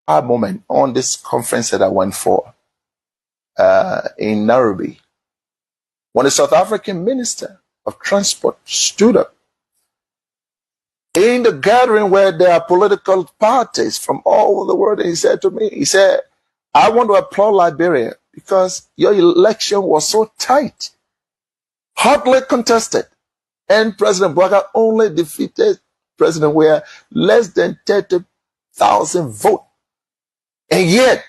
moment on this conference that I went for in Nairobi, when the South African Minister of Transport stood up in the gathering where there are political parties from all over the world, and he said to me, he said, I want to applaud Liberia because your election was so tight, hotly contested, and President Boakai only defeated President Weah less than 30,000 votes. And yet,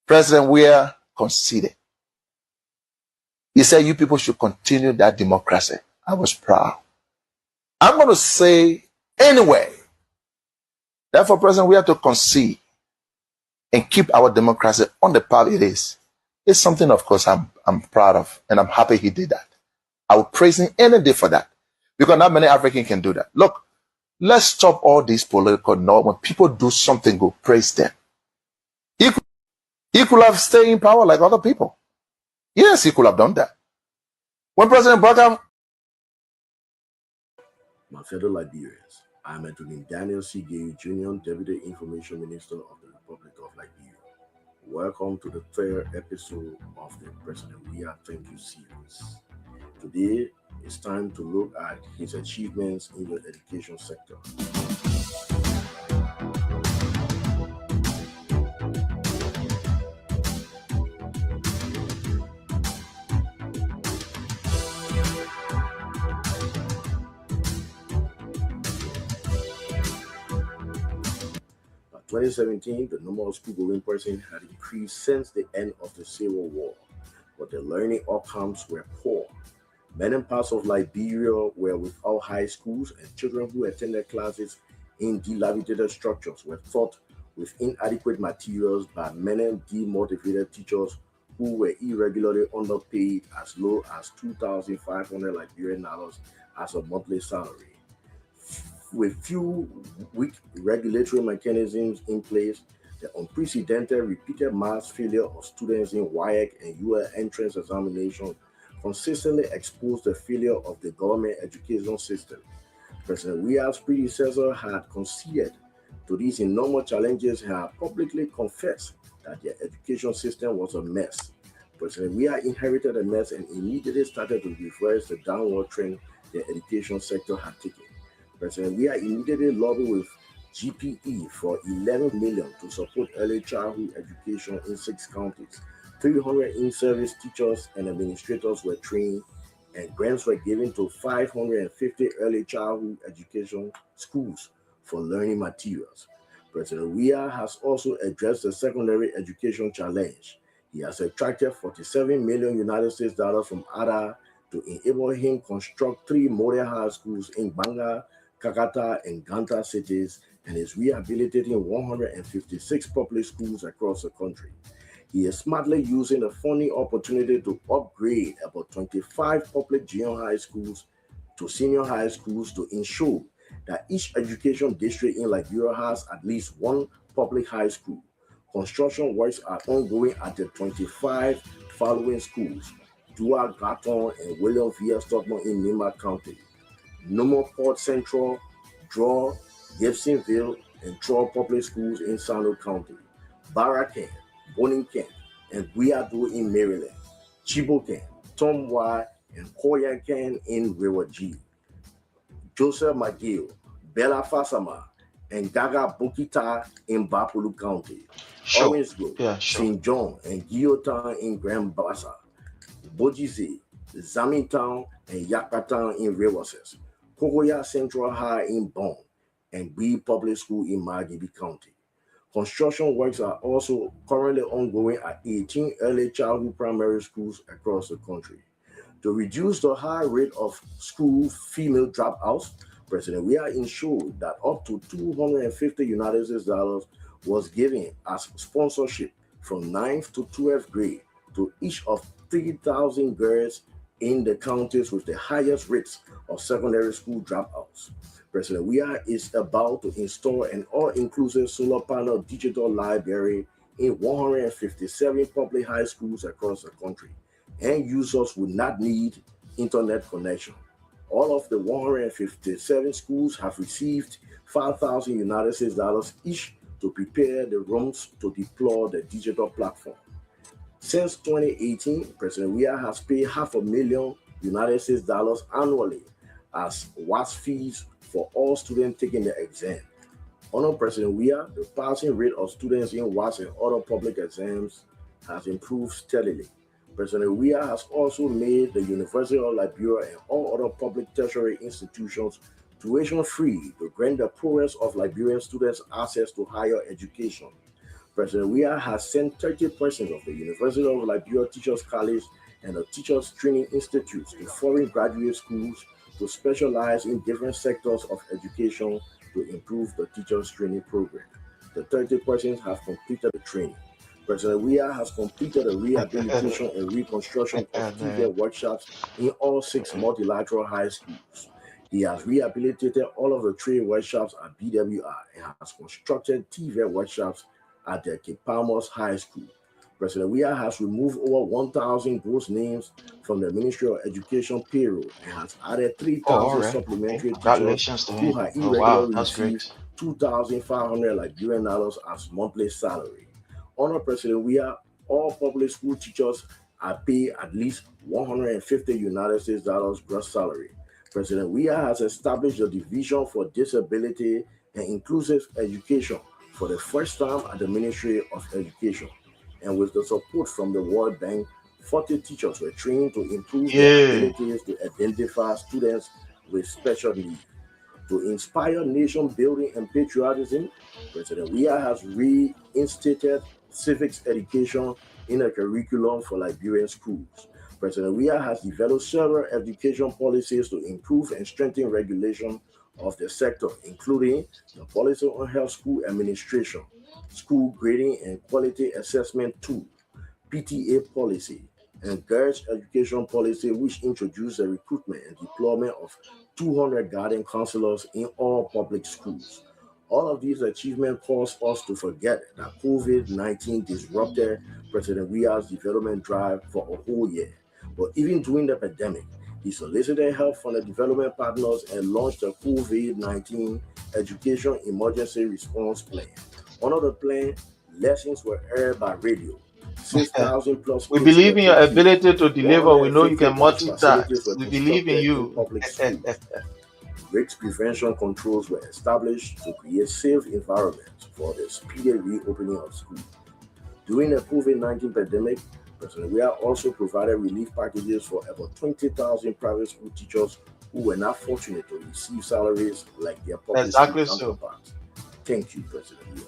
President Weah conceded. He said, you people should continue that democracy. I was proud. I'm going to say anyway, therefore, President, we have to concede and keep our democracy on the path it is. It's something, of course, I'm proud of, and I'm happy he did that. I would praise him any day for that, because not many Africans can do that. Look, let's stop all these political norms. When people do something good, praise them. He could have stayed in power like other people. Yes, he could have done that. When President Boakai... My fellow Liberians, I am Anthony Daniel C. Gay Jr., Deputy Information Minister of the Republic of Liberia. Welcome to the third episode of the President Weah Thank You series. Today, it's time to look at his achievements in the education sector. By 2017, the number of school-going persons had increased since the end of the Civil War, but the learning outcomes were poor. Many parts of Liberia were without high schools, and children who attended classes in dilapidated structures were taught with inadequate materials by many demotivated teachers who were irregularly underpaid as low as 2,500 Liberian dollars as a monthly salary. With few weak regulatory mechanisms in place, the unprecedented repeated mass failure of students in WAEC and UL entrance examination consistently exposed the failure of the government education system. President Weah's predecessor had conceded to these enormous challenges and had publicly confessed that their education system was a mess. President Weah inherited a mess and immediately started to reverse the downward trend the education sector had taken. President Weah immediately lobbied with GPE for $11 million to support early childhood education in 6 counties. 300 in-service teachers and administrators were trained, and grants were given to 550 early childhood education schools for learning materials. President Weah has also addressed the secondary education challenge. He has attracted $47 million United States dollars from ADA to enable him construct 3 model high schools in Banga, Kakata, and Ganta cities, and is rehabilitating 156 public schools across the country. He is smartly using the funding opportunity to upgrade about 25 public junior high schools to senior high schools to ensure that each education district in Liberia has at least 1 public high school. Construction works are ongoing at the 25 following schools: Dua Gatton and William V. Stockman in Nima County, Nomo Port Central, Draw, Gibsonville, and Troy Public Schools in Sano County, Barakan, Bonington, and Guiado in Maryland, Chibokan, Tomwa, and Koyankan in Rewaji, Joseph McGill, Bella Fasama, and Gaga Bukita in Bapulu County, Orange Grove, St. John, and Guillotin in Grand Bassa, Bojize, Zamintown, and Yakatan in Rewases, Kokoya Central High in Bonn, and Bee Public School in Magibi County. Construction works are also currently ongoing at 18 early childhood primary schools across the country. To reduce the high rate of school female dropouts, President Weah ensured that up to $250 United States dollars was given as sponsorship from 9th to 12th grade to each of 3,000 girls in the counties with the highest rates of secondary school dropouts. President Weah is about to install an all-inclusive solar panel digital library in 157 public high schools across the country, and users will not need internet connection. All of the 157 schools have received $5,000 United States dollars each to prepare the rooms to deploy the digital platform. Since 2018, President Weah has paid $500,000 United States dollars annually as WAS fees for all students taking the exam. Under President Weah, the passing rate of students in WAS and other public exams has improved steadily. President Weah has also made the University of Liberia and all other public tertiary institutions tuition-free to grant the poorest of Liberian students access to higher education. President Weah has sent 30% of the University of Liberia Teachers College and the Teachers Training Institutes to foreign graduate schools to specialize in different sectors of education to improve the teachers training program. The 30% have completed the training. President Weah has completed the rehabilitation and reconstruction of TVET workshops in all 6 multilateral high schools. He has rehabilitated all of the trade workshops at BWI and has constructed TVET workshops at the Kipamos High School. President Weah has removed over 1,000 gross names from the Ministry of Education payroll and has added 3,000 supplementary teachers who had irregularly received 2,500 Liberian dollars as monthly salary. Under President Weah, all public school teachers are paid at least 150 United States dollars gross salary. President Weah has established the Division for Disability and Inclusive Education for the first time at the Ministry of Education. And with the support from the World Bank, 40 teachers were trained to improve their abilities to identify students with special needs. To inspire nation building and patriotism, President Weah has reinstated civics education in a curriculum for Liberian schools. President Weah has developed several education policies to improve and strengthen regulation of the sector, including the Policy on Health School Administration, School Grading and Quality Assessment Tool, PTA Policy, and Girls Education Policy, which introduced the recruitment and deployment of 200 guardian counselors in all public schools. All of these achievements cause us to forget that COVID-19 disrupted President Weah's development drive for a whole year. But even during the pandemic, he solicited help from the development partners and launched a COVID-19 Education Emergency Response Plan. Under the plan, lessons were aired by radio. 6,000 plus. We believe in your ability to deliver. We know you can multitask. We believe in you. Public schools. Risk prevention controls were established to create safe environments for the speedy reopening of schools. During the COVID-19 pandemic, President Weah also provided relief packages for about 20,000 private school teachers who were not fortunate to receive salaries like their public school counterparts. Thank you, President Weah.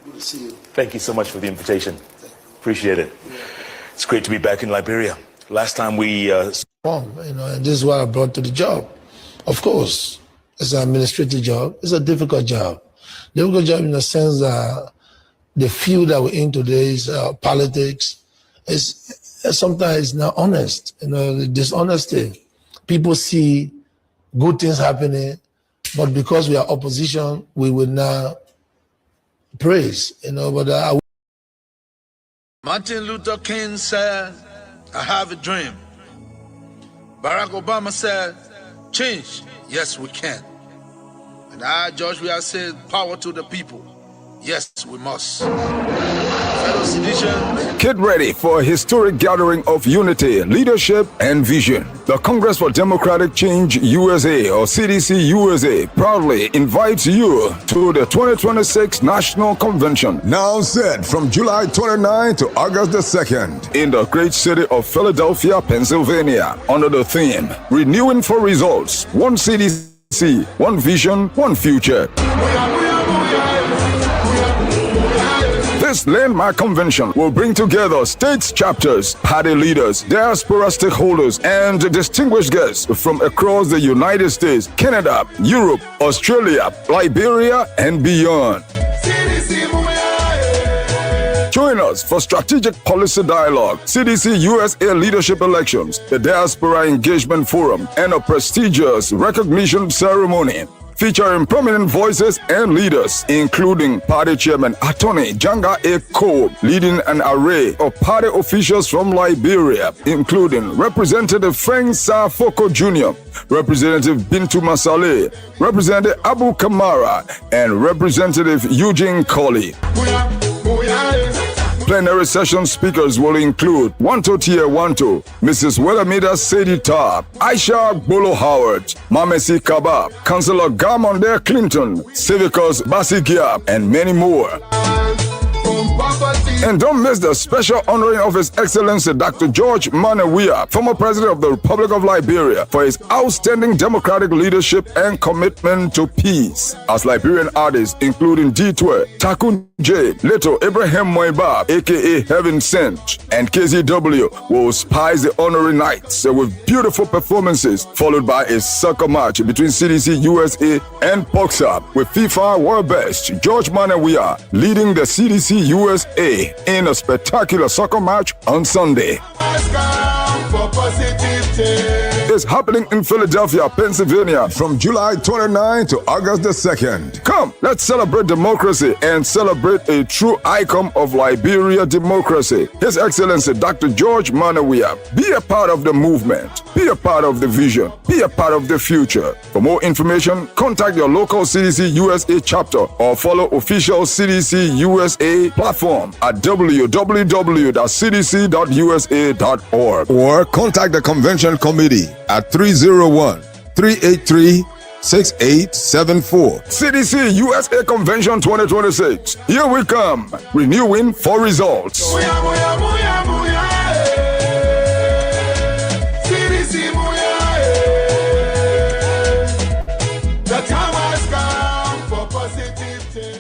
Good to see you. Thank you so much for the invitation. Appreciate it. It's great to be back in Liberia. Last time we... and this is what I brought to the job. Of course, it's an administrative job. It's a difficult job. Difficult job in the sense that the field that we're in today is politics. Sometimes it's not honest. The dishonesty. People see good things happening, but because we are opposition, we will not praise. But Martin Luther King said, "I have a dream." Barack Obama said, "Change, yes we can." And I, George Weah, said, "Power to the people, yes we must." fellow citizens. Get ready for a historic gathering of unity, leadership, and vision. The Congress for Democratic Change USA, or CDC USA, proudly invites you to the 2026 National Convention, now set from July 29 to August the 2nd, in the great city of Philadelphia, Pennsylvania, under the theme, Renewing for Results, One CDC, One Vision, One Future. This landmark convention will bring together states chapters, party leaders, diaspora stakeholders, and distinguished guests from across the United States, Canada, Europe, Australia, Liberia, and beyond. Join us for strategic policy dialogue, CDC USA leadership elections, the Diaspora Engagement Forum, and a prestigious recognition ceremony featuring prominent voices and leaders, including Party Chairman Attorney Janga A. Cole, leading an array of party officials from Liberia, including Representative Frank Safoko Jr., Representative Bintu Masale, Representative Abu Kamara, and Representative Eugene Colley. Plenary session speakers will include Wanto Tia Wanto, Mrs. Welamida Sadie Tar, Aisha Bolo Howard, Mamesi Kaba, Councillor Gamonde Clinton, Civicus Basigia, and many more. And don't miss the special honoring of His Excellency Dr. George Weah, former President of the Republic of Liberia, for his outstanding democratic leadership and commitment to peace. As Liberian artists, including D12, Takun J, Leto Abraham Moiba, aka Heaven Sent, and KZW, will spice the honoring nights with beautiful performances, followed by a soccer match between CDC USA and Poxa, with FIFA World Best George Weah leading the CDC USA in a spectacular soccer match on Sunday. It's happening in Philadelphia, Pennsylvania from July 29 to August the 2nd. Come, let's celebrate democracy and celebrate a true icon of Liberia democracy, His Excellency Dr. George Weah. Be a part of the movement, be a part of the vision, be a part of the future. For more information, contact your local CDC USA chapter or follow official CDC USA platform at www.cdc.usa.org or contact the convention committee at 301-383-6874. CDC USA Convention 2026. Here we come, renewing for results. The time has come for positivity.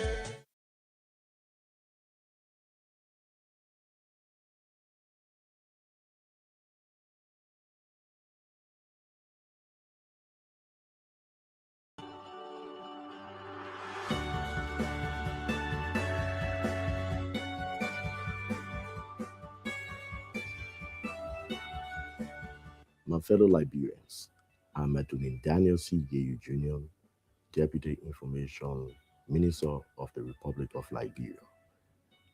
My fellow Liberians, I'm Attorney Daniel C. Yeyu Jr., Deputy Information Minister of the Republic of Liberia.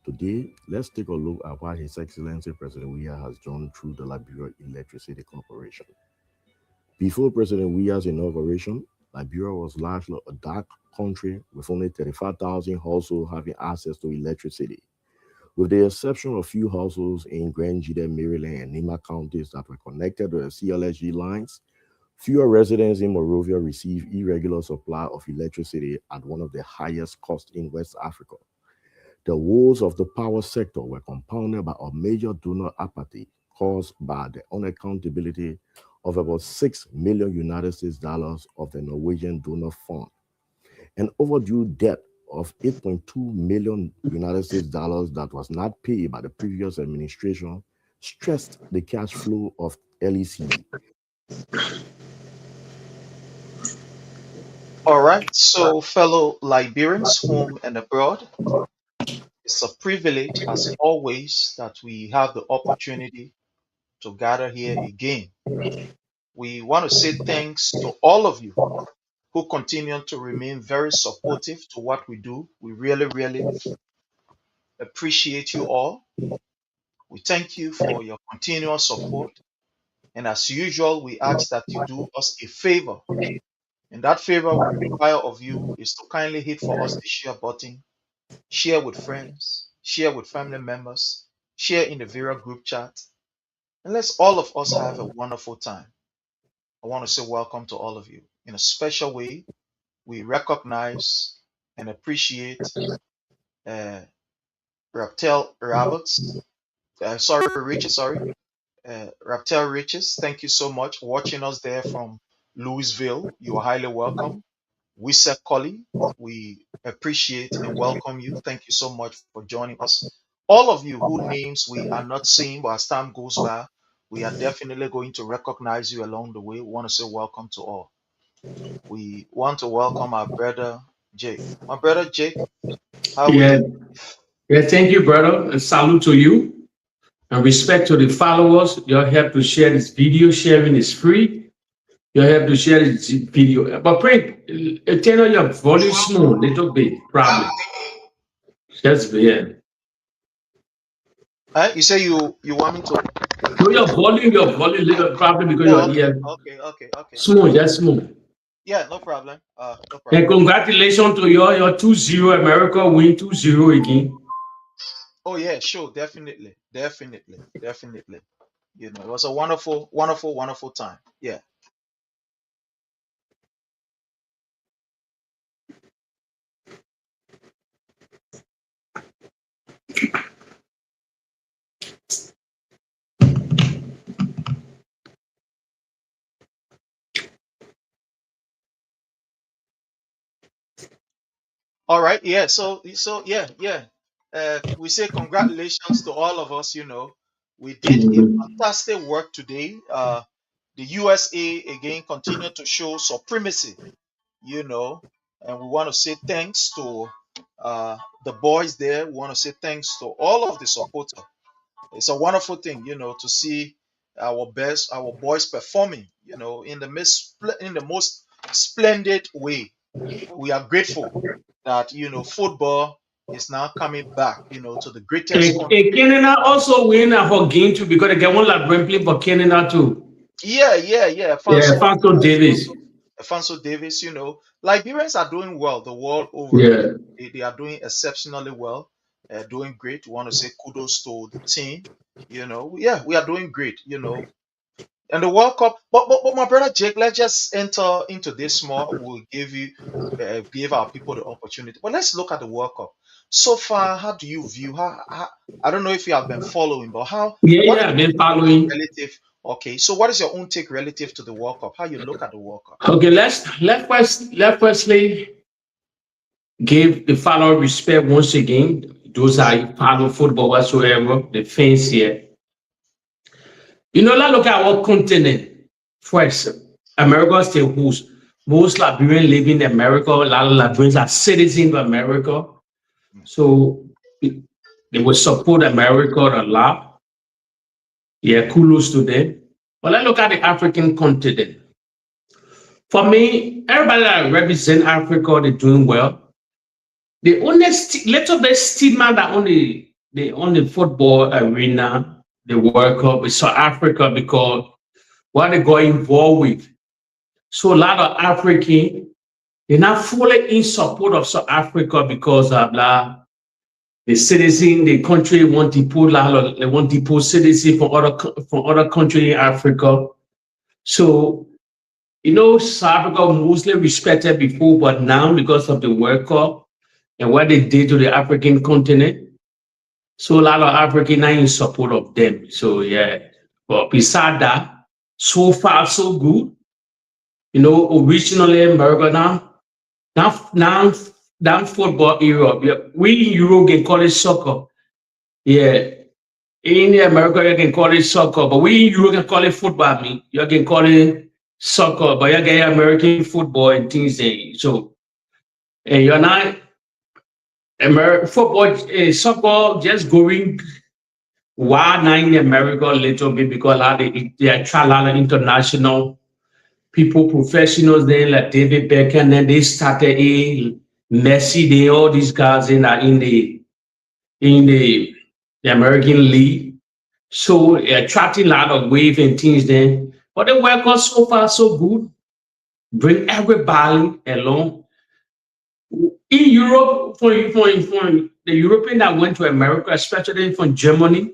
Today, let's take a look at what His Excellency President Weah has done through the Liberia Electricity Corporation. Before President Weah's inauguration, Liberia was largely a dark country with only 35,000 households having access to electricity. With the exception of few households in Grand Jide, Maryland, and Nima counties that were connected to the CLSG lines, fewer residents in Monrovia receive irregular supply of electricity at one of the highest costs in West Africa. The woes of the power sector were compounded by a major donor apathy caused by the unaccountability of about $6 million United States dollars of the Norwegian donor fund, an overdue debt of $8.2 million United States dollars that was not paid by the previous administration stressed the cash flow of LEC. All right, so fellow Liberians, home and abroad, it's a privilege as always that we have the opportunity to gather here again. We want to say thanks to all of you who continue to remain very supportive to what we do. We really, really appreciate you all. We thank you for your continuous support. And as usual, we ask that you do us a favor. And that favor we require of you is to kindly hit for us the share button, share with friends, share with family members, share in the Vera group chat, and let's all of us have a wonderful time. I want to say welcome to all of you. In a special way, we recognize and appreciate Raptel Roberts. Raptel Riches. Thank you so much for watching us there from Louisville. You are highly welcome. Wisa Colley, we appreciate and welcome you. Thank you so much for joining us. All of you whose names we are not seeing, but as time goes by, we are definitely going to recognize you along the way. We want to say welcome to all. We want to welcome our brother Jake. My brother Jake, how are you? Yeah, thank you, brother. And salute to you. And respect to the followers. Your help to share this video. Sharing is free. Your help to share this video. But pray, turn on your volume small, little bit, probably. That's weird. You say you want me to? No, your volume little, probably because you're here. Okay. Small, just small. Yeah, no problem. No problem. And congratulations to your 2-0 America win 2-0 again. Oh yeah, sure, definitely. You know, it was a wonderful time. Yeah. All right. Yeah. So yeah. We say congratulations to all of us. You know, we did a fantastic work today. The USA again continued to show supremacy. You know, and we want to say thanks to the boys there. We want to say thanks to all of the supporters. It's a wonderful thing, you know, to see our boys performing, you know, in the most splendid way. We are grateful that, you know, football is now coming back, you know, to the greatest country. Canada also win for game too because they get one like play for Canada too. Yeah. Afonso Davis. Afonso Davis, you know, Liberians are doing well the world over. Yeah. They are doing exceptionally well, doing great. We want to say kudos to the team. You know, we are doing great. You know, and the World Cup. But my brother Jake, let's just enter into this more. We'll give our people the opportunity. But let's look at the World Cup. So far, how do you view? How I don't know if you have been following, but how? I've been following. Relative. Okay, so what is your own take relative to the World Cup? How you look at the World Cup? Okay, let's firstly give the follower respect once again. Those are follow football whatsoever, the fans here. You know, let's look at our continent first. America still hosts most Liberians live in America. A lot of Liberians are citizens of America, so they will support America a lot. Yeah, kudos to them. But let's look at the African continent. For me, everybody that represent Africa, they're doing well. The only little bit stigma that on the football arena, the World Cup is South Africa because what they got involved with. So a lot of African, they're not fully in support of South Africa because of the citizen, the country want to put citizens from other countries in Africa. So, you know, South Africa mostly respected before, but now because of the World Cup and what they did to the African continent, so a lot of Africans are in support of them. So yeah, but besides that, so far so good. You know, originally America now football Europe. Yeah. We in Europe can call it soccer. Yeah. In America you can call it soccer, but we in Europe can call it football. You can call it soccer, but you get American football and things there. So and you're not American football, soccer just going wild now in America a little bit because they attract a lot of international people, professionals then like David Beckham, then they started Messi, they all these guys in the American League. So attracting a lot of wave and things then. But the World Cup so far so good. Bring everybody along. In Europe, for the European that went to America, especially from Germany.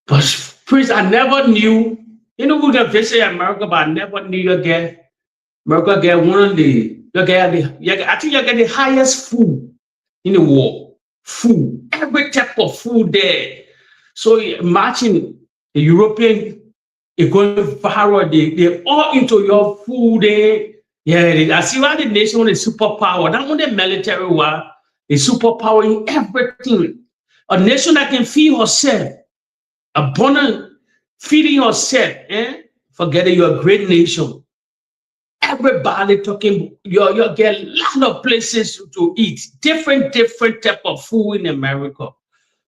But Prince, I never knew, we can visit America, but I never knew America get one of the, I think you get the highest food in the world. Food, every type of food there. So imagine the European is going viral, they all into your food there. Yeah, I see why the nation is superpower. Not only military war, a superpower in everything. A nation that can feed herself, abundant, feeding herself, forgetting you're a great nation. Everybody talking, you get a lot of places to eat, different type of food in America.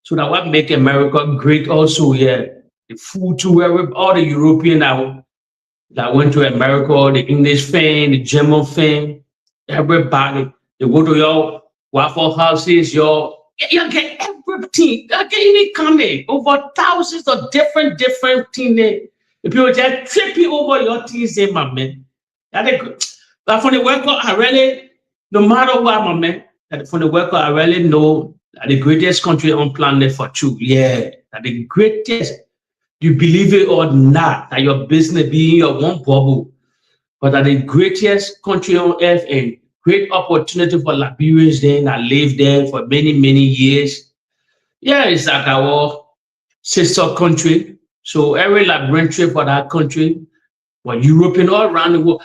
So that what make America great also, yeah. The food too, all the European that went to America, the English fan, the German fan, everybody, they go to your Waffle Houses, you get everything. You get any coming over thousands of different things. The people just tripping over your things, my man. But from the worker, I really, no matter what, my man, from the worker, I really know that the greatest country on planet for true. Yeah, that the greatest. You believe it or not, that your business be in your one bubble, but that the greatest country on earth and great opportunity for Liberians then that live there for many years. Yeah, it's like our sister country. So every Liberian trip for that country, for European all around the world,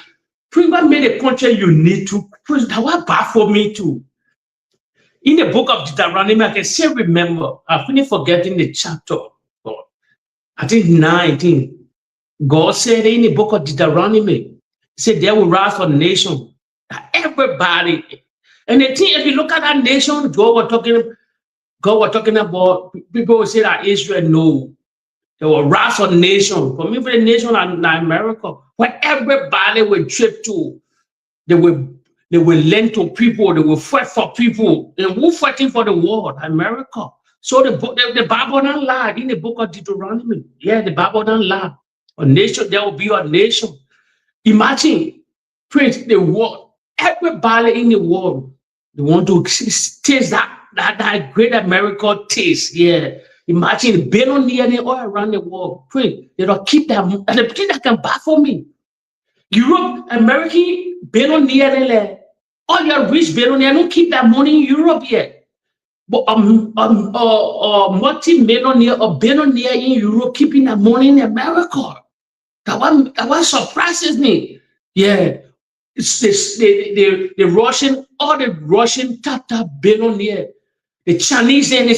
pretty much made a country you need to. That was bad for me too. In the book of Deuteronomy, I can still remember. I couldn't forgetting the chapter. I think 19. God said in the book of Deuteronomy, he said they will rise for the nation. Everybody. And the thing, if you look at that nation, God was talking about, people will say that Israel, no. They will rise for the nation. For me, for the nation in America, where everybody will trip to, they will lend to people, they will fight for people. And who fighting for the world? America. So the Bible don't lie in the book of Deuteronomy. Yeah, the Bible don't lie. A nation, there will be a nation. Imagine, Prince, the world, everybody in the world, they want to taste that great America taste. Yeah. Imagine billionaires all around the world. Prince, they don't keep that, and the thing that can buy for me. Europe, American billionaires, all your rich billionaires don't keep that money in Europe yet. But multi-millionaire or billionaire in Europe keeping that money in America. That one surprises me. Yeah. It's the Russian, all the Russian top billionaire, the Chinese, and the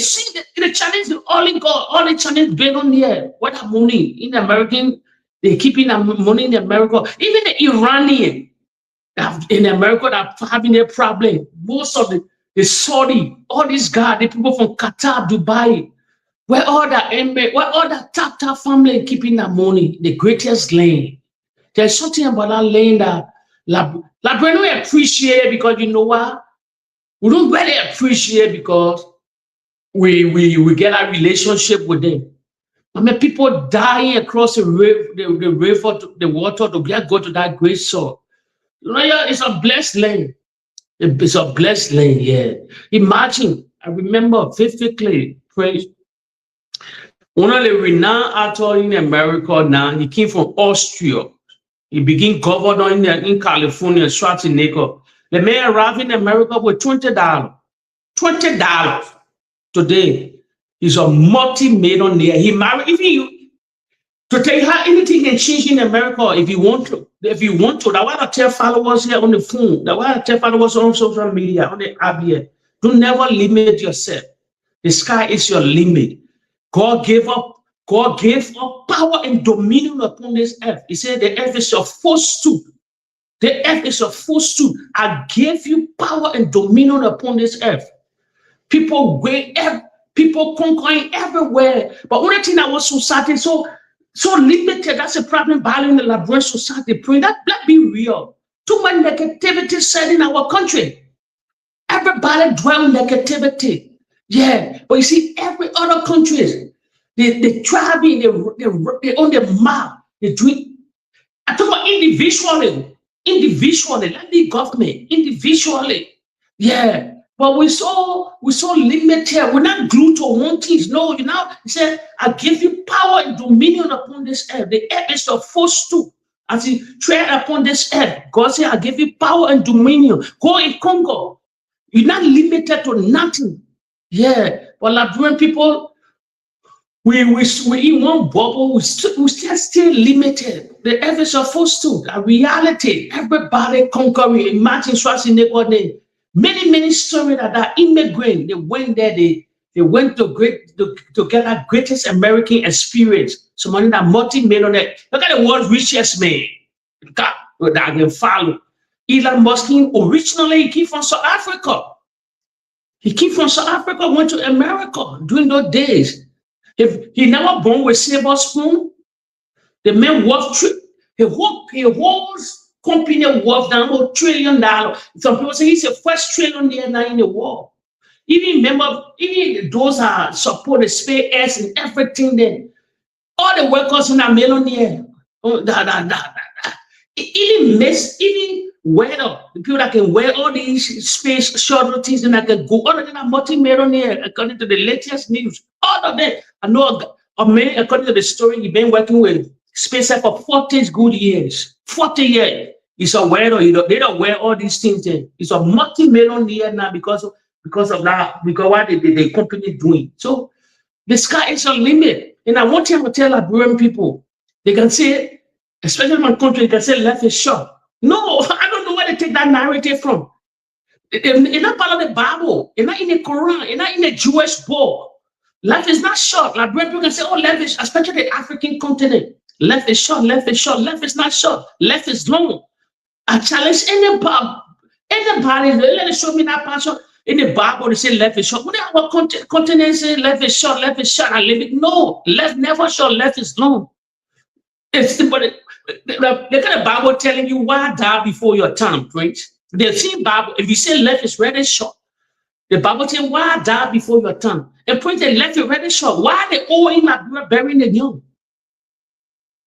Chinese, all the Chinese billionaire, what that money in American, they keeping that money in America. Even the Iranian in America that having their problem. Most of the Saudi, all these guys, the people from Qatar, Dubai, where all that top family keeping that money, the greatest land. There's something about that land that we appreciate because you know what? We don't really appreciate because we get a relationship with them. I mean, people dying across the river, the water to go to that great soil. You know, it's a blessed land. It's a blessed land, yeah. Imagine, I remember vividly, praise. One of the renowned actors in America now, he came from Austria. He became governor in California, Schwarzenegger. The man arrived in America with $20. $20 today. He's a multi-millionaire. He married, to tell you how anything can change in America if you want to. If you want to, that's why I tell followers here on the phone, that's why I tell followers on social media, on the app here, don't never limit yourself. The sky is your limit. God gave up power and dominion upon this earth. He said the earth is your footstool. The earth is your footstool. I gave you power and dominion upon this earth. People conquering everywhere. But one thing that was society so limited, that's a problem in the Liberian society. Pray that be real. Too much negativity said in our country. Everybody dwell negativity. Yeah, but you see, every other countries, they travel, they on the map, they do it. I talk about individually, not the government, individually. Yeah, But we're so limited. We're not glued to one thing. No, he said, I give you power and dominion upon this earth. The earth is your footstool. As he tread upon this earth, God said, I give you power and dominion. Go in Congo. You're not limited to nothing. Yeah. But Liberian people, we in one bubble, we still limited. The earth is your footstool. A reality. Everybody conquering. Imagine Schwarzenegger name. Many stories that immigrant, they went there, they went to get that greatest American experience. Somebody that multi-millionaire. Look at the world's richest man. That can follow. Elon Musk originally he came from South Africa. He came from South Africa, went to America during those days. If he never born with silver spoon, the man worth he holds company worth down $1 trillion. Some people say he's the first trillionaire now in the world. Even those are support the space and everything. Then all the workers in a millionaire. Even weather, the people that can wear all these space shuttles and that can go, all of them are multi-millionaire according to the latest news. All of them. I know a man, according to the story, he's been working with SpaceX for 40 good years. 40 years. He's a wearer. They don't wear all these things. Then he's a multi-millionaire now because of that, because what the company doing. So the sky is a limit. And I want to tell Liberian people, they can say, especially in my country, they can say life is short. No, I don't know where they take that narrative from. It's not part of the Bible. It's not in the Quran. It's not in the Jewish book. Life is not short. Liberian people can say, oh, life is, especially the African continent. Life is short, life is short, life is not short, life is long. I challenge anybody, let it show me that passion. In the Bible, they say life is short. What our continent say life is short, I live it. No, life never short, life is long. It's but they got a Bible telling you why die before your time, Prince. The same Bible, if you say life is really short, the Bible tells why die before your time. And Prince, they left it really short. Why they all in Liberia burying the young?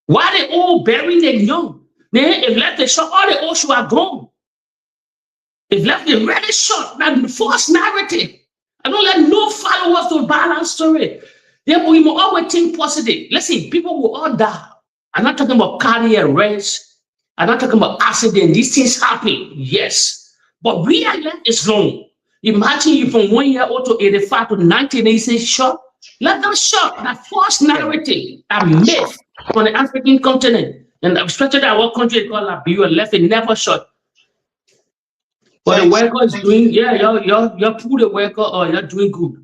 Why they all burying the young? Then if left it short, all the old should have gone. If left it really short, that false narrative. I don't let no followers to balance story. Therefore, we must always think positive. Listen, people will all die. I'm not talking about cardiac arrest. I'm not talking about accident. These things happen, yes. But real life is long. Imagine you from 1 year old to 85 to 90, they say short. Let them short. That false narrative, that myth on the African continent, and especially our country called Liberia, left it never short. But the worker is doing, you're poor the worker or you're doing good.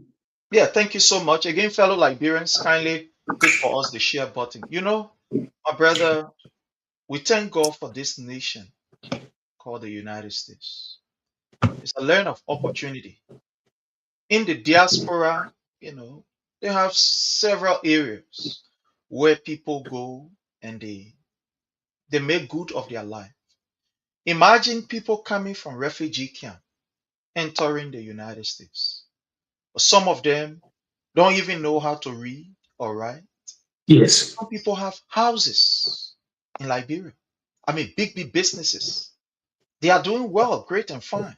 Yeah, thank you so much. Again, fellow Liberians, kindly click for us the share button. You know, my brother, we thank God for this nation called the United States. It's a land of opportunity. In the diaspora, they have several areas where people go and they make good of their life. Imagine people coming from refugee camp entering the United States. But some of them don't even know how to read or write. Yes. Some people have houses in Liberia. I mean, big businesses. They are doing well, great and fine.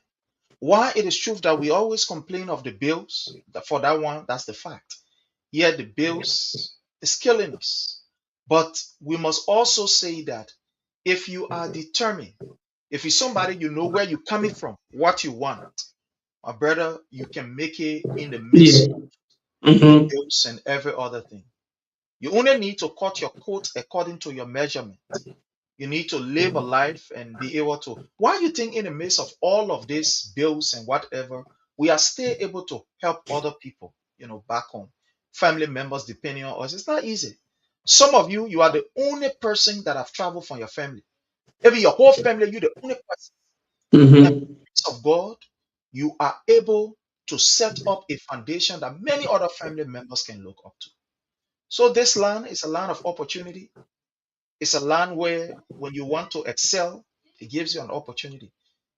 Why it is true that we always complain of the bills, for that one, that's the fact. Yeah, the bills is killing us. But we must also say that if you are determined, if you're somebody you know where you're coming from, what you want, my brother, you can make it in the midst of the bills and every other thing. You only need to cut your coat according to your measurement. You need to live a life and be able to. Why do you think in the midst of all of these bills and whatever, we are still able to help other people, back home, family members depending on us? It's not easy. Some of you, you are the only person that have traveled from your family. Maybe your whole family, you're the only person. And by the grace of God, you are able to set up a foundation that many other family members can look up to. So this land is a land of opportunity. It's a land where when you want to excel, it gives you an opportunity.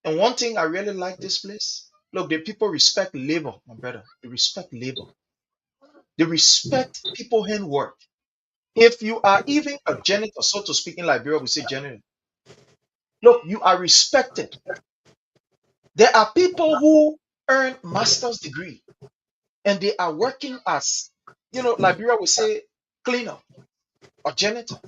And one thing I really like this place, look, the people respect labor, my brother. They respect labor. They respect people handwork. If you are even a janitor, so to speak, in Liberia, we say janitor. Look, you are respected. There are people who earn master's degree, and they are working as, Liberia would say cleaner or janitor.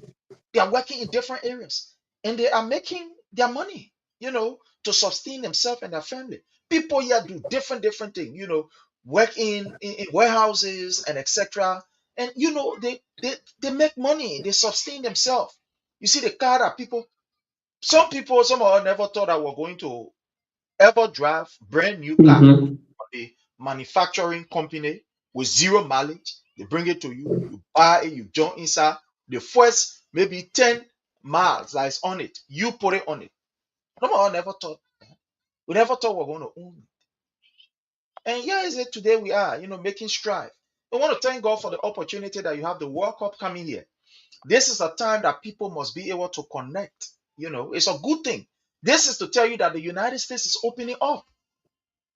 They are working in different areas, and they are making their money, to sustain themselves and their family. People here do different things, work in warehouses and etc. And they make money, they sustain themselves. You see the car that some of us never thought that we're going to ever drive brand new car Mm-hmm. from the manufacturing company with zero mileage. They bring it to you, you buy it, you jump inside. The first maybe 10 miles that is on it, you put it on it. Some of us never thought. We never thought we were going to own it. And here is it today we are, making strive. I want to thank God for the opportunity that you have the World Cup coming here. This is a time that people must be able to connect. It's a good thing. This is to tell you that the United States is opening up.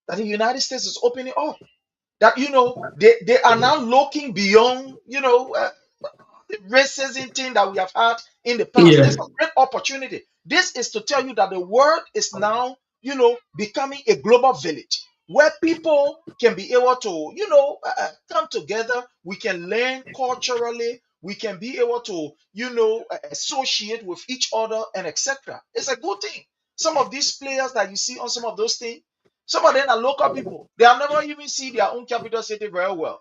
That the United States is opening up. That they are now looking beyond the racism thing that we have had in the past. This Yeah. is a great opportunity. This is to tell you that the world is now, becoming a global village where people can be able to, come together. We can learn culturally. We can be able to, associate with each other and etc. It's a good thing. Some of these players that you see on some of those things, some of them are local people. They have never even seen their own capital city very well.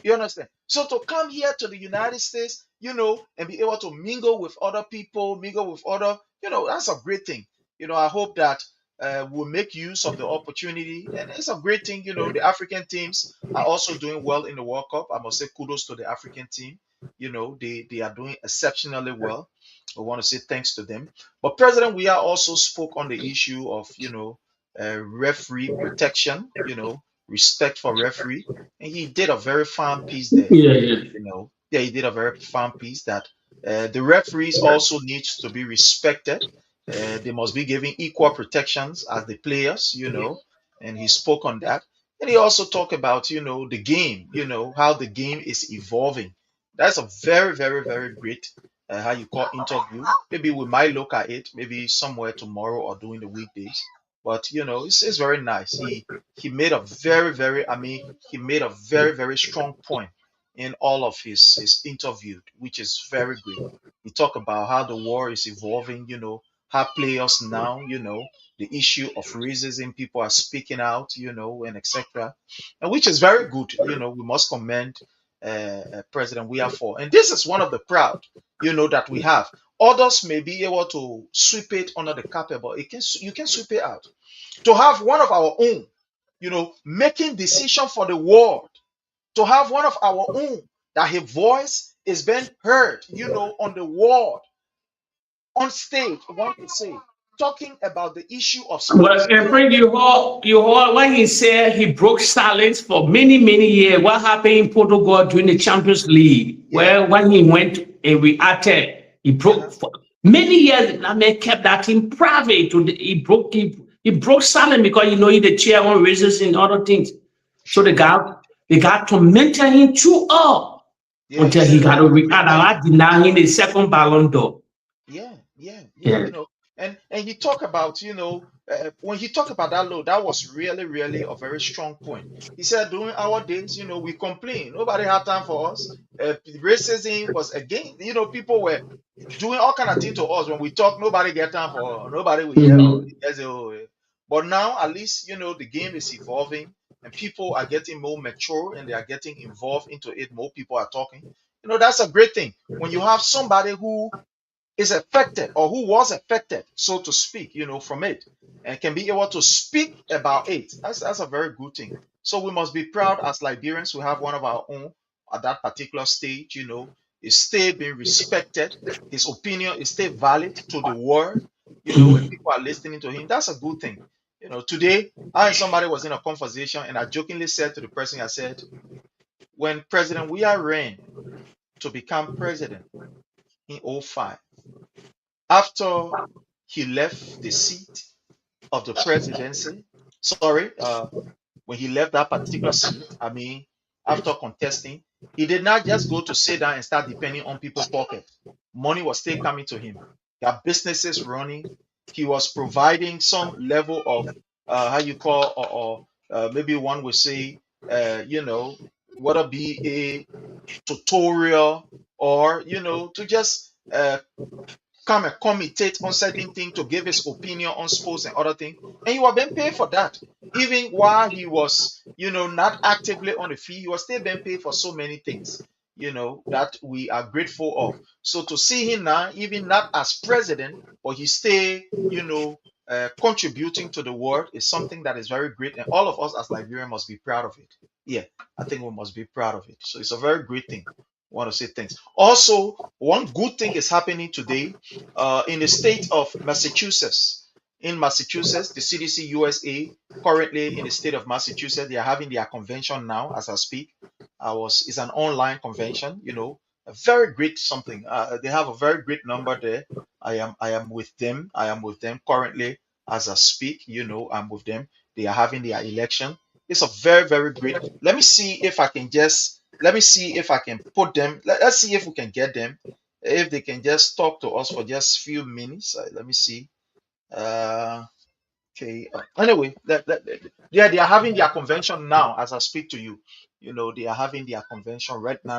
You understand? So to come here to the United States, and be able to mingle with other people, mingle with other, that's a great thing. I hope that we'll make use of the opportunity, and it's a great thing. The African teams are also doing well in the World Cup. I must say kudos to the African team. They are doing exceptionally well. I want to say thanks to them. But President Weah also spoke on the issue of, referee protection, respect for referee, and he did a very fine piece there. Yeah, yeah. Yeah, he did a very fine piece that the referees also needs to be respected. They must be given equal protections as the players, and he spoke on that. And he also talked about, the game, how the game is evolving. That's a very, very, very great, how you call interview. Maybe we might look at it, maybe somewhere tomorrow or during the weekdays. But it's very nice. He made a very, very, he made a very, very strong point in all of his interview, which is very great. He talked about how the war is evolving, how players now, the issue of racism, people are speaking out, and etc. And which is very good. We must commend President Weah for. And this is one of the proud, that we have. Others may be able to sweep it under the carpet, but you can sweep it out. To have one of our own, making decision for the world, to have one of our own that his voice is being heard, on the world, on stage, I want to say, talking about the issue of Well, sports. friend, you heard when he said he broke silence for many, many years. What happened in Portugal during the Champions League? Yeah. Well, when he went and reacted, he broke for many years. That man kept that in private. He broke silence because he the chair on racism and other things. So the guy tormented him too up Yeah, until he got to react. Denying the second Ballon d'Or. Yeah, Yeah. and he talked about, when he talked about that law, that was really, really a very strong point. He said during our days, we complained, nobody had time for us. Racism was again, people were doing all kind of things to us. When we talk, nobody get time for us. Nobody will hear us. They say, "Oh, yeah." But now, at least, the game is evolving and people are getting more mature and they are getting involved into it. More people are talking. That's a great thing. When you have somebody who is affected or who was affected, so to speak, from it, and can be able to speak about it. That's a very good thing. So we must be proud as Liberians who have one of our own at that particular stage, is still being respected. His opinion is still valid to the world, and people are listening to him. That's a good thing. Today, I and somebody was in a conversation and I jokingly said to the person, I said, when President Weah ran to become president in 2005, after he left the seat of the presidency, when he left that particular seat, after contesting, he did not just go to sit down and start depending on people's pocket. Money was still coming to him. He had businesses running. He was providing some level of maybe one would say, you know, whether be a tutorial or, you know, to just come and commentate on certain things, to give his opinion on sports and other things, and you are being paid for that. Even while he was, you know, not actively on the field, he was still being paid for so many things, you know, that we are grateful of. So to see him now, even not as president, but he stay, you know, contributing to the world is something that is very great, and all of us as Liberians must be proud of it. Yeah, I think we must be proud of it. So it's a very great thing. I want to say thanks. Also, one good thing is happening today in the state of Massachusetts. In Massachusetts, the CDC USA, currently in the state of Massachusetts, they are having their convention now as I speak. It's an online convention, you know, a very great something. They have a very great number there. I am with them. I am with them currently as I speak. You know, I'm with them. They are having their election. It's a very, very great. Let me see if I can put them. Let's see if we can get them. If they can just talk to us for just few minutes. Let me see. Okay. Anyway, they are having their convention now as I speak to you. You know, they are having their convention right now,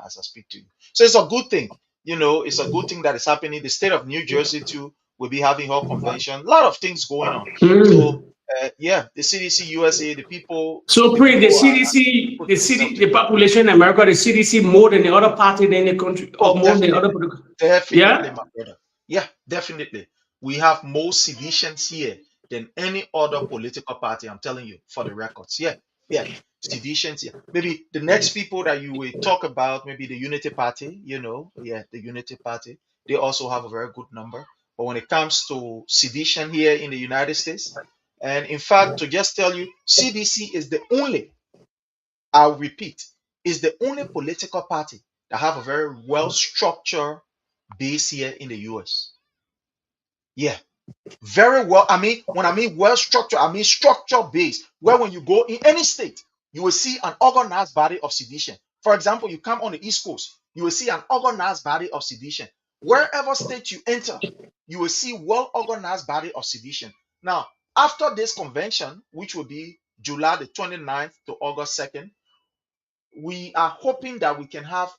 as I speak to you. So it's a good thing. You know, it's a good thing that is happening. The state of New Jersey too will be having her convention. A lot of things going on. So yeah, the CDC USA, the people. So the CDC, the population in America, the CDC more than the other party in the country, or more than the other. Definitely, yeah? My brother. Yeah, definitely. We have more seditions here than any other political party. I'm telling you, for the records. Yeah, seditions here. Maybe the next people that you will talk about, maybe the Unity Party. You know, yeah, the Unity Party. They also have a very good number. But when it comes to sedition here in the United States, and in fact, to just tell you, CDC is the only, I'll repeat, is the only political party that have a very well-structured base here in the US. Yeah, very well. I mean, when I mean well-structured, I mean structured base, where when you go in any state, you will see an organized body of sedition. For example, you come on the East Coast, you will see an organized body of sedition. Wherever state you enter, you will see well-organized body of sedition. Now, after this convention, which will be July the 29th to August 2nd, we are hoping that we can have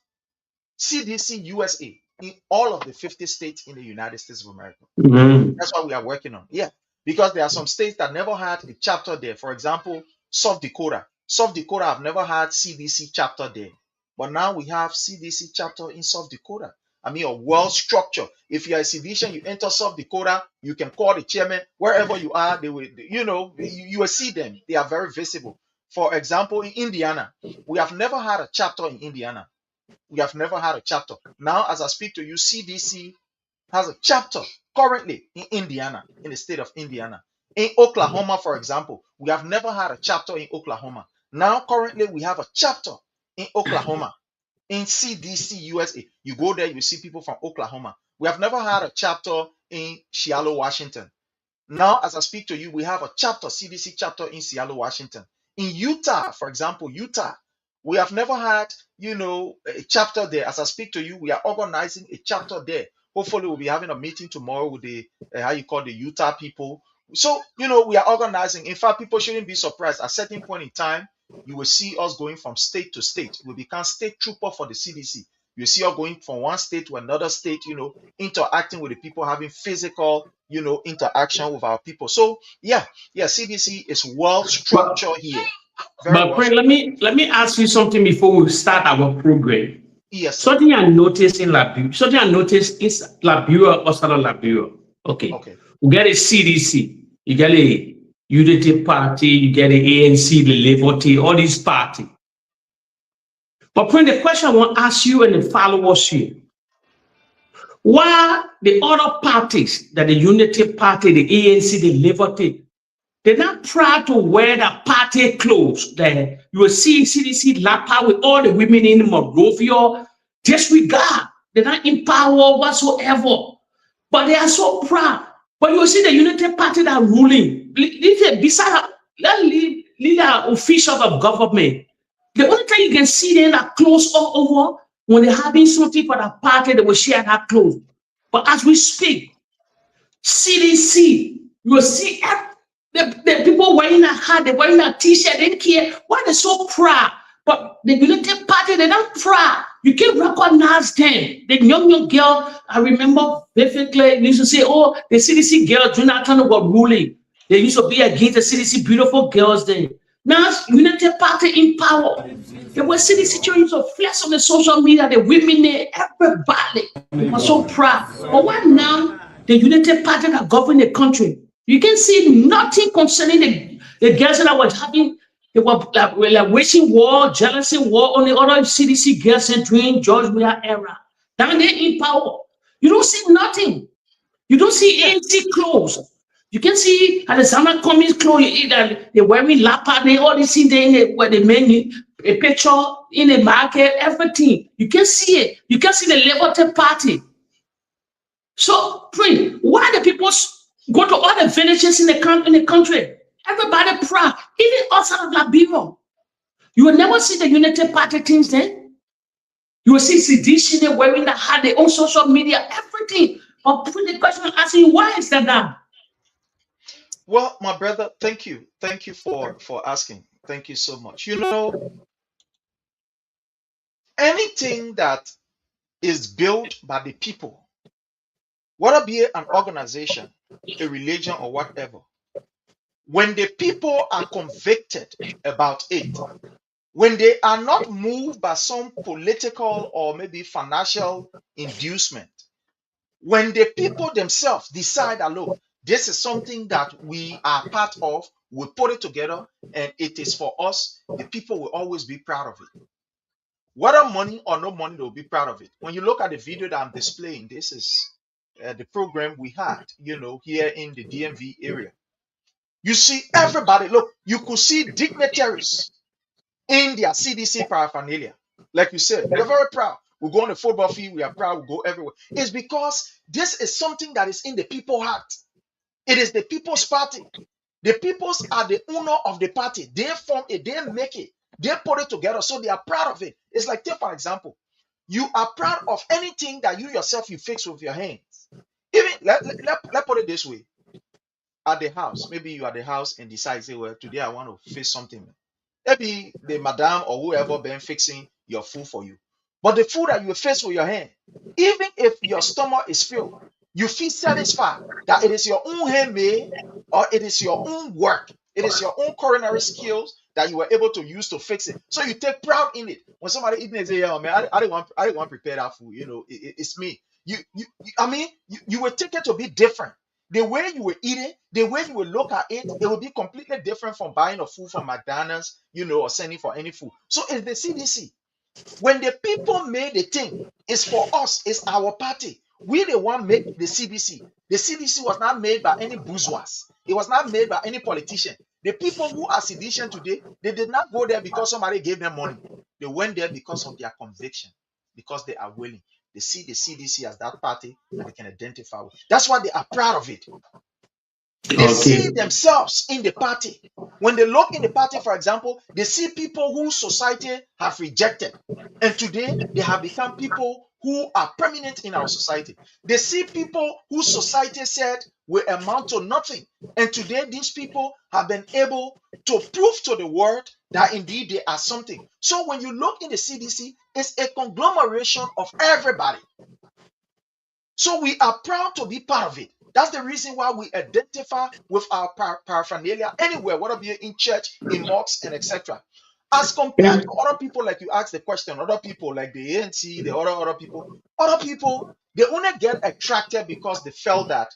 CDC USA in all of the 50 states in the United States of America. That's what we are working on. Yeah, because there are some states that never had a chapter there. For example, South Dakota. South Dakota have never had CDC chapter there. But now we have CDC chapter in South Dakota. I mean, a world structure. If you are a sedition, you enter South Dakota, you can call the chairman wherever you are. They will, you know, you will see them. They are very visible. For example, in Indiana, we have never had a chapter in Indiana. We have never had a chapter. Now, as I speak to you, CDC has a chapter currently in Indiana, in the state of Indiana. In Oklahoma, for example, we have never had a chapter in Oklahoma. Now, currently, we have a chapter in Oklahoma. In CDC USA, you go there, you see people from Oklahoma. We have never had a chapter in Seattle, Washington. Now, as I speak to you, we have a chapter, CDC chapter in Seattle, Washington. In Utah, for example, Utah, we have never had, you know, a chapter there. As I speak to you, we are organizing a chapter there. Hopefully, we'll be having a meeting tomorrow with the, the Utah people. So, you know, we are organizing. In fact, people shouldn't be surprised. At a certain point in time, you will see us going from state to state. We become state trooper for the CDC. You see us going from one state to another state, you know, interacting with the people, having physical, you know, interaction with our people. So, yeah, CDC is well structured here. But Frank, let me ask you something before we start our program. Yes. Something I noticed in Liberia. Something I noticed is Liberia, outside of Liberia. Okay. We get a CDC. You get a Unity Party. You get a ANC, the Liberty, all these parties. But Frank, the question I want to ask you and the followers here: why the other parties, that the Unity Party, the ANC, the Liberty, they're not proud to wear the party clothes? That you will see CDC lapa with all the women in Monrovia, disregard. They're not in power whatsoever, but they are so proud. But you will see the Unity Party that are ruling. Besides, lead the officials of government. The only time you can see them are clothes all over, when they're having something for the party, they will share that clothes. But as we speak, CDC, you will see The people wearing a hat, they're wearing a t-shirt, they don't care. Why they're so proud? But the United Party, they're not proud. You can't recognize them. The young girl, I remember vividly, used to say, oh, the CDC girl, Jonathan was ruling. They used to be against the CDC beautiful girls then. Now, United Party in power. They were CDC children used to flex on the social media, the women there, everybody was so proud. But why now, the United Party that govern the country, you can see nothing concerning the girls that was having, they were like waging war, jealousy war on the other CDC girls during George Weah era. Down there in power, you don't see nothing. You don't see ANC clothes. You can see Alexander Cummings clothes. They're wearing lapa, they all these things where they made a picture in the market, everything. You can see it. You can see the Labour Party. So, Prince, why the people go to all the villages in the country? Everybody proud, even outside of Liberia. You will never see the United Party things then. You will see sedition wearing the hat, their own social media, everything. But put the question and asking you, why is that now? Well, my brother, thank you. Thank you for asking. Thank you so much. You know, anything that is built by the people, whether be an organization, a religion, or whatever, when the people are convicted about it, when they are not moved by some political or maybe financial inducement, when the people themselves decide that, look, this is something that we are part of, we put it together, and it is for us, the people will always be proud of it. Whether money or no money, they'll be proud of it. When you look at the video that I'm displaying, this is the program we had, you know, here in the DMV area. You see everybody, look, you could see dignitaries in their CDC paraphernalia. Like you said, we're very proud. We go on the football field, we are proud, we go everywhere. It's because this is something that is in the people's heart. It is the people's party. The peoples are the owner of the party. They form it, they make it, they put it together, so they are proud of it. It's like, take for example, you are proud of anything that you yourself you fix with your hands. Even let put it this way. At the house, maybe you are at the house and decide, say, well, today I want to fix something. Maybe the madam or whoever been fixing your food for you. But the food that you fix with your hand, even if your stomach is filled, you feel satisfied that it is your own handmade or it is your own work. It is your own culinary skills that you were able to use to fix it. So you take pride in it. When somebody eating it, say, yeah, man, I didn't want to prepare that food. You know, it's me. You will take it to be different. The way you will eat it, the way you will look at it, it will be completely different from buying a food from McDonald's, you know, or sending for any food. So it's the CDC. When the people made the thing, it's for us, it's our party. We the one make the CDC. The CDC was not made by any bourgeois. It was not made by any politician. The people who are sedition today, they did not go there because somebody gave them money. They went there because of their conviction, because they are willing. They see the CDC as that party that they can identify with. That's why they are proud of it. They see themselves in the party. When they look in the party, for example, they see people who society have rejected. And today, they have become people who are permanent in our society. They see people who society said will amount to nothing. And today, these people have been able to prove to the world that indeed they are something. So when you look in the CDC, it's a conglomeration of everybody. So we are proud to be part of it. That's the reason why we identify with our paraphernalia anywhere, whether it be in church, in mosques, and etc. As compared to other people, like you asked the question, other people like the ANC, the other people, they only get attracted because they felt that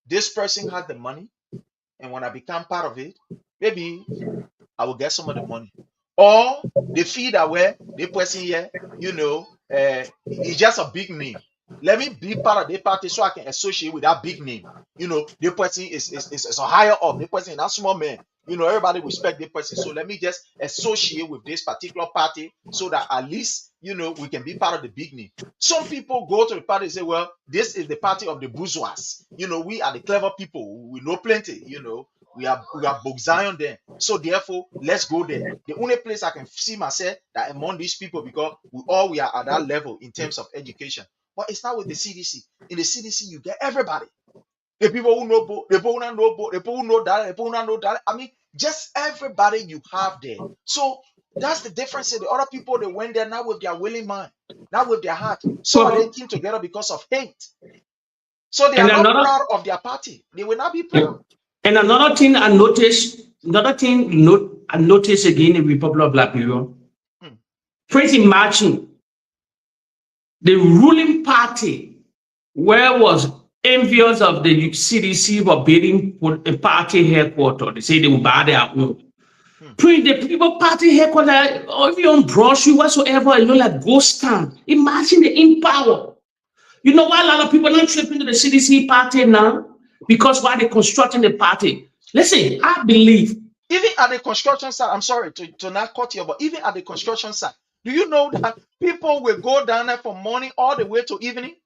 this person had the money, and when I become part of it, maybe I will get some of the money. Or they feel that where the person here, you know, it's just a big name. Let me be part of the party so I can associate with that big name. You know, the person is a higher up. The person is not small man. You know, everybody respect the person. So let me just associate with this particular party so that at least, you know, we can be part of the big name. Some people go to the party and say, well, this is the party of the bourgeois. You know, we are the clever people. We know plenty, you know. We are Zion there. So therefore, let's go there. The only place I can see myself that among these people, because we are at that level in terms of education. But it's not with the CDC. In the CDC, you get everybody. the people who know both, the people who know both, the people who know that, the people who know that. I mean, just everybody you have there. So that's the difference. The other people, they went there not with their willing mind, not with their heart. Some of them came together because of hate. So they are not proud of their party. They will not be proud. And another thing I noticed, I noticed again in the Republic of Liberia, pretty much the ruling party, where was envious of the CDC for building a party headquarters. They say they will buy their own. The people party headquarters, or if you on brochure whatsoever, you know, like ghost town. Imagine the in power. You know why a lot of people are not tripping to the CDC party now? Because why they constructing the party. Listen, I believe. Even at the construction site, I'm sorry to not cut you, but even at the construction site, do you know that people will go down there from morning all the way to evening?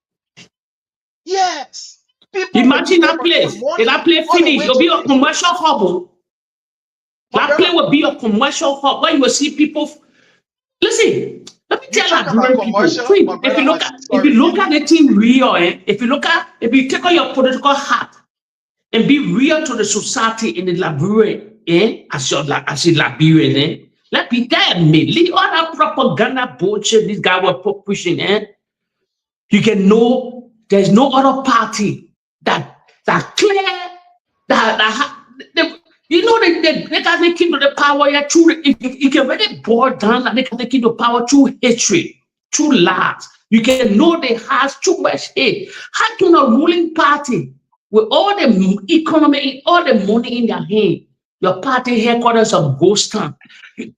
Yes. People imagine that place. If that place finish, it'll be a commercial hub. That place will be a commercial hub where you will see people. Listen, let me tell you, people. If you look at the thing real, if you take on your political hat and be real to the society in the Liberia, as a Liberian, let me tell me, leave all that propaganda bullshit these guys were pushing, you can know there's no other party that clear you know they came to the power here through you can really boil down and they came to power through hatred, through lies. You can know they have too much hate. How can a ruling party with all the economy, all the money in their hand, your party headquarters of ghost town?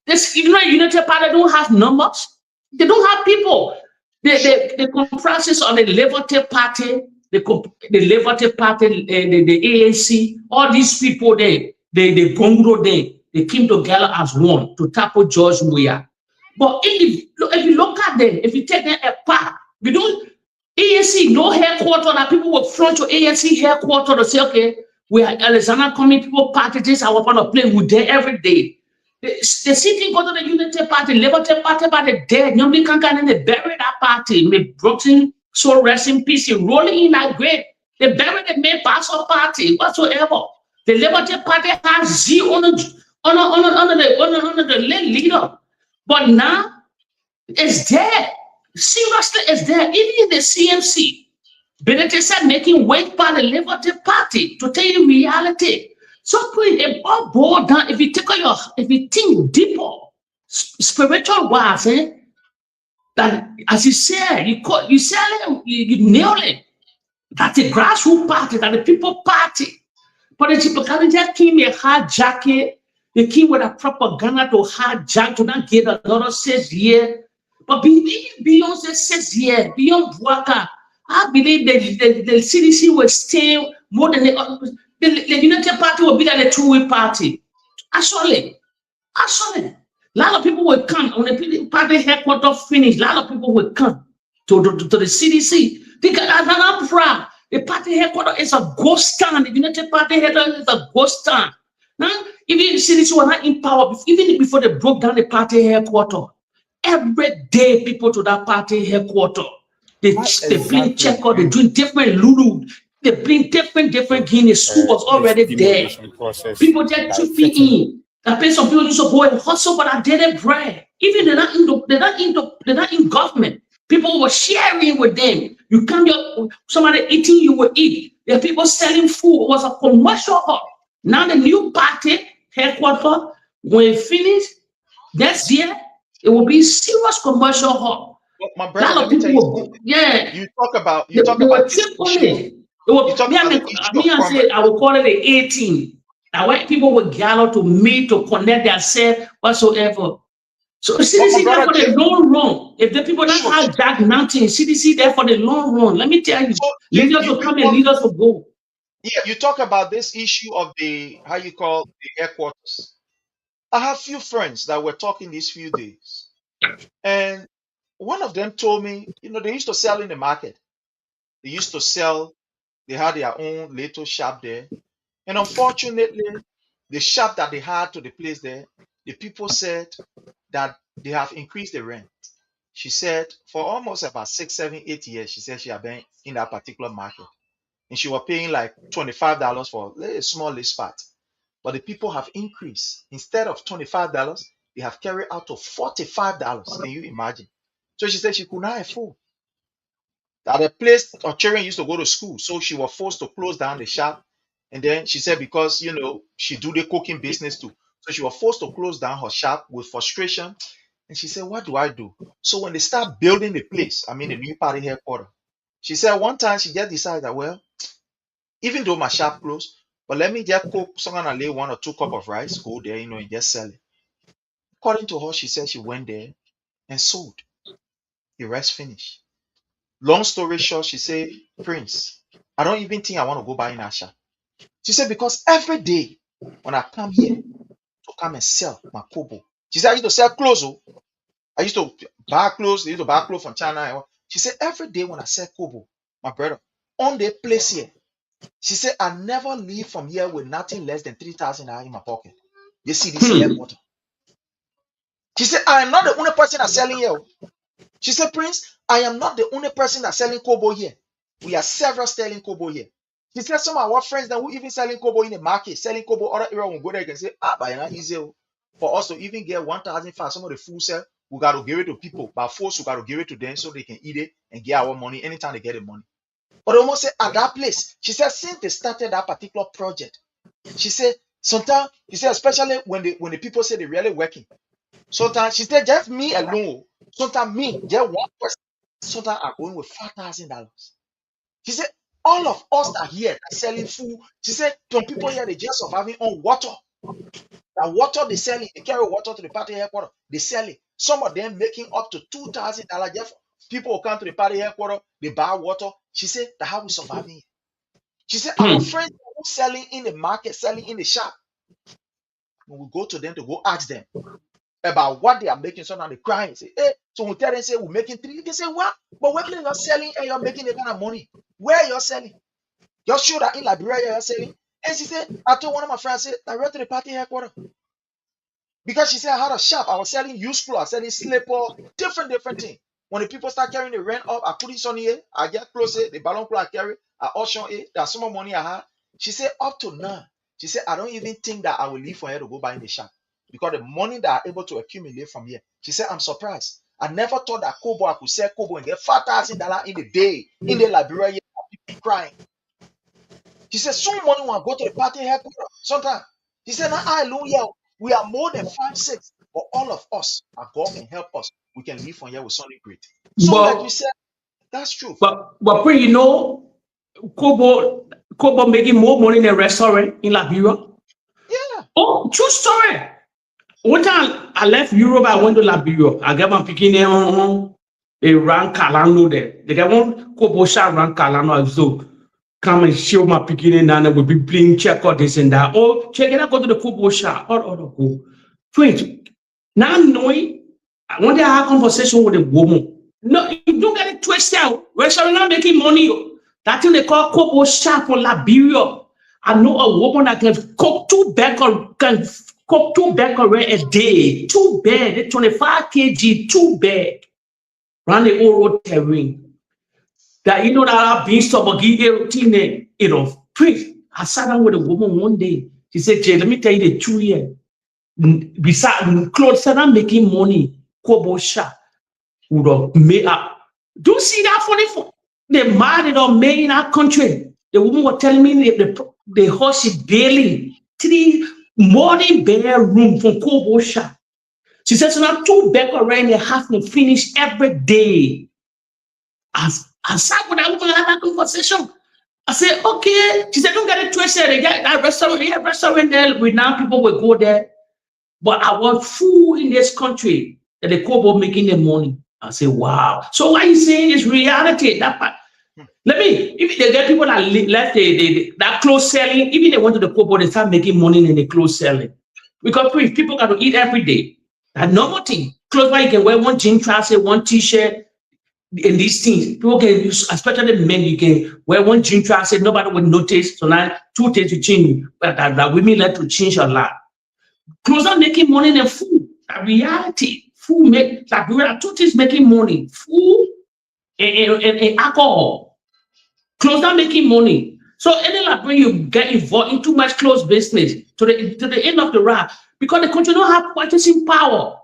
This United Party don't have numbers. They don't have people. The conferences on the Liberty Party, the Liberty Party, the ANC, all these people there, the Congo there, they came together as one to tackle George Weah. But if you look at them, if you take them apart, we don't ANC no headquarters that people will front to ANC headquarters to say, okay, we are Alexander coming people party this our part of play with there every day. The city go to the Unity Party, Liberty Party, but they dead. Nobody can and they bury that party. They broken so rest in peace, rolling in that grave. They bury the main pastor party whatsoever. The Liberty Party has zero on the leader, but now it's there. Seriously, it's there. Even in the CMC, Benedict said making weight by the Liberty Party to tell you reality. So it all boiled down. If you think deeper, spiritual wise, that as you said, you nail it. That's a grassroots party, that the people party. But the people just came a hijack. They came with a propaganda to hijack to not get another 6 years. But beyond 6 years, beyond Boakai, I believe the CDC will stay more than the United Party will be like a two-way party. Actually. A lot of people will come when the party headquarters finish. A lot of people will come to the CDC. I'm proud. The party headquarters is a ghost town. The United Party headquarters is a ghost town. Now, even the CDC were not in power, even before they broke down the party headquarters, every day people to that party headquarters, they bring check out, they doing different lulu. They bring different Guinness. School was already there. People just chipping in. I pay some people used to go and hustle, but I didn't bread. Even they're not in government. People were sharing with them. You come here, somebody eating, you will eat. There are people selling food. It was a commercial hub. Now the new party headquarters, when it finished next year, it will be serious commercial hub. Well, my brother, let me tell you, you talk about this issue. I will call it the 18. Now, when people will gather to meet, to connect themselves, whatsoever. So CDC there for the long run. If the people don't hijack nothing, CDC there for the long run. Let me tell you, leaders will come and leaders will go. Yeah, you talk about this issue of the headquarters. I have few friends that were talking these few days, and one of them told me, they used to sell in the market. They used to sell. They had their own little shop there. And unfortunately, the shop that they had to the place there, the people said that they have increased the rent. She said for almost about 6, 7, 8 years, she said she had been in that particular market. and she was paying like $25 for a small list spot. But the people have increased. Instead of $25, they have carried out to $45. Can you imagine? So she said she could not afford. At a place her children used to go to school, so she was forced to close down the shop. And then she said because she do the cooking business too, so she was forced to close down her shop with frustration. And she said, "What do I do?" So when they start building the place, the new party headquarters, she said one time she just decided that, well, even though my shop closed, but let me just cook someone and lay 1 or 2 cups of rice, go there, and just sell it. According to her, she said she went there and sold. The rest finished. Long story short, she said, "Prince, I don't even think I want to go buy in our shop." She said, because every day when I come here to come and sell my kobo, she said, I used to sell clothes. I used to buy clothes. They used to buy clothes from China. She said, every day when I sell kobo, my brother, on the place here, she said, I never leave from here with nothing less than 3,000 in my pocket. You see this here water. She said, I am not the only person that's selling here. She said, Prince, I am not the only person that's selling kobo here. We are several selling kobo here. She said some of our friends that who even selling kobo in the market, selling kobo, other area will go there and say, but it's not easy for us to even get 1,005. Some of the food sell, we got to give it to people. By force, we got to give it to them so they can eat it and get our money anytime they get the money. But almost said at that place, she said since they started that particular project, she said sometimes, she said especially when the people say they're really working. Sometimes she said just me alone. Sometimes me, just one person. Sometimes I'm going with $5,000. She said all of us are here selling food. She said some people here they just surviving on water. The water they selling, they carry water to the party headquarters. They sell it. Some of them making up to $2,000. Just people who come to the party headquarters, they buy water. She said that's how we surviving. She said our friends who selling in the market, selling in the shop. When we go to them to go ask them about what they are making, so now they cry and say, hey, so we tell them, say, we're making 3. They say, what? But where you're selling and you're making the kind of money? Where you're selling? You're sure that in Liberia you're selling? And she said, I told one of my friends, I said, direct to the party headquarters. Because she said, I had a shop. I was selling used clothes, selling slipper, different things. When the people start carrying the rent up, I put it on here, I get closer, the balloon clothes I carry, I auction it, there's some more money I had. She said, up to now, she said, I don't even think that I will leave for her to go buy in the shop. Because the money that I'm able to accumulate from here, she said, I'm surprised. I never thought that kobo I could sell kobo and get $5,000 in the day in the Liberia. People crying. She said, some money when I go to the party headquarters. Sometimes she said, now hallelujah, we are more than 5, 6, but all of us, our God can help us. We can live from here with something great. So, like you said, that's true. But Kobo making more money in a restaurant in Liberia. Yeah. Oh, true story. One time I left Europe, I went to Liberia. I got my picking on a rank Kalano there. They got one Kobo shot rank Kalano. So come and show my picking and then we'll be playing check out this and that. Oh, check it out, go to the Kobo shop. Or go. Wait. Now knowing, one day I had a conversation with a woman. No, you don't get it twisted out. Restaurant not making money. That's what they call Kobo shop for Liberia. I know a woman that can cook 2 bags a day. 2 bags, 25 kg, 2 bags. Run the old road terrain. That you know that I've been stubborn, Prince, I sat down with a woman one day. She said, Jay, let me tell you the truth here. Besides clothes, I'm making money. Kobo shop would have made up. Do you see that funny? The man that made in our country. The woman was telling me the horse is daily 3 morning bedroom from Kobo shop. She says, so now 2 bags around the half and finish every day. I sat with that woman and had that conversation. I said, okay. She said, don't get it twisted. They get that restaurant there. With now people will go there. But I was full in this country that the Kobo making the money. I said, wow. So what you saying is reality. That part. Let me, if they get people that left that clothes selling, even they went to the Kobo, they start making money in the clothes selling. Because people got to eat every day. That normal thing. Clothes where you can wear one jean trouser, one t-shirt, and these things. People can use, especially men, you can wear one jean trouser, nobody will notice. So now 2 days to change. But that women like to change a lot. Clothes are making money in food. That reality. Food make, like we are 2 things making money. Food and alcohol. Clothes are making money. So any Liberian you get involved in too much close business to the end of the road, because the country don't have purchasing power.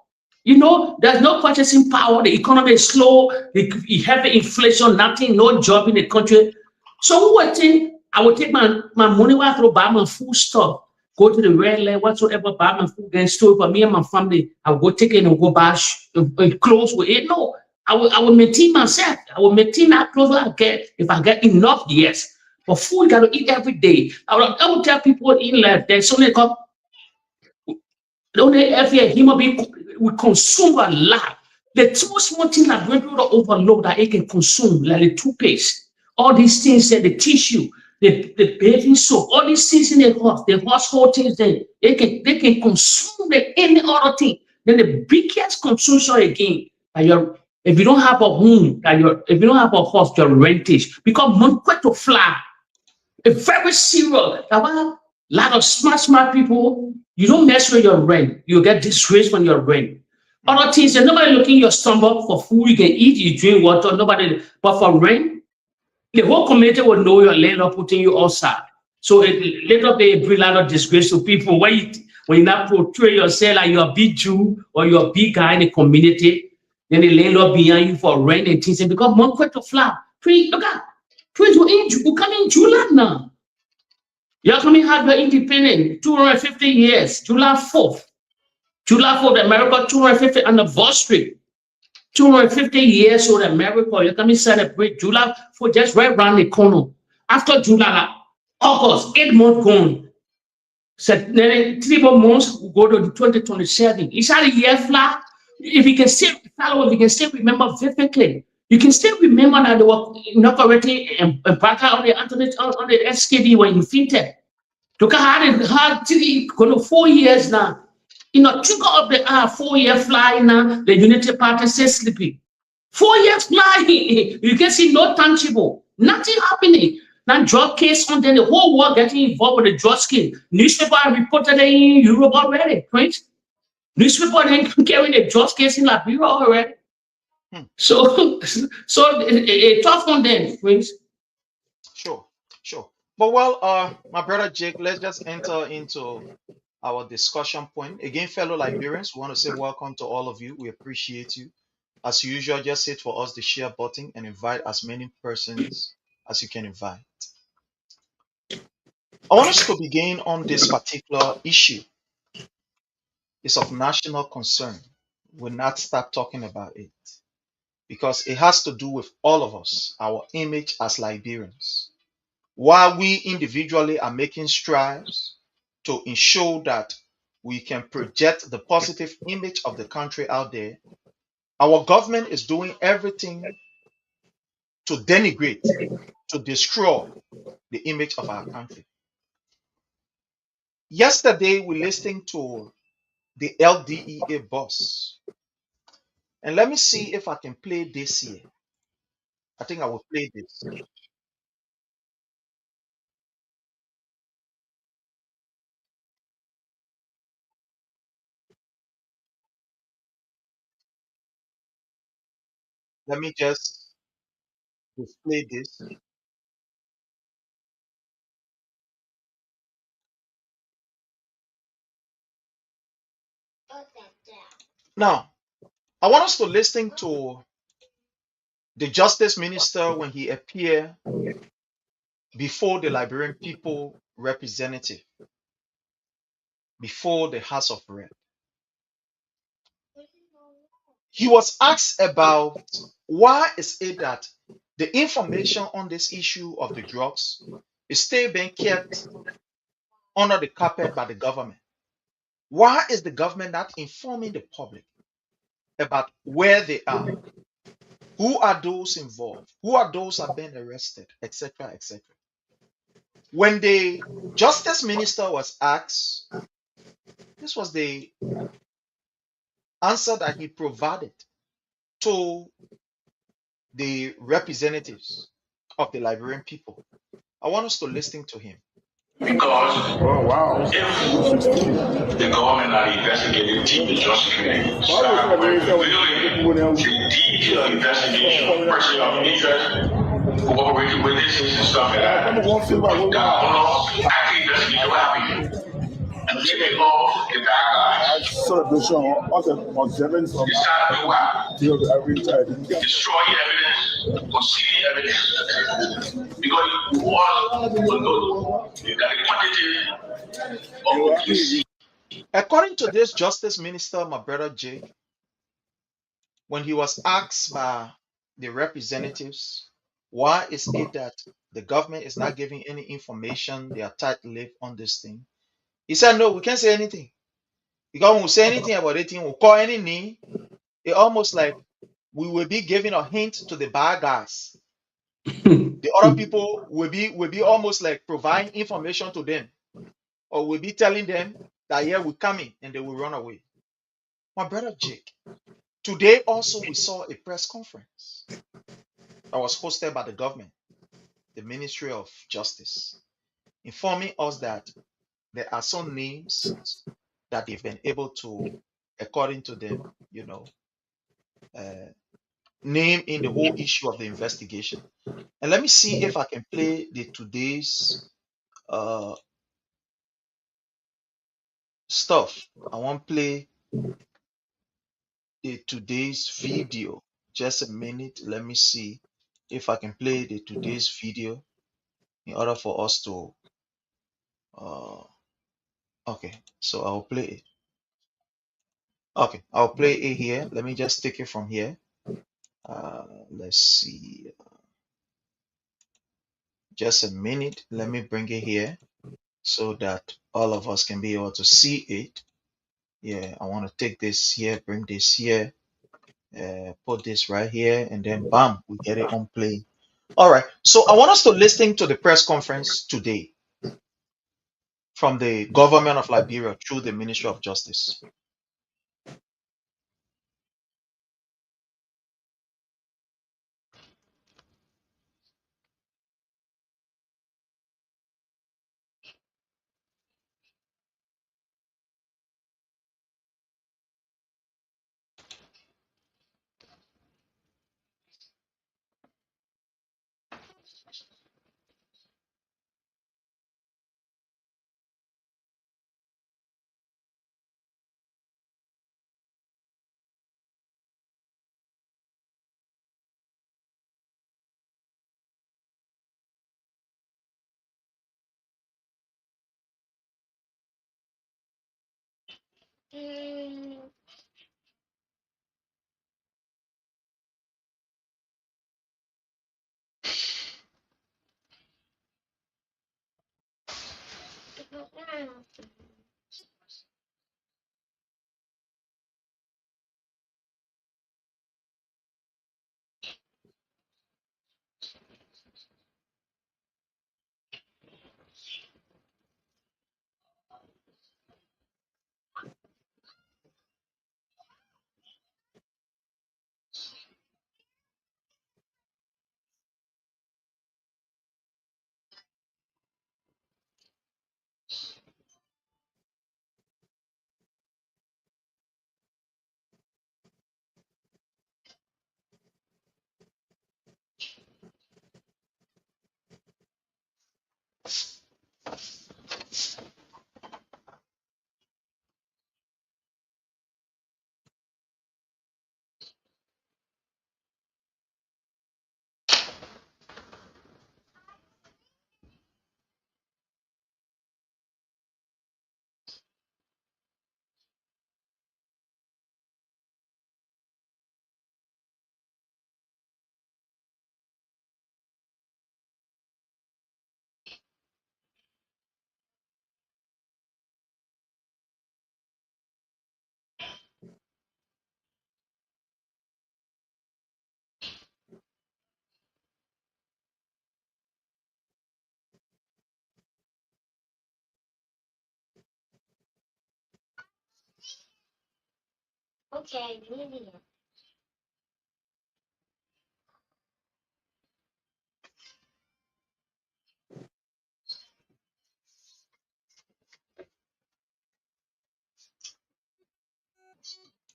You know, there's no purchasing power. The economy is slow. You have inflation, nothing, no job in the country. So who would think I would take my money while I buy my food stuff, go to the red line, whatsoever, buy my food and store for me and my family. I will go take it and go buy clothes with it. No, I will maintain myself. I will maintain that clothes I get. If I get enough, yes. But food you got to eat every day. I will tell people in life there's only every human being we consume a lot. The two small things that we don't overload that it can consume, like the toothpaste, all these things that the tissue, the bathing soap, all these things in the household things, they can consume any other thing. Then the biggest consumption again, if you don't have a home, if you don't have a house, your rentage, because money to fly. It's very serious. A lot of smart people, you don't mess with your rent. You get disgraced when your rent. Other things, and nobody looking your stomach for food. You can eat, you drink water, nobody. But for rent, the whole community will know your landlord putting you outside. So later they bring a lot of disgrace to people. When you not portray yourself like you're a big Jew or you're a big guy in the community, then the landlord behind you for rent and things. And because money to fly. Look at. You come in July now. You're coming have your independence, 250 years, July 4th. July 4th, America, 250 anniversary. 250 years old America. You're coming celebrate July 4th, just right around the corner. After July, August, 8 months gone. So then 3 more months, we go to 2027. Is that a year flat? If you can still follow, if you can still remember vividly. You can still remember that they were inaugurating and back out on the SKD when you fainted. Look at how it's going to 4 years now. You know, took up the 4 year flying now, the Unity Party says sleeping. 4 years flying, you can see no tangible, nothing happening. Now drug case on then the whole world getting involved with the drug case. Newspaper reported in Europe already, right? Newspaper then carrying the drug case in Liberia already. So a tough one then, Prince. Sure. But well, my brother Jake, let's just enter into our discussion point. Again, fellow Liberians, we want to say welcome to all of you. We appreciate you. As usual, just hit for us the share button and invite as many persons as you can invite. I want us to begin on this particular issue. It's of national concern. We'll not start talking about it, because it has to do with all of us, our image as Liberians. While we individually are making strides to ensure that we can project the positive image of the country out there, our government is doing everything to denigrate, to destroy the image of our country. Yesterday, we listened to the LDEA boss. And let me see if I can play this here. I think I will play this. Let me just display this. Now, I want us to listen to the Justice Minister when he appeared before the Liberian People Representative, before the House of Rep. He was asked about why is it that the information on this issue of the drugs is still being kept under the carpet by the government. Why is the government not informing the public about where they are? Who are those involved? Who are those that have been arrested, etc., etc.? When the Justice Minister was asked, this was the answer that he provided to the representatives of the Liberian people. I want us to listen to him. Because if the government and the investigative team is just start revealing the detailed investigation, person of interest, cooperating with this and stuff like that. Actually investigation what happened. And taking off the bad guys. It's time to do what? Destroy evidence, conceal evidence. Because you want to know that the quantity of police. According to this Justice Minister, my brother Jake, when he was asked by the representatives, why is it that the government is not giving any information, they are tight-lipped on this thing, he said, no, we can't say anything. Because when we say anything about anything, we'll call any name. It's almost like we will be giving a hint to the bad guys. The other people will be almost like providing information to them, or will be telling them that yeah, we're coming, and they will run away. My brother Jake, today also we saw a press conference that was hosted by the government, the Ministry of Justice, informing us that there are some names that they've been able to, according to them, name in the whole issue of the investigation. And let me see if I can play the today's stuff. I want to play the today's video. Just a minute. Let me see if I can play the today's video in order for us to. Okay, so I'll play it. Okay, I'll play it here. Let me just take it from here. Let's see. Just a minute. Let me bring it here so that all of us can be able to see it. Yeah, I want to take this here, bring this here, put this right here, and then bam, we get it on play. All right, so I want us to listen to the press conference today from the government of Liberia through the Ministry of Justice.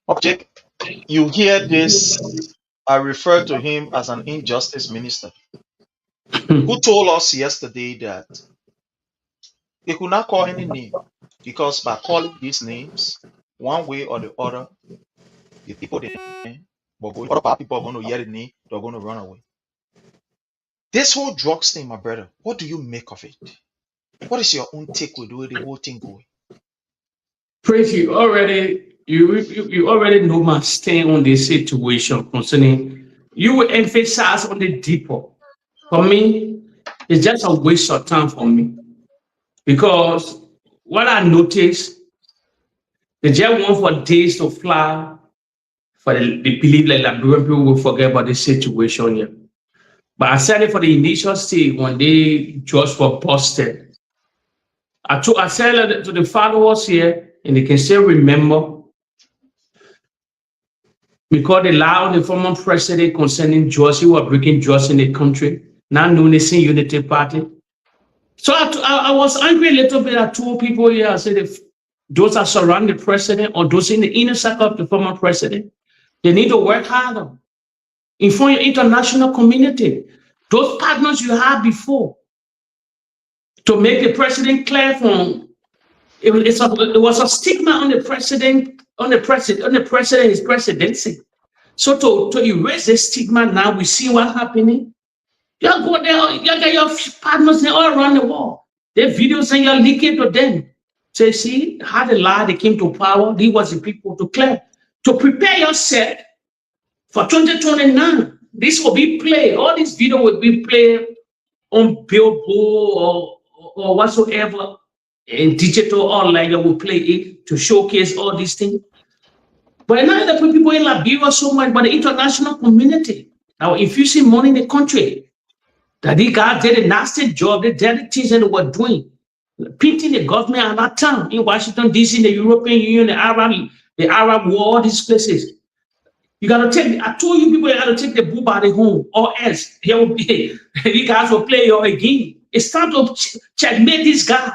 Object, you hear this, I refer to him as an injustice minister. who told us yesterday that they could not call any name because by calling these names, one way or the other, the people they name, but other people are going to hear the name, they're going to run away. This whole drugs thing, my brother, what do you make of it? What is your own take with the whole thing going? Prince, you already know my stand on this situation concerning. You will emphasize on the deeper. For me, it's just a waste of time for me. Because what I noticed, they just want for days to fly, for they believe like Liberian people will forget about the situation here. But I said it for the initial stage when they just were busted. I said it to the followers here, and they can still remember, because they allowed the former president concerning drugs, who were breaking drugs in the country, not known as the Unity Party. So I was angry a little bit. I told people here, I said, if those that surround the president or those in the inner circle of the former president, they need to work harder. Inform your international community, those partners you had before, to make the president clear from it was a stigma on the president, his presidency. So to erase the stigma now, we see what's happening. You go there, you get your partners all around the world. Their videos and you're leaking to them. So you see how the lie they came to power, these was the people to clear. To prepare yourself for 2029. This will be played. All these videos will be played on billboard or whatsoever. And digital online, you will play it to showcase all these things. But now that people in Liberia so much, but the international community now infusing money in the country, that these guys did a nasty job, they did the things that they were doing, painting the government at that time in Washington, D.C., the European Union, the Arab war, all these places. You got to take, I told you people, you got to take the bull by the home, or else they will be, these guys will play your game. It's time to checkmate this guy.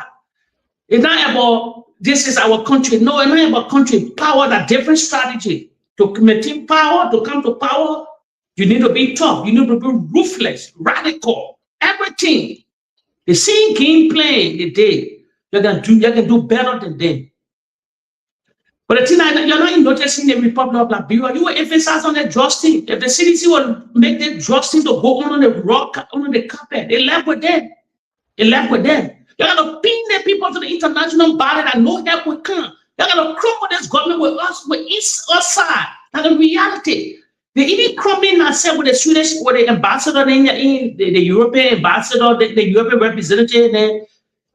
It's not about this is our country. No, it's not about country. Power, that different strategy. To maintain power, to come to power, you need to be tough. You need to be ruthless, radical, everything. The same game plan they did, you can do better than them. But the thing is, you're not noticing the Republic of Liberia. You will emphasize on the justice. If the CDC will make the justice to go on the rock, on the carpet, they left with them. They left with them. You got to pin the people to the international body that no help will come. You got to crumble this government with us, with us side. That's the reality. They even crumbling ourselves with the Swedish, with the ambassador, the European ambassador, the European representative, and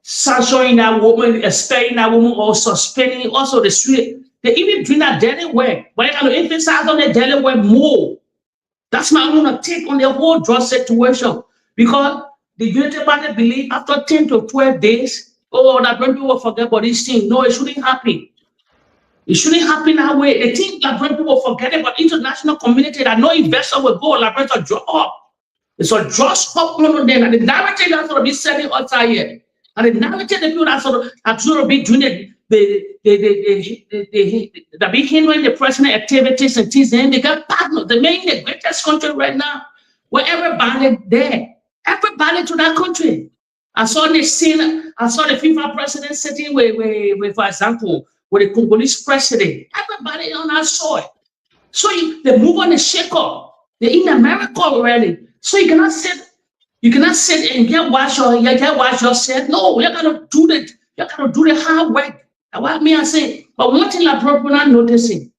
censoring that woman, expelling that woman, or suspending also the Swedish. They even doing that daily work. But you got to emphasize on the daily work more. That's my own take on the whole drug situation. Because the Unity Party believe after 10 to 12 days, that when people forget about this thing. No, it shouldn't happen. It shouldn't happen that way. They think that when people forget about international community, that no investor will go like a drop up. It's a drug up on them. And the narrative that's going to be selling outside here. And the narrative the people that's going to be doing they be hindering the president activities and things. And they got partners. They make the greatest country right now where everybody there. Everybody to that country. I saw the scene. I saw the FIFA president sitting with for example, with the Congolese president. Everybody on that soil. So they move on the shake up. They're in America already. So you cannot sit. You cannot sit and get watch yourself. No, you gotta do that. You gotta do the hard work. That's what I say. But one thing I'm not noticing.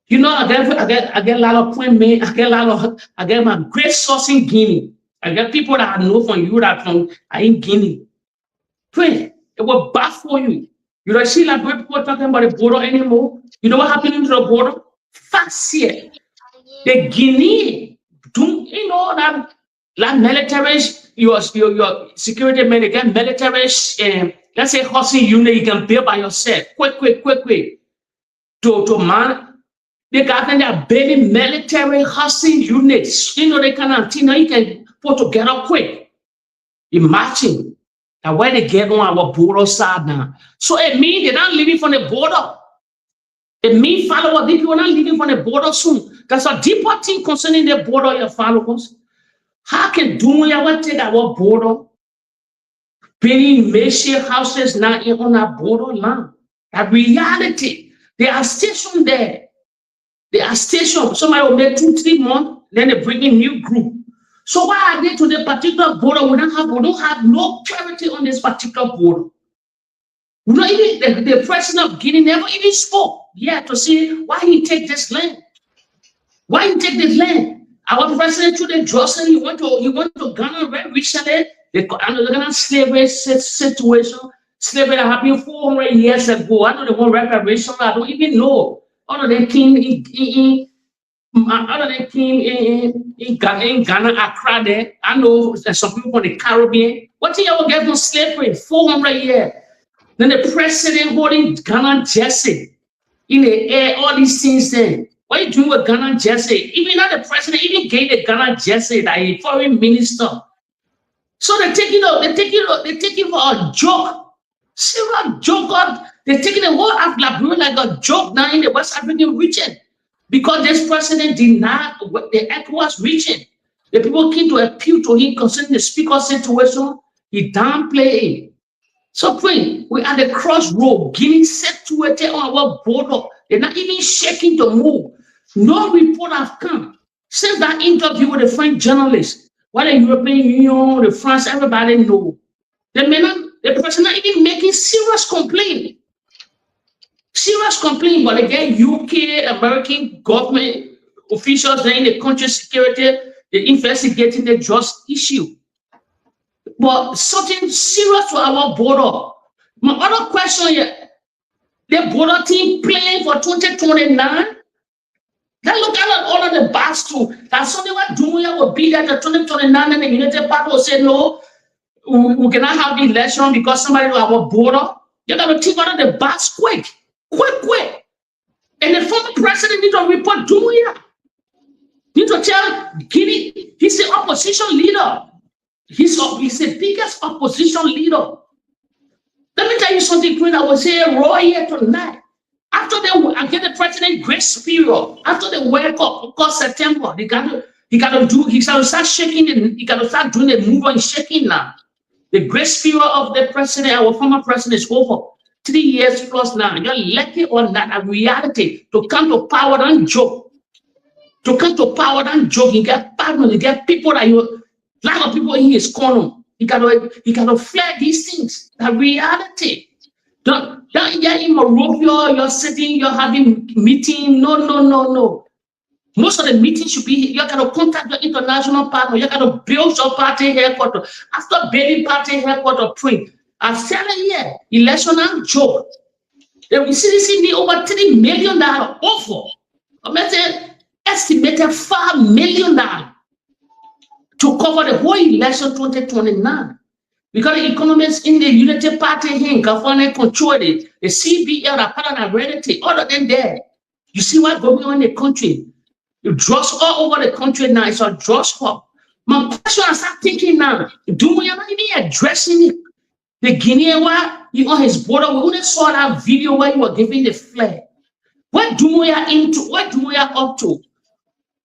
You know, I get a lot of appointments. I get my great source in Guinea. I get people that I know from Europe are in Guinea. Pray, it will baffle you. You don't see like people talking about the border anymore. You know what happened to the border? Fast here. The Guinea, you know that military, your security men, again, military, let's say housing unit you can build by yourself. Quick. To man. They got their building military housing units. You know, they you can put together quick. Imagine that where they get on our border side now. So it means they're not living from the border. It means followers, these people are not living from the border soon. That's a deeper thing concerning the border, your followers. How can Dumbuya take our border, building makeshift houses now on our border land? A reality. They are stationed there. They are stationed. Somebody will make 2-3 months, then they bring in new group. So why are they to the particular border? We don't have no clarity on this particular border. You know, even the president of Guinea never even spoke yet to see why he take this land. Why he take this land? Our president today, Johnson, he went to Ghana very recently. The Ghana slavery situation, slavery that happened 400 years ago. I know the one reparation. I don't even know. All of them came in Ghana, Accra there. I know there's some people from the Caribbean. What do you get from slavery? 400 years. Then the president holding Ghana jersey in the air, all these things there. What are you doing with Ghana jersey? Even not the president, even gave the Ghana jersey that a foreign minister. So they take it for a joke. Serious joke. They're taking the whole of Liberia like a joke now in the West African region. Because this president denied the ECOWAS region. The people came to appeal to him concerning the speaker's situation. He downplayed it. So friend, we are at the crossroad, Guinea situated on our border. They're not even shaking to move. No report have come. Since that interview with the French journalist, what the European Union, the France, everybody know. The person not even making serious complaint. Serious complaint, but again, UK, American government officials in the country security, they're investigating the just issue. But something serious to our border. My other question here, the border team playing for 2029. Then look at all of the bars too. That's something what Dumbuya will be there at 2029 and the United Party will say no, we cannot have the election because somebody to our border. You got to take out of the bars quick. And the former president need to report Dumbuya. Need to tell Guinea, he's the opposition leader. He's the biggest opposition leader. Let me tell you something, Queen. I will say raw here tonight. After I get the president grace period, after the wake up, of course, September, he got to start shaking, he got to start doing the move and shaking now. The grace period of the president, our former president, is over. 3 years plus now. You're lucky or not, a reality to come to power and joke. To come to power and joke, you get partners, you get people that you. A lot of people in his corner. He gotta flare these things. The reality. Don't you're in Monrovia, you're sitting, you're having meeting. No. Most of the meetings should be you gotta contact your international partner, you gotta build your party headquarters. After building party headquarters, print. I'm telling you, election and joke. The CDC need over $3 million offer. I'm estimated $5 million. To cover the whole election 2029. Because the economists in the Unity Party here in California control it, the CBL are part of the reality, other than that. You see what's going on in the country. The drugs all over the country now, it's a drugs hub. My question, I start thinking now, Dumbuya not even addressing it. The Guinean where he on his border, we only saw that video where he was giving the flag. What Dumbuya into? What Dumbuya up to?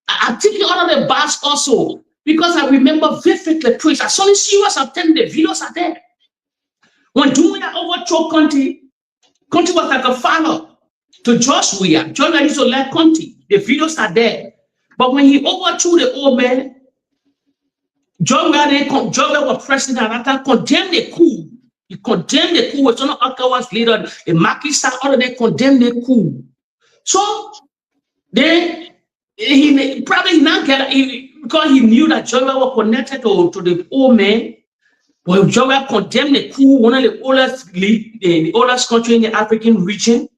I'm thinking all of the bars also. Because I remember vividly, please, I saw the serious attending the videos are there. When Dumbuya overthrew Conti was like a father to George Weah. George Weah used to let Conti. The videos are there. But when he overthrew the old man, George Weah was president at that time, condemned the coup. He condemned the coup with some ECOWAS leader, the Macky Sall, all of them condemned the coup. So then he probably not get because he knew that George Weah was connected to the old man. Well, George Weah condemned the coup, one of the oldest country in the African region.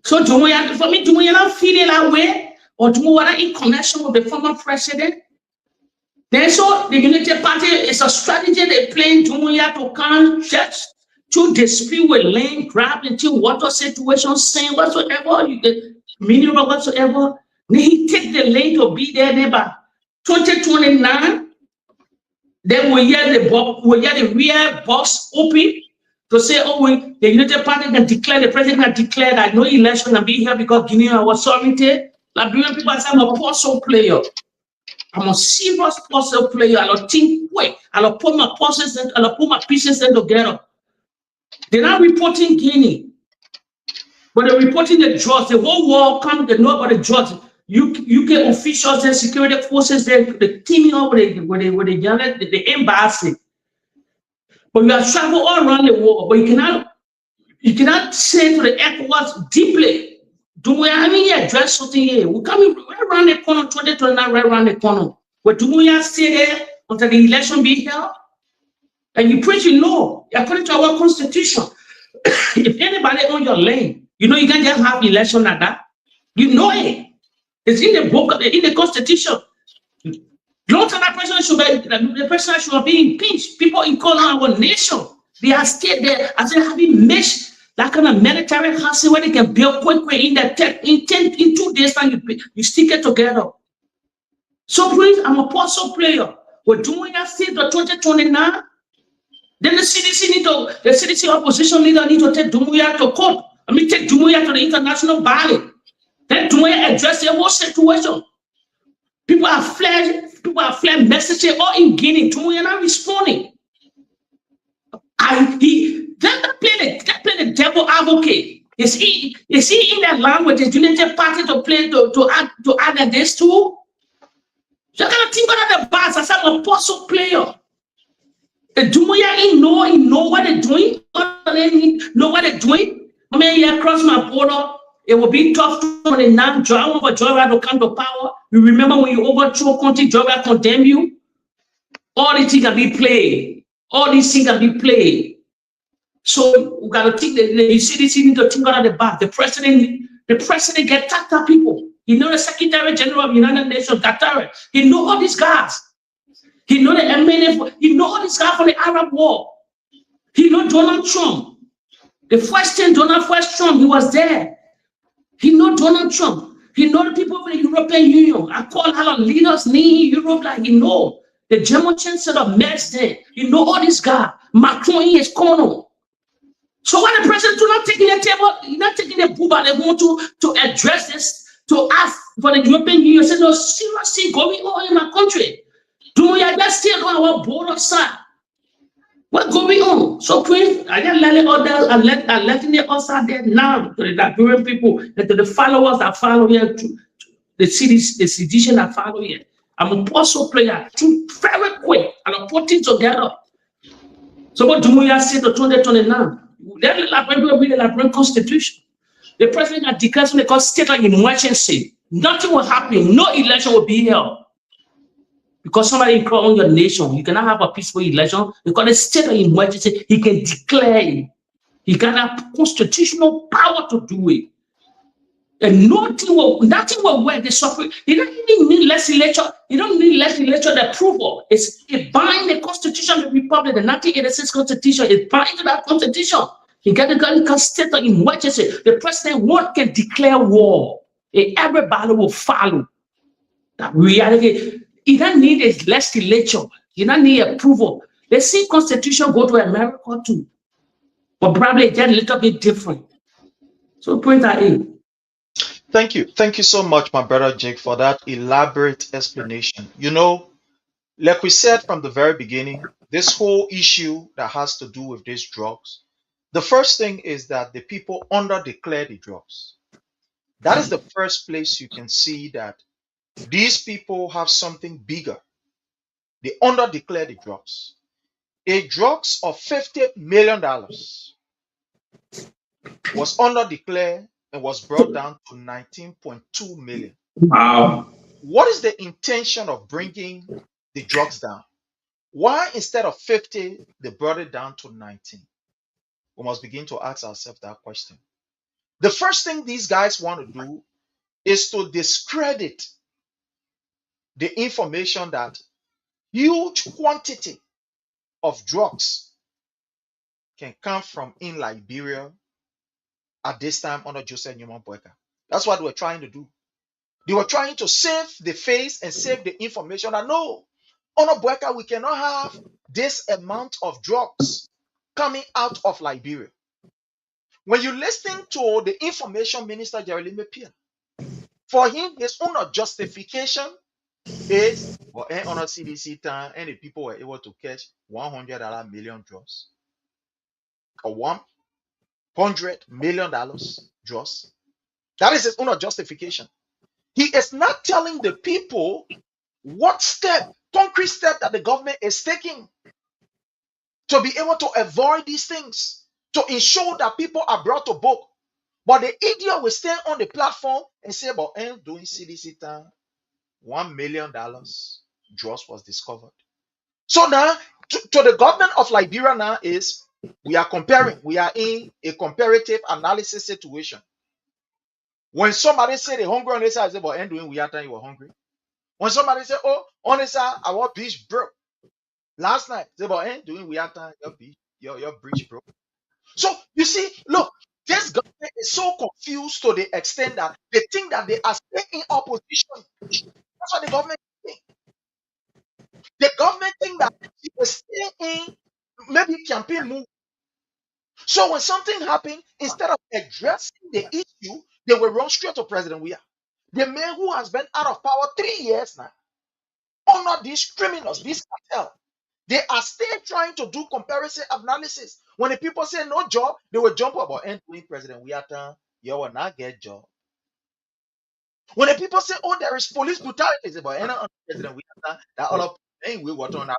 So Dumbuya, for me, Dumbuya not feeling that way, or Dumbuya in connection with the former president. Then so the Unity Party is a strategy they playing Dumbuya to come church to dispute with land grab until water situation, saying whatsoever, mineral whatsoever. Then he take the land to be there by 2029. Then we hear the real box open to say, oh, the United Party can declare, the president can declare that no election can be here because Guinea our sovereignty. Liberian people say I'm a parcel player. I'm a serious puzzle player. I'll think quick. I'll put my puzzles and I'll put my pieces in together. They're not reporting Guinea, but they're reporting the drugs. The whole world come to know about the drugs. UK officials and security forces, they're teaming up with the embassy. But you have traveled all around the world, but you cannot say to the ECOWAS deeply. Do we have any address something here? We come right around the corner, 2029, right around the corner. But do we stay there until the election be held? And you preach, according to our constitution, if anybody on your lane, you can't just have election like that. You know it. It's in the book, in the constitution. Long time the president should be impeached. People in calling our nation, they are still there as they having meshed that kind of military house where they can build quick in in 2 days time you stick it together. So please, I'm a puzzle player. We're doing that till the 2029. Then the CDC opposition leader need to take Dumuya to court. Take Dumuya to the international body. Then Dumuya address the whole situation. People are fled messages all in Guinea. Dumuya not responding. Then play the devil advocate. Is he in that language? Is United Party to play to add this too? So I gotta think about the boss as an apostle player. The Dumuya he know what they're doing. Know what they're doing. I mean, here across my border, it will be tough to now. Joy to come to power. You remember when you overthrow country, Joy condemn you. All these things can be played. All these things can be played. So we gotta think that the CDC need to think out of the box. The president get Tata people. He know the Secretary General of the United Nations, Qatar. He know all these guys. He know the MNF. He know all these guys from the Arab War. He know Donald Trump. The first time Donald Trump, he was there. He know Donald Trump. He know the people of the European Union. I call a lot of leaders in Europe like he know. The German Chancellor Merz there. He know all these guys. Macron is corner. So when the president do not taking the table, he's not taking the booba, they want to address this, to ask for the European Union. Say, no, seriously going on in my country. Do we just still on our border side? What's going on? So please, I just let others, I'm letting the outside there now to the Liberian people and to the followers that follow here, to the sedition that follow here. I'm a puzzle player, very quick, and I'm putting together. So what do we say to 2029? Then the Liberian constitution. The president had declared something called state of emergency. Nothing will happen. No election will be held. Because somebody on your nation, you cannot have a peaceful election. Because the state of emergency, he can declare it. He can have constitutional power to do it. And nothing will work. The suffering. You don't even need legislature. You don't need legislature approval. It's bind the Constitution of the Republic, the 1986 Constitution. It's bind to that Constitution. You got to state of emergency. The president can declare war, and everybody will follow. That reality. You don't need a legislature. You don't need approval. The same Constitution go to America too, but probably just a little bit different. So point that in. Thank you so much, my brother Jake, for that elaborate explanation. Like we said from the very beginning, this whole issue that has to do with these drugs, the first thing is that the people under-declare the drugs. That is the first place you can see that these people have something bigger. They under-declare the drugs. A drugs of $50 million was under-declared and was brought down to 19.2 million. Wow. What is the intention of bringing the drugs down? Why instead of 50, they brought it down to 19? We must begin to ask ourselves that question. The first thing these guys want to do is to discredit the information that huge quantity of drugs can come from in Liberia at this time under Joseph Newman Boakai. That's what they were trying to do. They were trying to save the face and save the information that no, under Boakai, we cannot have this amount of drugs coming out of Liberia. When you listen to the information minister Jeremy Pia, for him, his own justification is or on a CDC time, and the people were able to catch $100 million draws or $100 million draws. That is his own justification. He is not telling the people what concrete step that the government is taking to be able to avoid these things, to ensure that people are brought to book. But the idiot will stand on the platform and say, but doing CDC time, $1 million draws was discovered. So now, to the government of Liberia now is, we are comparing. We are in a comparative analysis situation. When somebody say they hungry on this side, I say, but doing we are time you were hungry. When somebody say, oh, on this side, our beach broke last night, say, but doing we are time your bridge broke. So you see, look, this government is so confused to the extent that they think that they are staying in opposition. That's what the government think. The government think that it is staying in maybe campaign move. So when something happened, instead of addressing the issue, they will run straight to President Weah, the man who has been out of power 3 years now. Honor these criminals, these cartel. They are still trying to do comparison analysis. When the people say no job, they will jump about entering President Weah. You will not get job. When the people say, oh, there is police brutality, it's about President Weah, that all of we what on that.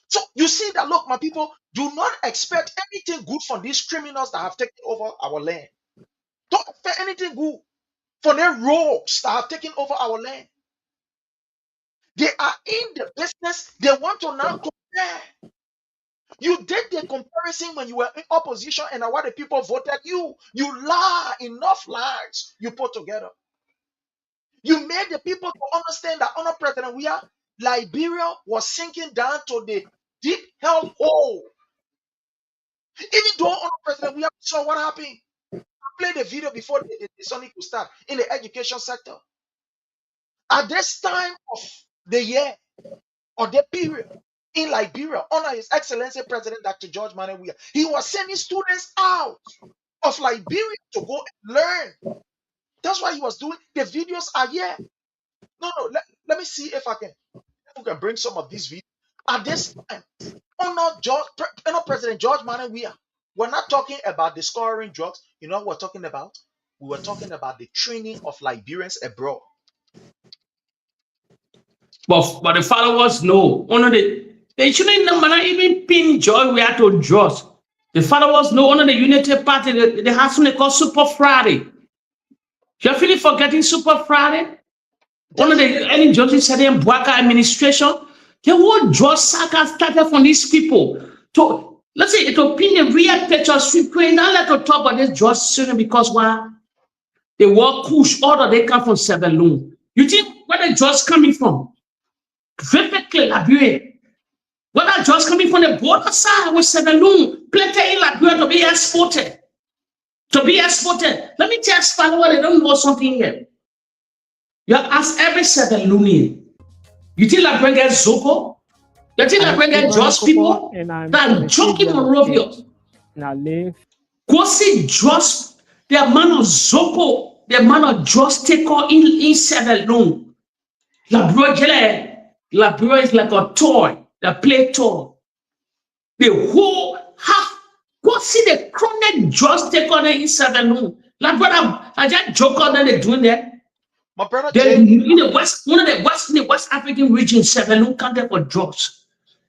So you see that, look, my people, do not expect anything good from these criminals that have taken over our land. Don't expect anything good from their rogues that have taken over our land. They are in the business. They want to now compare. You did the comparison when you were in opposition and why the people voted you. You lie, enough lies you put together. You made the people to understand that under President Weah, Liberia was sinking down to the deep hell hole. Even though under President Weah saw what happened. I played the video before the Sonic could start in the education sector. At this time of the year or the period in Liberia, under His Excellency President Dr. George Manneh Weah, he was sending students out of Liberia to go and learn. That's why he was doing. The videos are here. No, let me see if we can bring some of these videos. At this time, under President George Manneh Weah, we're not talking about discovering drugs. You know what we're talking about? We were talking about the training of Liberians abroad. But the followers know. They shouldn't even pin Joy Weah to drugs. The followers know under the Unity Party, they have something called Super Friday. You're feeling forgetting Super Friday? Under the early Justice and Boakai administration, the whole drug saga started from these people. To let's say to pin the real picture, sweep queen, not let to talk about this drug system because why? They work push order, they come from Severloon. You think where the drugs coming from? Perfectly Liberia. Where the drugs coming from the border side with Severloon, plenty in Liberia to be exported. To be exported. Let me tell you, follower, they don't know something here. You ask every Severloonian. You think Liberia gets Zoko? You think Liberia gets just people? That joking Monrovia. Go see just the amount of Zoko, the amount of just take on in Severloon. Liberia is like a toy, the play toy. The whole half, go see the chronic just take on in Severloon. Liberia, I just joke on that they're doing that. My brother, in the West, one of the West African regions, Severloon counted for drugs.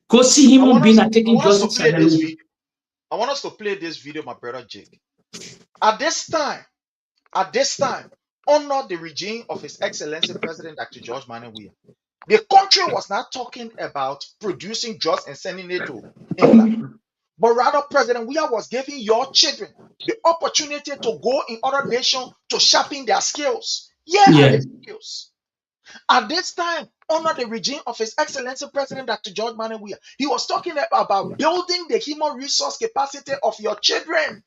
Go see him being taking drugs in Severloon. I want us to play this video, my brother Jake. At this time, under the regime of His Excellency President Dr. George Manneh Weah, the country was not talking about producing drugs and sending it to England, but rather President Weah was giving your children the opportunity to go in other nations to sharpen their skills. Yeah. Skills. At this time, under the regime of His Excellency President Dr. George Manneh Weah, he was talking about building the human resource capacity of your children.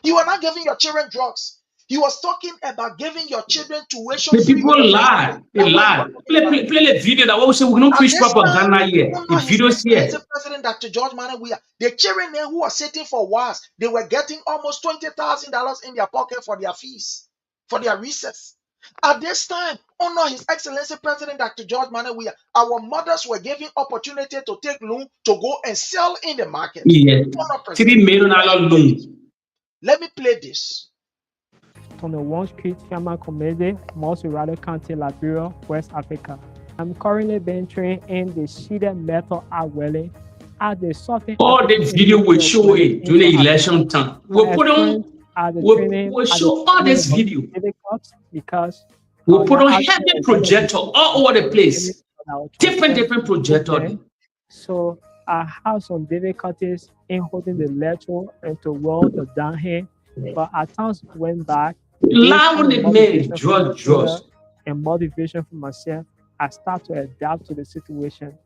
You are not giving your children drugs. He was talking about giving your children tuition. The people lie. They lie. Play the video that we say we don't preach propaganda here. The videos here. President Dr. George Manneh Weah, the children there who are sitting for wars, they were getting almost $20,000 in their pocket for their fees, for their recess. At this time, honor His Excellency President Dr. George Weah. Our mothers were given opportunity to take loan to go and sell in the market. Yes. Honor $3 President. million loan. Let me play this. On the One Street Chairman Committee, Monrovia County, Liberia, West Africa. I'm currently being trained in the sheeted metal welding at the Southern. All the video will show it during the election time. We'll put on. We'll show all this video. Because we'll put on heavy projector all over the place. Different projector. So I have some difficulties in holding the lecture and to weld the down here, but at times went back. Loud man, George. And motivation for myself, I start to adapt to the situation.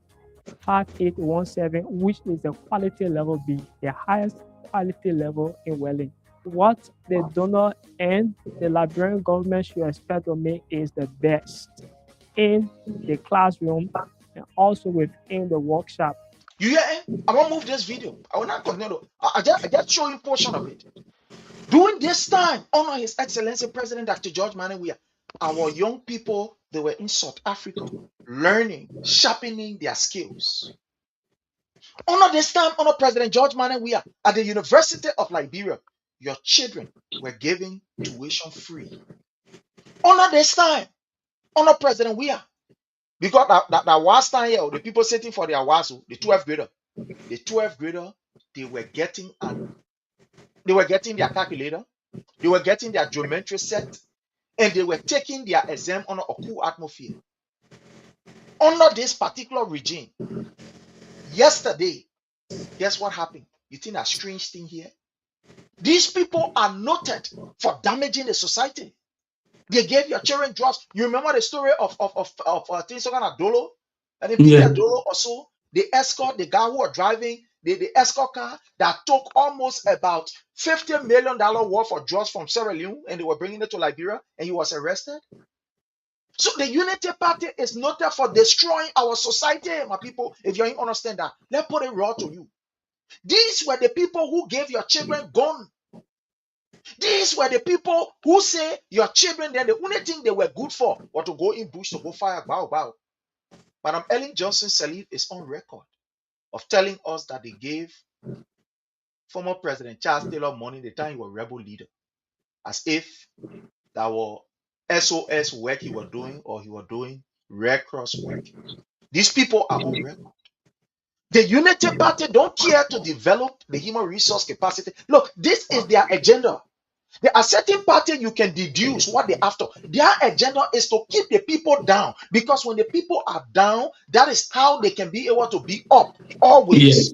5817, which is the quality level B, the highest quality level in welding. What the donor and the Liberian government should expect of me is the best in the classroom and also within the workshop. You hear? I won't move this video. I will not continue. I just show you a portion of it. During this time, honor His Excellency President Dr. George Weah. Our young people, they were in South Africa, learning, sharpening their skills. Honor this time, honor President George Weah at the University of Liberia. Your children were given tuition free. Honor this time, honor President Weah. Because that last time here, the people sitting for their WASO, the 12th grader, they were getting their calculator, they were getting their geometry set, and they were taking their exam on a cool atmosphere. Under this particular regime, yesterday, guess what happened? You think a strange thing here? These people are noted for damaging the society. They gave your children drugs. You remember the story of Tinsogan Adolo? And then Peter Adolo also, the escort, the guy who was driving the escort car that took almost about $50 million worth of drugs from Sierra Leone, and they were bringing it to Liberia, and he was arrested. So the Unity Party is noted for destroying our society, my people. If you don't understand that, let's put it raw to you. These were the people who gave your children gun. These were the people who say your children, then the only thing they were good for was to go in bush to go fire. Bow. Madam Ellen Johnson Sirleaf is on record of telling us that they gave former President Charles Taylor money the time he was rebel leader, as if that was SOS work he was doing, or he was doing Red Cross work. These people are on record. The Unity Party don't care to develop the human resource capacity. Look, this is their agenda. There are certain parties you can deduce what they're after. Their agenda is to keep the people down, because when the people are down, that is how they can be able to be up always.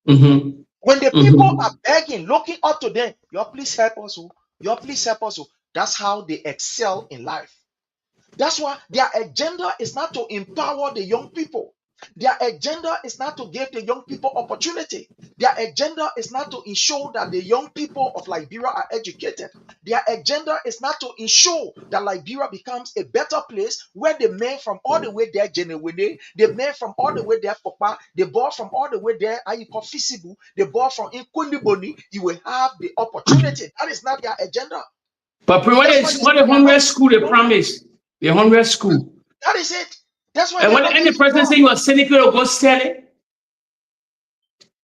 When the people are begging, looking up to them, "Y'all please help us, y'all please help us." That's how they excel in life. That's why their agenda is not to empower the young people. Their agenda is not to give the young people opportunity. Their agenda is not to ensure that the young people of Liberia are educated. Their agenda is not to ensure that Liberia becomes a better place where the men from all the way there, Jenewene, the men from all the way there, Papa, the boy from all the way there, Ayiko, the boy from Inkuniboni, you will have the opportunity. That is not their agenda. But what the 100 school they promised? The 100 school. That is it. That's why. And when any president say you are cynical or go sell it,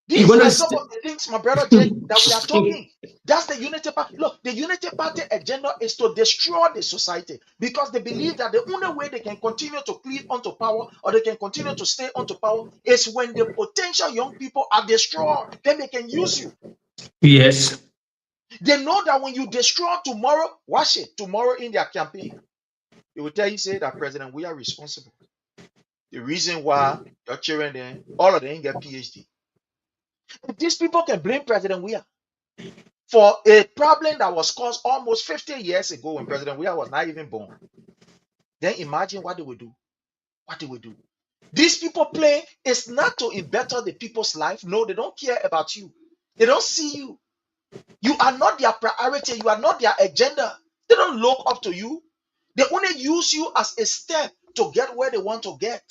these are some of the things, my brother Jake, that we are talking. That's the Unity Party. Look, the Unity Party agenda is to destroy the society, because they believe that the only way they can continue to cleave onto power, or they can continue to stay onto power, is when the potential young people are destroyed. Then they can use you. Yes. They know that when you destroy tomorrow, watch it, tomorrow in their campaign, they will tell you, say that President, we are responsible. The reason why your children then, all of them get PhD. These people can blame President Weah for a problem that was caused almost 50 years ago when President Weah was not even born. Then imagine what they will do. What they will do. These people play is not to better the people's life. No, they don't care about you. They don't see you. You are not their priority. You are not their agenda. They don't look up to you. They only use you as a step to get where they want to get.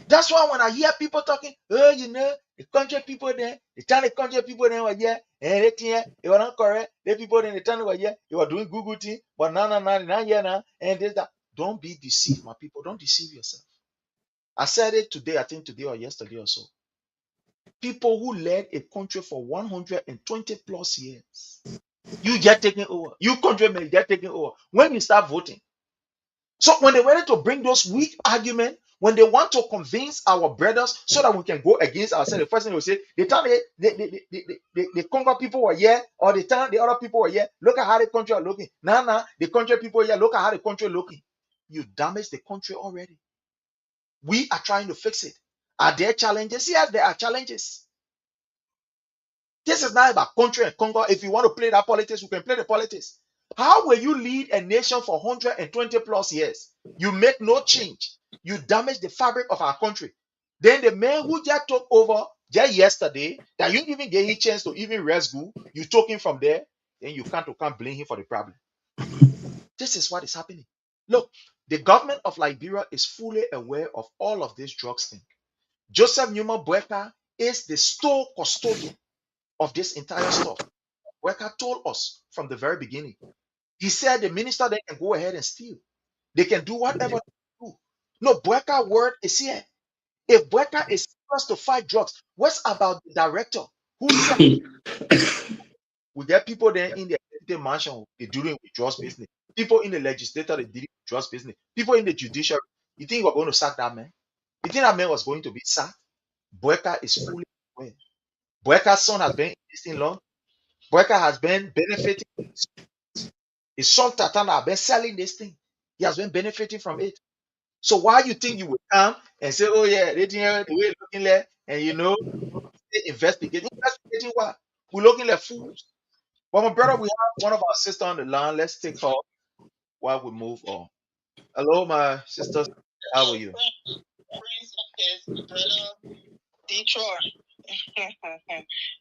That's why when I hear people talking, oh, you know, The country people there, the Tani country people there were here, and they were not correct. The people in the Tani were here, they were doing Google thing, but now, and this, that. Don't be deceived, my people. Don't deceive yourself. I said it today, I think today or yesterday or so. People who led a country for 120 plus years, you just taking over. You countrymen just taking over. When you start voting, so when they wanted to bring those weak arguments, when they want to convince our brothers so that we can go against ourselves, the first thing they will say, the time the Congo people were here, or the time the other people were here, look at how the country are looking. Now, the country people here, look at how the country looking. You damaged the country already. We are trying to fix it. Are there challenges? Yes, there are challenges. This is not about country and Congo. If you want to play that politics, you can play the politics. How will you lead a nation for 120 plus years? You make no change. You damage the fabric of our country. Then the man who just took over just yesterday, that you even gave him a chance to even rescue, you took him from there, then you can't blame him for the problem. This is what is happening. Look, the government of Liberia is fully aware of all of this drugs thing. Joseph Numa Boakai is the sole custodian of this entire stuff. Boakai told us from the very beginning. He said the minister they can go ahead and steal. They can do whatever they do. No, Boakai word is here. If Boakai is supposed to fight drugs, what's about the director who said we get people there in the mansion they doing with drugs business? People in the legislature they dealing with drugs business. People in the judiciary. You think we're going to sack that man? You think that man was going to be sacked? Boakai is fully aware. Boakai's son has been in this thing long. Boakai has been benefiting. His son Tatana has been selling this thing. He has been benefiting from it. So why you think you will come and say, oh yeah, they think the way looking there, and investigating what? We're looking like fools. But my brother, we have one of our sisters on the line. Let's take her while we move on. Hello, my sister. How are you? Detroit.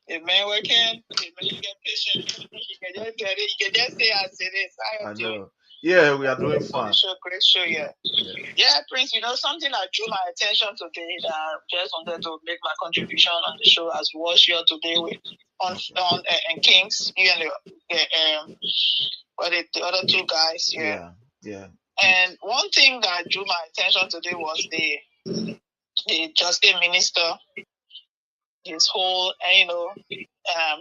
The man working, the man get patient. You can just get it. You can just say as it is. I know. Yeah, we are doing fine. Great show, yeah. Prince, something that drew my attention today that I just wanted to make my contribution on the show as we was here today with and Kings, you and the other two guys, yeah. And one thing that drew my attention today was the Justice Minister, his whole,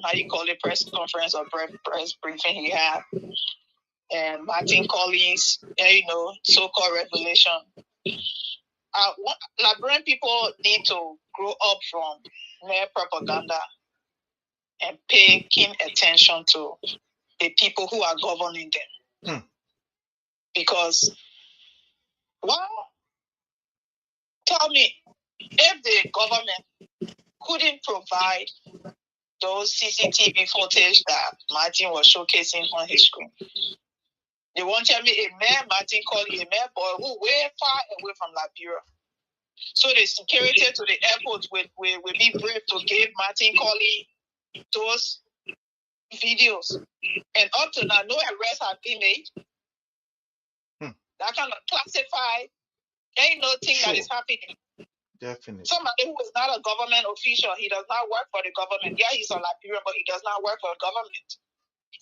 how you call it, press conference or press briefing he had, and Martin Collins, so-called revelation. Liberian people need to grow up from mere propaganda and pay keen attention to the people who are governing them. Because, tell me, if the government couldn't provide those CCTV footage that Martin was showcasing on his screen, they won't tell me a man, Martin Colley, a man boy who way far away from Liberia. So the security to the airport will be brave to give Martin Colley those videos. And up to now, no arrests have been made. That kind of classified, ain't no thing that is happening. Definitely. Somebody who is not a government official, he does not work for the government. Yeah, he's a Liberian, but he does not work for the government.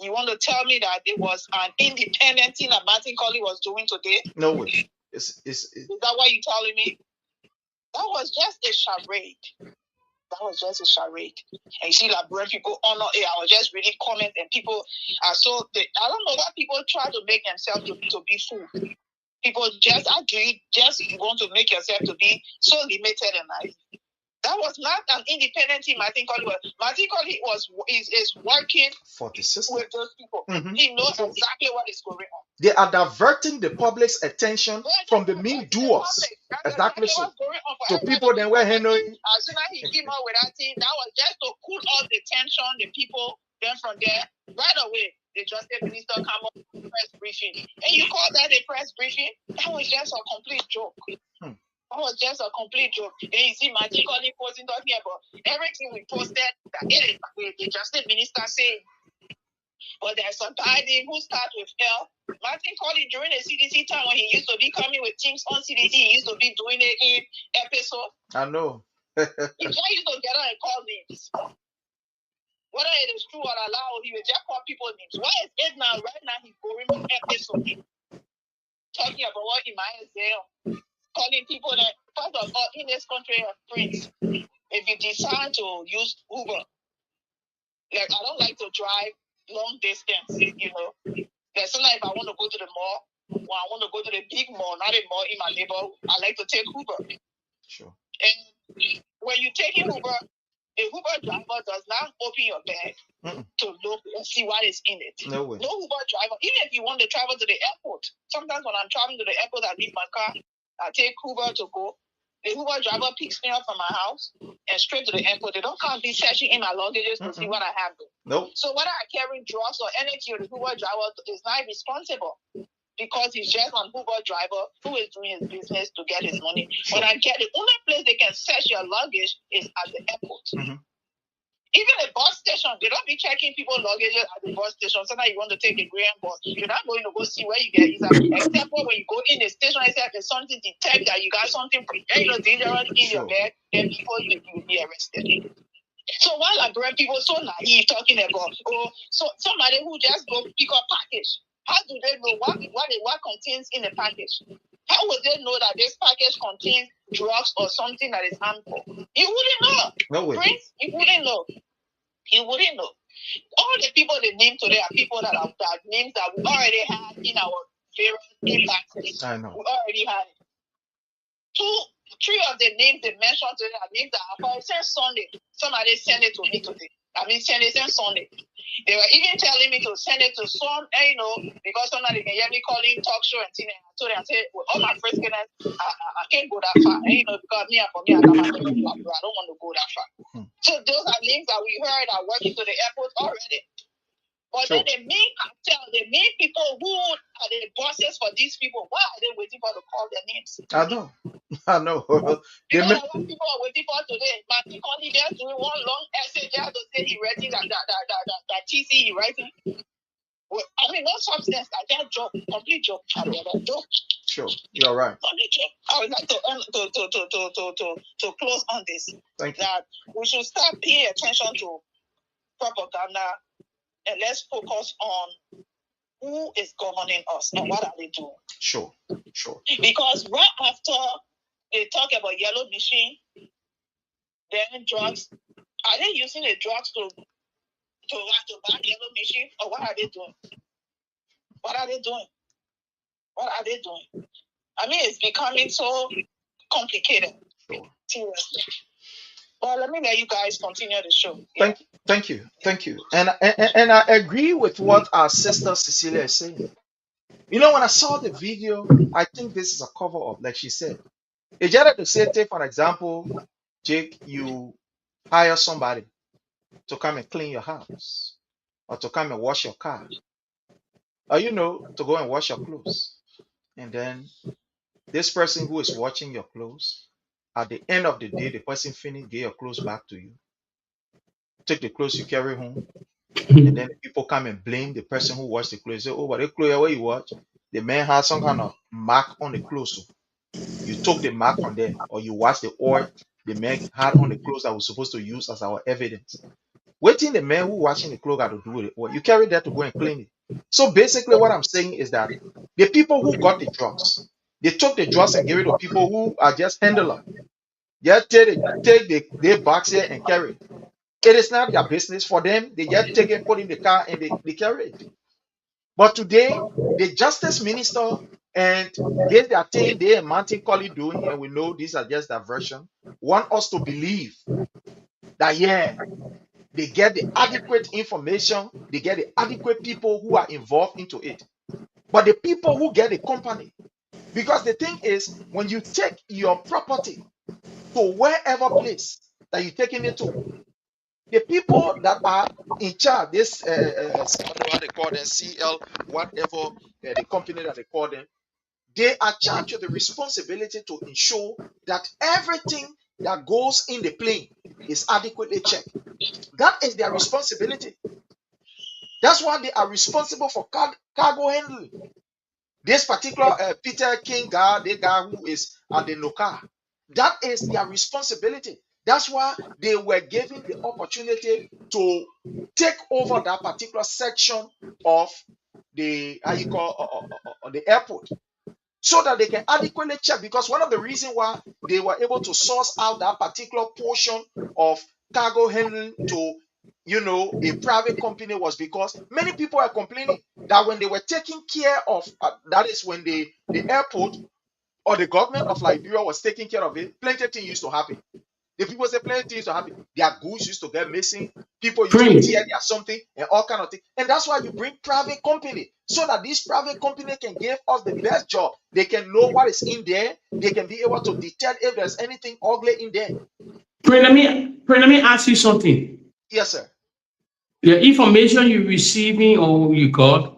You want to tell me that it was an independent thing that Martin Colley was doing today? No way. Is that what you're telling me? That was just a charade. That was just a charade. And you see, Liberian people honor it. I was just reading comments and people are so, I don't know why people try to make themselves to be fooled. People just, how do you just want to make yourself to be so limited and naive? That was not an independent team. Martin Colley is working for the system with those people. He knows exactly what is going on. They are diverting the public's attention from the mean doers. Exactly so. To people then were handling. As soon as he came out with that thing, that was just to cool off the tension. The people then from there right away. The Justice Minister come up with a press briefing, and you call that a press briefing? That was just a complete joke. That was just a complete joke. Then you see Martin Colley posting talking about everything we posted that it is with the Justice Minister saying. But there's some Biden who starts with L. Martin Colley during the CDC time when he used to be coming with teams on CDC, he used to be doing it in episode. I know. It's why you don't get on and call names. Whether it is true or allowed, he will just call people names. Why is it now, right now, he's going with episode, talking about what he might say, calling people that, first of all, in this country, friends, if you decide to use Uber, like, I don't like to drive long distance, you know. There's sometimes if I want to go to the mall, or I want to go to the big mall, not a mall in my neighborhood, I like to take Uber. Sure. And when you're taking Uber, the Uber driver does not open your bag to look and see what is in it. No way. No Uber driver, even if you want to travel to the airport, sometimes when I'm traveling to the airport, I leave my car, I take Uber to go. The Uber driver picks me up from my house and straight to the airport. They don't come be searching in my luggages to see what I have. Nope. So whether I carry drugs or anything, the Uber driver is not responsible because he's just an Uber driver who is doing his business to get his money. Sure. When I get the only place they can search your luggage is at the airport. Even a bus station, they don't be checking people's luggage at the bus station. Sometimes you want to take a Greyhound bus, you're not going to go see where you get it. Except for when you go in the station, except there's something detect that you got something dangerous in your bag, then before you be arrested. So while Liberian people so naive talking about, so somebody who just go pick up package, how do they know what contains in the package? How would they know that this package contains drugs or something that is harmful? You wouldn't know. No way. Prince, you wouldn't know. You wouldn't know. All the people they name today are people that have names that we already had in our various impacts. I know. We already had it. 3 of the names they mentioned today are names that are for since Sunday. Somebody sent it to me today. Send it since Sunday. They were even telling me to send it to some, because somebody can hear me calling talk show and thing. I told them, I said, with all my friends, I can't go that far. Because I don't want to go that far. So those are names that we heard are working to the airport already. But then the main cartel, the main people who are the bosses for these people, why are they waiting for to call their names? I know. Because what people are waiting for today, Martin Conley just doing one long essay just to say he writing that TC he writing. Well, no substance, that joke, complete joke. Joke. Sure, you're right. Complete joke. I would like to close on this. Thank you. That we should start paying attention to propaganda and let's focus on who is governing us and what are they doing. Sure. Because right after they talk about yellow machine, then drugs, are they using the drugs to ban yellow machine, or what are they doing? What are they doing? It's becoming so complicated. Sure. Seriously. Well, let me let you guys continue the show. Thank you. And I agree with what our sister Cecilia is saying. When I saw the video, I think this is a cover up, like she said. It's just to say, take for example, Jake, you hire somebody to come and clean your house, or to come and wash your car, or to go and wash your clothes. And then this person who is watching your clothes, at the end of the day, the person finished, get your clothes back to you. Take the clothes you carry home, and then people come and blame the person who washed the clothes. Say, but the clothes where you watch, the man has some kind of mark on the clothes. You took the mark from there, or you washed the oil the man had on the clothes that was supposed to use as our evidence. Waiting the man who washing the clothes got to do with it, or you carry that to go and clean it. So basically, what I'm saying is that the people who got the drugs, they took the drugs and gave it to people who are just handlers. Just take the box here and carry it. It is not their business for them. They just take it, put in the car, and they carry it. But today, the justice minister and this their thing they and Martin Colley doing, and we know these are just diversion, want us to believe that they get the adequate information, they get the adequate people who are involved into it. But the people who get the company, because the thing is, when you take your property to wherever place that you're taking it to, the people that are in charge, this what they call them, CL, whatever the company that they call them, they are charged with the responsibility to ensure that everything that goes in the plane is adequately checked. That is their responsibility. That's why they are responsible for cargo handling. This particular Peter King guy, the guy who is at the NOCA, that is their responsibility. That's why they were given the opportunity to take over that particular section of the the airport, so that they can adequately check. Because one of the reasons why they were able to source out that particular portion of cargo handling to, a private company was because many people are complaining that when they were taking care of, that is when the airport or the government of Liberia was taking care of it, plenty of things used to happen. The people say plenty of things used to happen. Their goods used to get missing. People used to tear their something and all kind of things. And that's why you bring private company, so that this private company can give us the best job. They can know what is in there. They can be able to detect if there's anything ugly in there. Let me ask you something. Yes, sir. The information you're receiving or you got,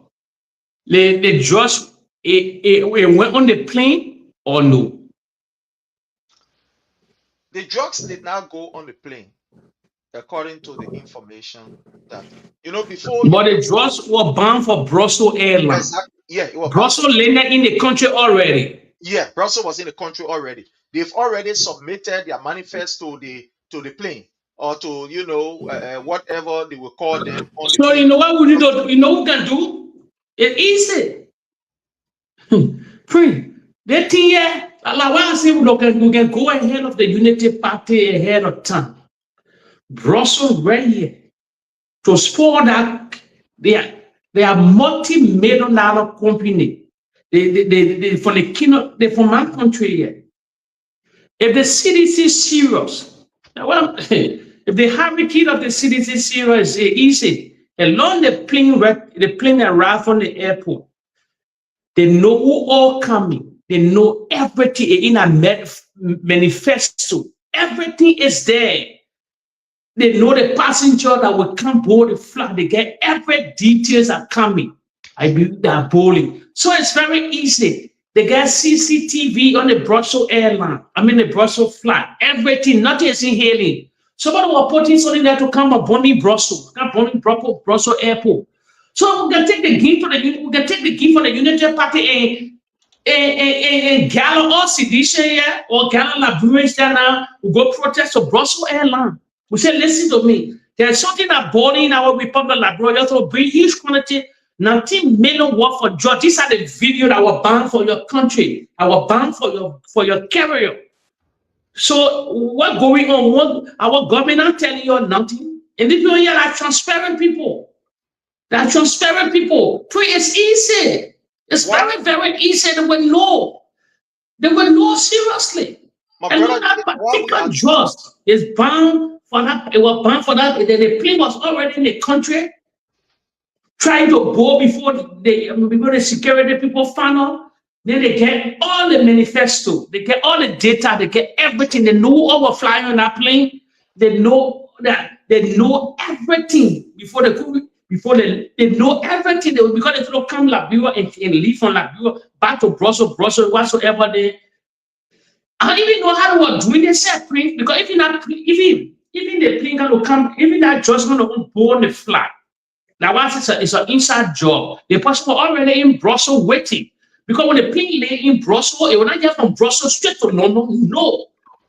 the drugs, it went on the plane or no? The drugs did not go on the plane, according to the information that, before. But the drugs were bound for Brussels Airlines. Exactly. Yeah, it was Brussels landed in the country already. Yeah, Brussels was in the country already. They've already submitted their manifest to the plane, or to whatever they will call them. So you know what we do? You know what we can do? It's easy. Free. That thing here, like what I say, we can go ahead of the Unity Party ahead of time. Brussels right here to spoil that. They are multi-million-dollar company. They for the kingdom, they from my country here. If the CDC is serious, if the hurricane of the CDC is serious, it's easy. Along the plane arrive from the airport, they know who all coming. They know everything in a manifesto. Everything is there. They know the passenger that will come board the flight. They get every details are coming. I believe they are bowling. So it's very easy. They get CCTV on the Brussels airline. The Brussels flight. Everything, nothing is in hailing. Somebody will put it something there to come upon me Brussels, Brussels airport. So we can take the gift for the Unity Party and Gala or Sedition here, or Gala Liberians there now, we go protest to Brussels airline. We say, listen to me. There's something that boiling in our Republic of Liberia. So bring huge quantity, 19 million worth for drugs. These are the video that were banned for your country. I was banned for your carrier. So what's going on? What our government not telling you nothing? And if you're here like transparent people, that transparent people, it's easy. It's very, very easy. They will know. They will know seriously. And when that particular drugs is bound for that, it was bound for that. The plane was already in the country, trying to go before the security people found out. Then they get all the manifesto, they get all the data, they get everything. They know all were flying on that plane. They know that they know everything before they go. They know everything, because they don't come Liberia and leave from Liberia back to Brussels, whatsoever they. I don't even know how they were doing this separate, because even the plane going to come, even that just going to go on the flight. Now, once it's an inside job, the person were already in Brussels waiting. Because when the plane lay in Brussels, it will not get from Brussels straight to London. No.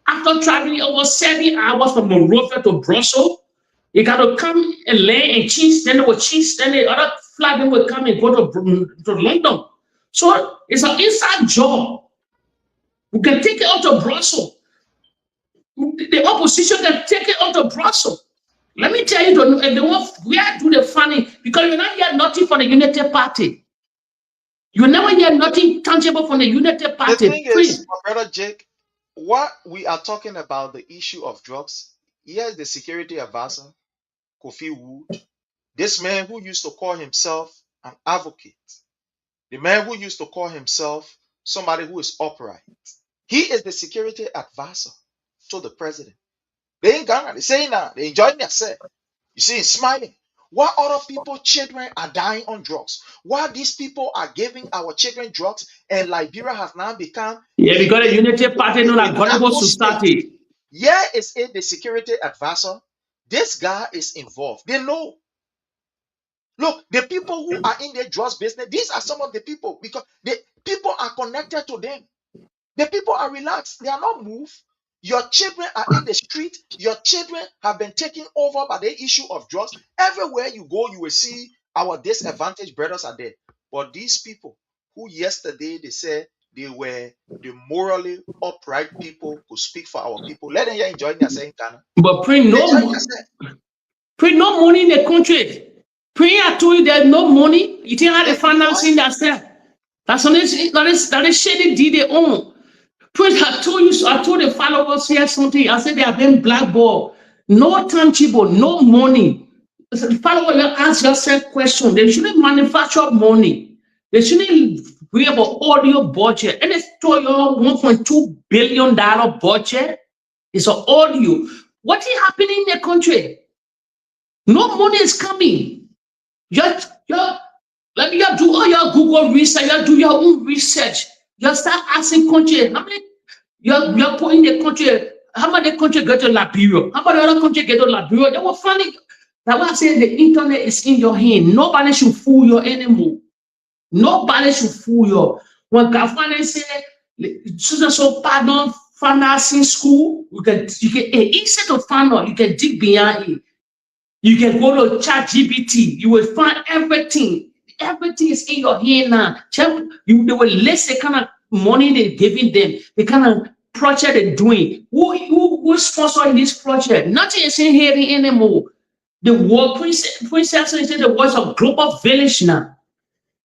After traveling over 7 hours from Monrovia to Brussels, you got to come and lay and cheese, then they will cheese, then the other flight then will come and go to London. So it's an inside job. We can take it out of Brussels. The opposition can take it out of Brussels. Let me tell you, we are doing the funny, because you're not hear nothing from the Unity Party. You never hear nothing tangible from the Unity Party. The thing is, my brother Jake, what we are talking about, the issue of drugs, here's the security advisor, Kofi Wood, this man who used to call himself an advocate, the man who used to call himself somebody who is upright. He is the security advisor to the president. They in Ghana, they saying now, they enjoying themselves. You see, he's smiling. Why other people, children are dying on drugs? Why these people are giving our children drugs, and Liberia has now become because the Unity Party not like Gullible Society. Yeah, it's the security advisor. This guy is involved. They know. Look, the people who are in the drugs business, these are some of the people, because the people are connected to them. The people are relaxed. They are not moved. Your children are in the street. Your children have been taken over by the issue of drugs. Everywhere you go, you will see our disadvantaged brothers are there. But these people who yesterday they said they were the morally upright people who speak for our people, let them here enjoying themselves in Ghana. But print no money in the country. Print, I told you there's no money. You think how they financing themselves? That is shady deed they own. Prince, I told the followers here something. I said they have been blackballed. No tangible, no money. The followers, you ask yourself question. They shouldn't manufacture money. They shouldn't worry about audio budget. And it's to your $1.2 billion budget. It's an audio. What is happening in the country? No money is coming. Let me do all your Google research. You do your own research. You start asking country, how many you're putting the country, how many country get to Liberia? How many other country get to Liberia? They were finding. That's why I say the internet is in your hand. Nobody should fool you anymore. Nobody should fool you. When government say, so pardon, financing school, you can instead of find out, you can dig behind it. You can go to ChatGPT. You will find everything. Everything is in your hand now. They will list the kind of money they're giving them, the kind of project they're doing. Who is sponsoring this project? Nothing is in here anymore. The world, Princess is the words of global village now.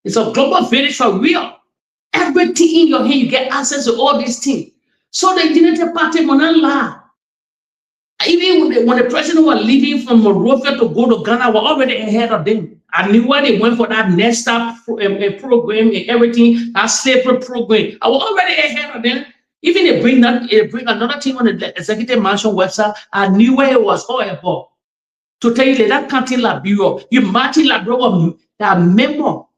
It's a global village for real. Everything in your hand, you get access to all these things. So the Unity Party will not lie. Even when the president was leaving from Monrovia to go to Ghana, we're already ahead of them. I knew why they went for that Nesta program and everything, that slavery program. I was already ahead of them. Even they bring another thing on the executive mansion website. I knew where it was all about. To tell you that can't Liberia, you Martin Liberia, they are member of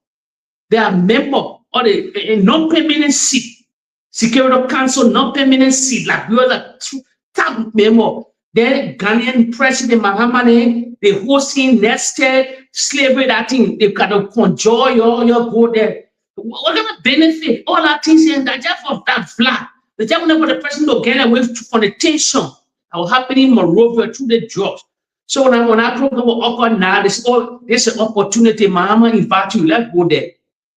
the non-permanent seat, Security Council non-permanent seat. Liberia, the top member. Then Ghanaian President Mahamane, they hosting nested slavery, that thing, they kind of conjure your go there. What kind of benefit? All that things in that just for that flag. The time whenever the president will get away from the tension that will happen in Monrovia through the jobs. So when I program will occur now, this an opportunity. Mahama invite you, let's go there.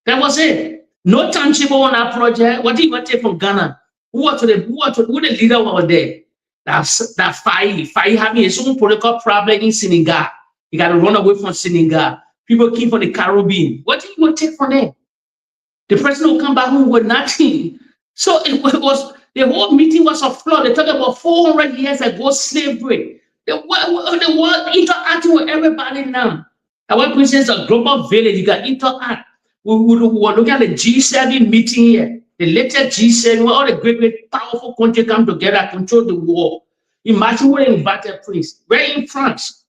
That was it. No tangible on our project. What did you take from Ghana? Who the leader over there? That Faye having his own political problem in Senegal. He got to run away from Senegal. People came from the Caribbean. What do you want to take from them? The president will come back home with nothing. So it was the whole meeting was a flood. They talked about 400 years ago slavery. The world interacting with everybody now. And when presents a global village, you got interact. We were looking at the G7 meeting here. The latest G7, where all the great powerful countries come together, control the world. Imagine what they invited Prince. We're in France.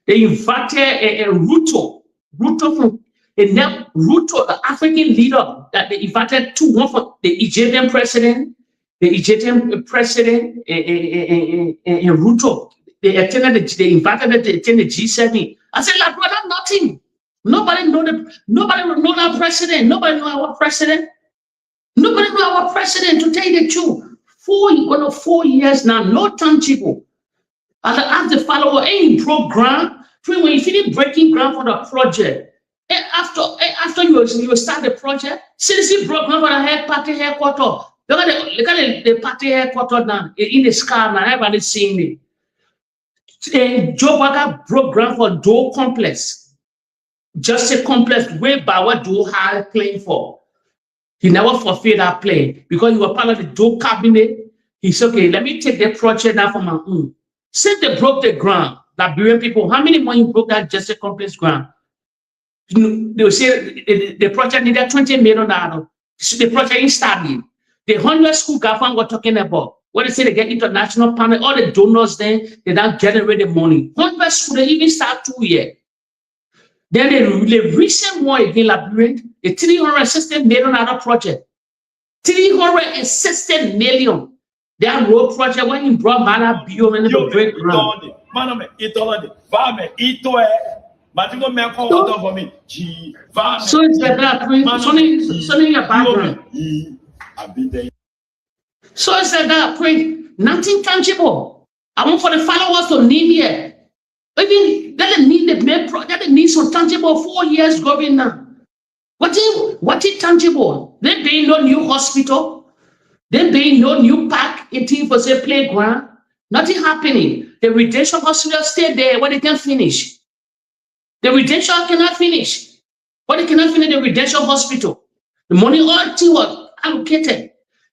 They invited a Ruto from Ruto, the African leader that they invited to one for the Egyptian president, and Ruto. They invited them to attend the G7. I said, like, brother, nothing. Nobody know our president. Nobody know our president. Nobody know our president, to tell you the truth. 4 years now, no tangible. As I asked the follower, any program, when you finish breaking ground for the project, after you start the project, citizen broke ground for the party headquarters. Look at the party headquarters now, in the sky now, everybody's seeing it. Joe Baga broke ground for Doe Complex. Just a complex way by what Doe had playing for. He never fulfilled that plan because he was part of the Doe cabinet. He said, okay, let me take the project now for my own. Since they broke the ground, Liberian people, how many more you broke that just a complex ground? They will say the project needed $20 million. So the project is starting. The 100 school government we're talking about, when they say they get international panel, all the donors then, they now generate the money. 100 school, they even start 2 years. Then the recent one again, Liberian, the $360 million project. $360 million. That road project when you brought Mala Bio and the break ground. So it's like that, so in your background. So it's like that, Nothing tangible. I want for the followers to need here. Even that they need some tangible 4 years going now. What is tangible? There being no new hospital, there being no new park, it was a playground, nothing happening. The residential hospital stay there where they can finish. The residential cannot finish. But they cannot finish the residential hospital. The money already was allocated.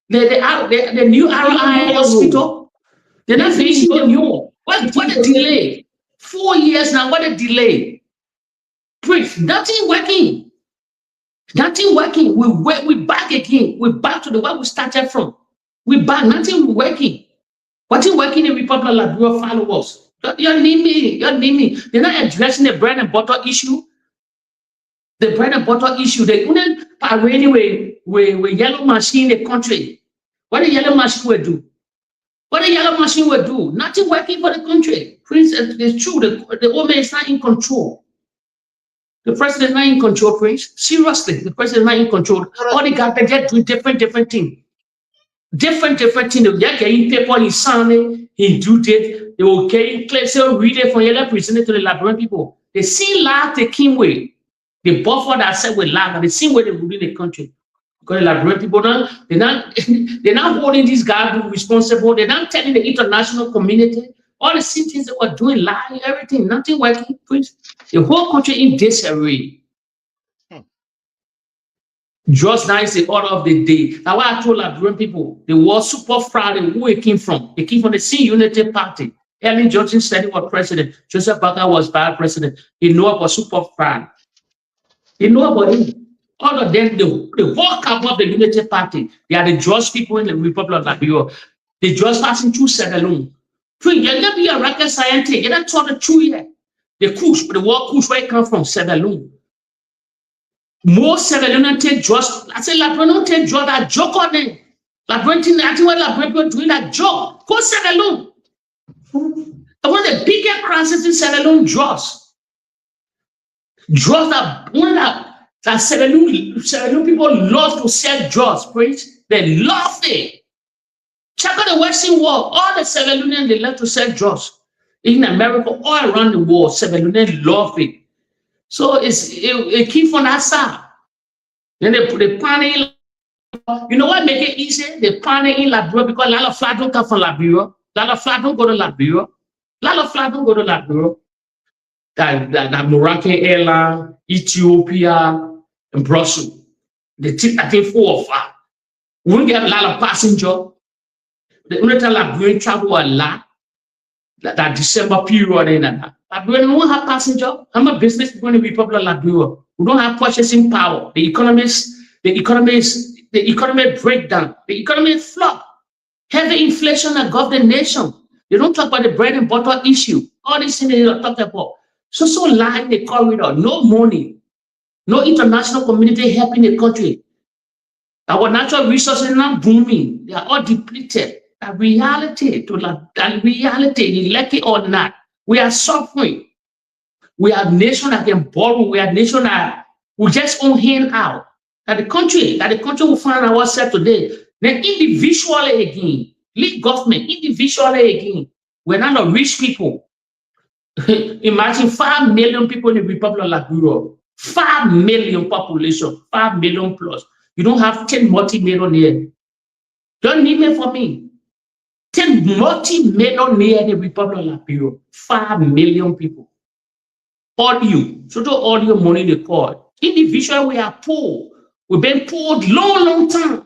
The new RI hospital, they're not finishing the new one. What a delay. 4 years now, what a delay. Please, nothing working. Nothing working. We back again. We're back to the way we started from. We back, nothing working. What is working in the Republic of Liberia followers? You're naming. They're not addressing the bread and butter issue. The bread and butter issue. They couldn't parade with yellow machine in the country. What the yellow machine will do? What the yellow machine will do? Nothing working for the country. Prince, it's true. The old man is not in control. The president is not in control, Prince. Seriously, the president is not in control. All the government get do different things. Different things. They're getting paper, he signed it, he do it. They will get clear, so read it from yellow presented to the Liberian people. They see laugh, they came way. The buffer that said we laugh, and they see where they rule in the country. Because the Liberian people, they're not holding these guys responsible. They're not telling the international community all the same things they were doing, lying, everything, nothing working. Please. The whole country in disarray. Just now is the order of the day. That's why I told Liberian people, they were super proud of who it came from. It came from the C Unity Party. Ellen Johnson said he was president. Joseph Boakai was vice president. He knew about super proud. He knew about him. All of them, the whole camp of the Unity Party, they are the just people in the Republic of Liberia. They just passing through Segalung. You're going to be a rocket scientist. You're not taught the truth yet. The Kush, the word Kush, where it comes from, Segalung. Most Segalung take just, I say, Liberian don't take just that joke on them. Liberian, I think what Liberian doing that joke. Go Segalung. One of the biggest crises in Segalung, drugs. Drugs that one of that Segalung people love to sell drugs, please. They love it. Check out the Western world. All the Segalunians, they love to sell drugs. In America, all around the world, Segalunians love it. So it keeps on that side. Then they put the pan in. You know what make it easy? They pan in Liberia because a lot of flights don't come from Liberia. A lot of flights don't go to Liberia. A lot of flights don't go to Liberia. That Moroccan airline, Ethiopia, and Brussels. They take, I think, 4 or 5. We won't get a lot of passengers. The only time Liberian travel a lot, that December period in that. Liberian don't have passenger. I'm a business people in the Republic of Liberia. We don't have purchasing power. The economy breakdown. The economy flop. Heavy inflation that governed the nation. They don't talk about the bread and butter issue. All these things they don't talk about. So lie in the corridor. No money. No international community helping the country. Our natural resources are not booming. They are all depleted. That reality, like it or not, we are suffering. We are a nation that can borrow. We are a nation that we just own hand out. That the country will find ourselves today. Then individually again, lead government, individually again. We're not a rich people. Imagine 5 million people in the Republic of Liberia. 5 million population, 5 million plus. You don't have 10 multi-millionaires. Don't need me for me. 10 multi-millionaires in the Republic of Liberia. 5 million people. All you. So do all your money they call. Individually, we are poor. We've been poor long time.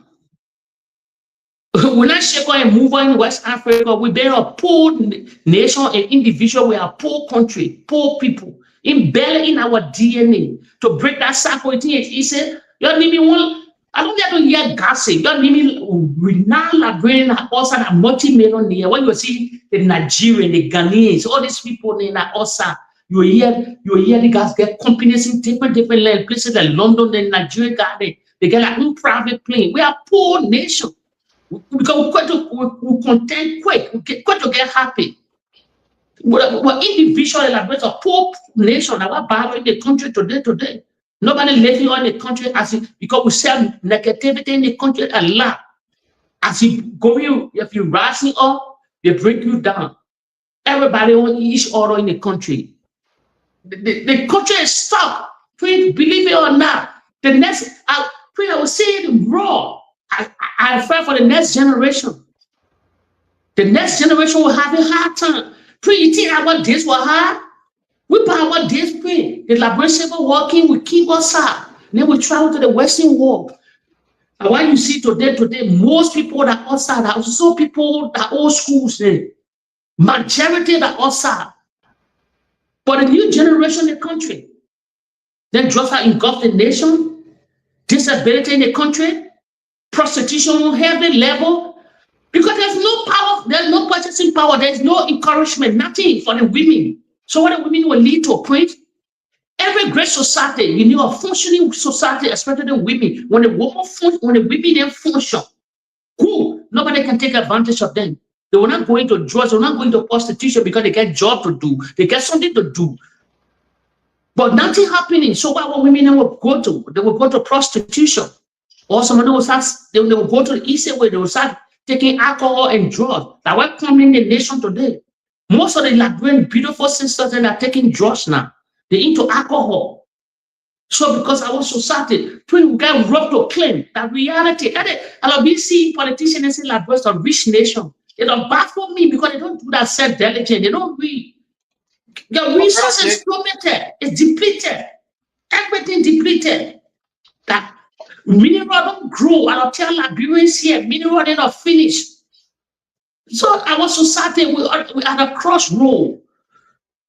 We're not shaking and moving in West Africa. We've been a poor nation and individual. We are poor country, poor people. Embedded in our DNA. To break that cycle, he said, you need me one. I don't get to hear gossip. You need me renowned Liberian, also a multi-millionaire. When you see the Nigerian, the Ghanaians, all these people in also, you hear the guys get companies in different places like London and Nigeria. They get their own private plane. We are poor nation. Because we content quick. We quick to get happy. We're individual elaborate a poor nation that we're battling the country today. Nobody living on the country because we sell negativity in the country a lot. As you go, if you rising up, They break you down. Everybody on each other in the country. The country is stuck. Please believe it or not. The next, I will say it raw. I fear for the next generation. The next generation will have a hard time. You think our days were hard? We buy our days pray. The liberation working will keep us up. Then we travel to the Western world. And what you see today, most people that are outside are also people that old schools. Majority that are outside. But the new generation in the country, then drugs are engulfed the nation, disability in the country, prostitution on heavy level, because there's no power, there's no purchasing power, there's no encouragement, nothing for the women. So what the women will lead to a point. Every great society, you need a functioning society, especially the women. When the women then function, nobody can take advantage of them. They will not go into drugs, they will not go into prostitution because they get job to do, they get something to do. But nothing happening. So what women will go to? They will go to prostitution. Or some of them will start, they will go to the easy way, they will start taking alcohol and drugs. That's what's coming in the nation today. Most of the Liberian beautiful sisters that are taking drugs now, they're into alcohol. So because our society, we get robbed to claim that reality. I'll be seeing politicians in Liberia is a rich nation. They don't baffle me because they don't do that self-diligence. They don't read. Your resources is plummeted. It's depleted. Everything depleted. That mineral don't grow. I'll tell Liberians here, mineral they not finished. So our society, we are at a crossroad.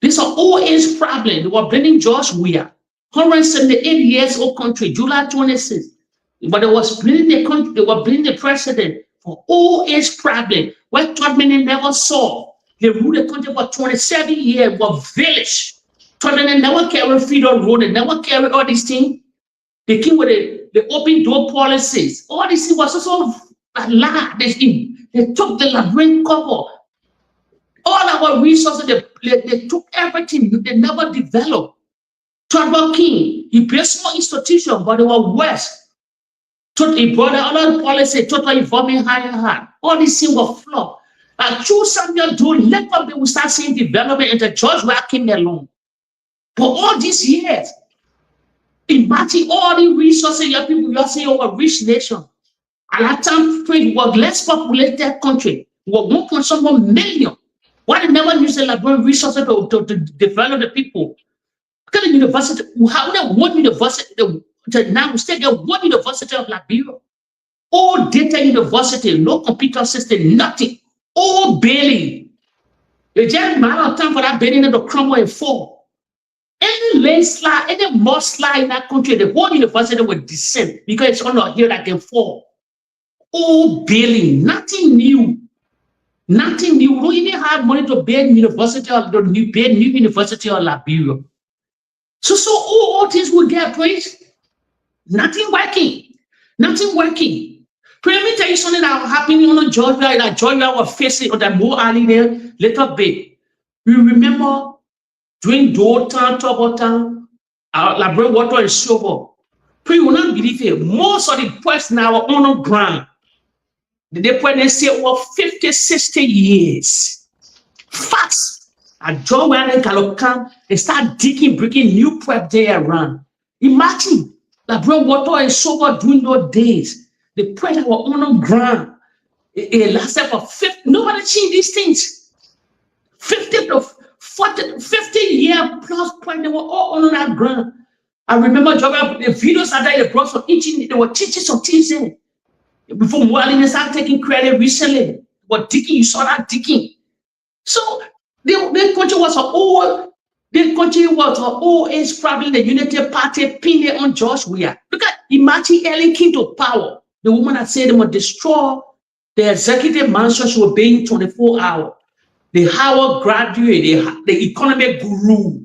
This is an old age problem. They were blaming George Weah, 178 years old country, July 26th. But they was blaming the country, they were blaming the president for old age problem, where 12 million never saw. They ruled the country for 27 years, were village. 12 million never carry freedom road, they never carry all these things. They came with the open door policies. All this thing was also a lie. They took the Liberian cover. All our resources, they took everything. They never developed. Tribal King, he built small institutions, but they were West. He brought all the policy, total involvement higher. All these things were flawed. And through Samuel do, let them they will start seeing development, and the judge were came along. For all these years, imagine all the resources your people, you are saying over rich nation. At that time, it was less populated country. It was 1.1 million. Why they never use the Liberian resources to develop the people? Because the university, how they one university, now we still get one university of Liberia. All data university, no computer system, nothing. All bailing. It's just a matter of time for that bailing to crumble and fall. Any landslide, any mudslide in that country, the whole university will descend because it's on a hill that can fall. All bailing, nothing new. Nothing new. We don't even have money to build university or new university of Liberia. So all things will get praised. Nothing working. Nothing working. Let me tell you something that happened on Georgia, that Georgia was facing on that more early there, little bit. We remember during Dole time, Trouble time, Liberian water and silver. We will not believe it. Most of the questions now are on the ground. They put they say over 50, 60 years. Fast. And John Wayne come, they start digging, breaking new prep there around. Imagine Liberian water and silver during those days. The prep that were on the ground. It lasted for 50. Nobody changed these things. 50 to 40, 50 years plus prep, they were all on that ground. I remember the videos that they brought from teaching, they were teaching some things there. Before Mwali, they started taking credit recently. But digging, you saw that digging. So the country was an old age problem. The Unity Party pinned it on George Weah. Look at imagine Ellen came to power. The woman that said they would destroy the executive mansion, she was paying 24 hours. The Howard graduate, the economic guru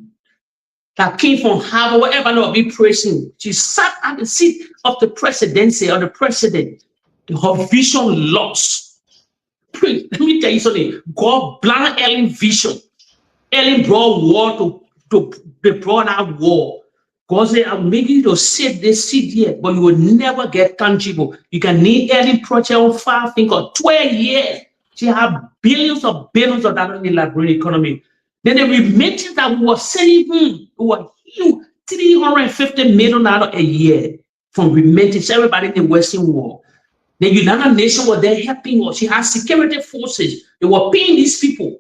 that came from Harvard, whatever they will be praising. She sat at the seat of the presidency or the president. Her vision lost. Let me tell you something. God blind Ellen vision. Ellen brought war they brought that war. God said, I'll make you to sit this seat here, but you will never get tangible. You can need Ellen project on 5 or 12 years She had billions of dollars in the Liberian economy. Then the remittance that we were sending home was huge, $350 million a year from remittance, everybody in the Western world. The United Nations were there helping us. She had security forces. They were paying these people,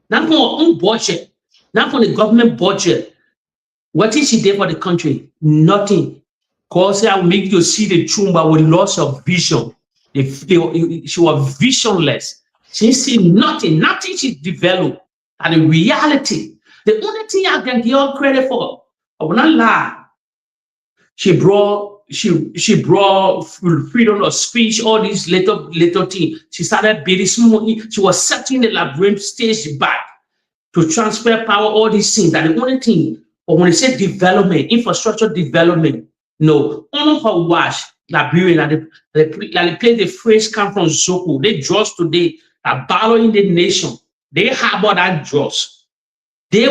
not from our own budget, not from the government budget. What did she do for the country? Nothing. Because I will make you see the truth, but with loss of vision. She was visionless. She see nothing she developed. And the reality, the only thing I can give her credit for, I will not lie. She brought freedom of speech, all these little things. She started building small. She was setting the Liberian stage back to transfer power, all these things. That the only thing, but when they say development, infrastructure development, no, on her watch, Liberian, they play the phrase come from Zoko. They just today are battling the nation. They harbor that drugs. They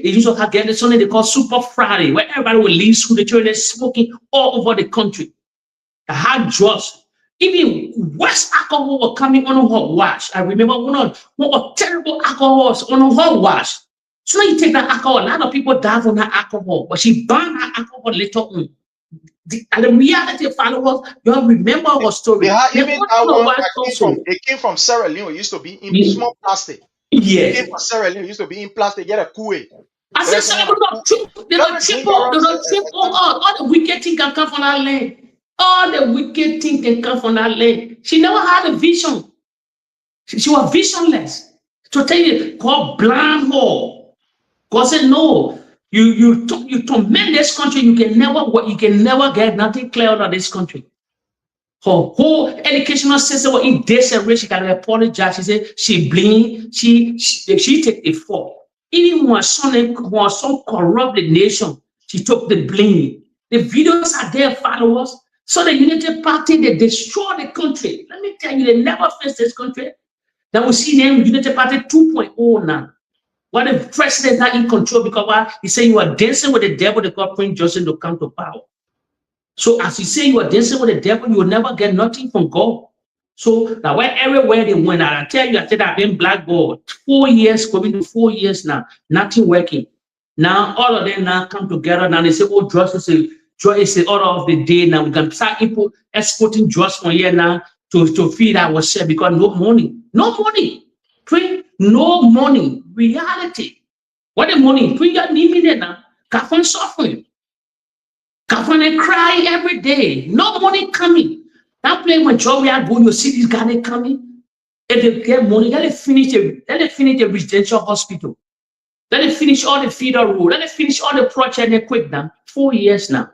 used to get something they call Super Friday, where everybody will leave school, the children smoking all over the country. They had drugs. Even worse alcohol were coming on her watch. I remember one of terrible alcohols on her watch. So you take that alcohol, a lot of people die from that alcohol, but she banned that alcohol later on. And the reality of followers, you all remember her story. It came from Sierra Leone. It used to be in small plastic. Yes. It came from Sierra Leone. It used to be in plastic. Get a kuwait. I said, they don't chip all the wicked things can come from that land. All the wicked things can come from that land. She never had a vision. She was visionless. To tell you, God blind her. God said, no, you torment this country, you can never get nothing clear out of this country. Her whole educational system was in disarray. She can apologize. She said she blame, she take the fault. Even when son corrupt the nation, she took the blame. The videos are there, followers. So the United Party, they destroy the country. Let me tell you, they never face this country. Now we see them United Party 2.0 now. When the president is not in control because he said you are dancing with the devil, they call Prince Joseph to come to power. So as you say you are dancing with the devil, you will never get nothing from God. So now when everywhere they went, I tell you, I said I've been blackballed 4 years, going to 4 years now, nothing working. Now all of them now come together. Now they say, oh, drugs is the order of the day. Now we can start exporting drugs from here now to feed ourselves because no money. Pray, no money. Reality. What the money? Pray, you need me now. Kafan suffering. Kafan cry every day. No money coming. That place when we are going, you see these guys coming. If they get money, let it finish the residential hospital. Let it finish all the feeder road. Let it finish all the project and quick now. 4 years now.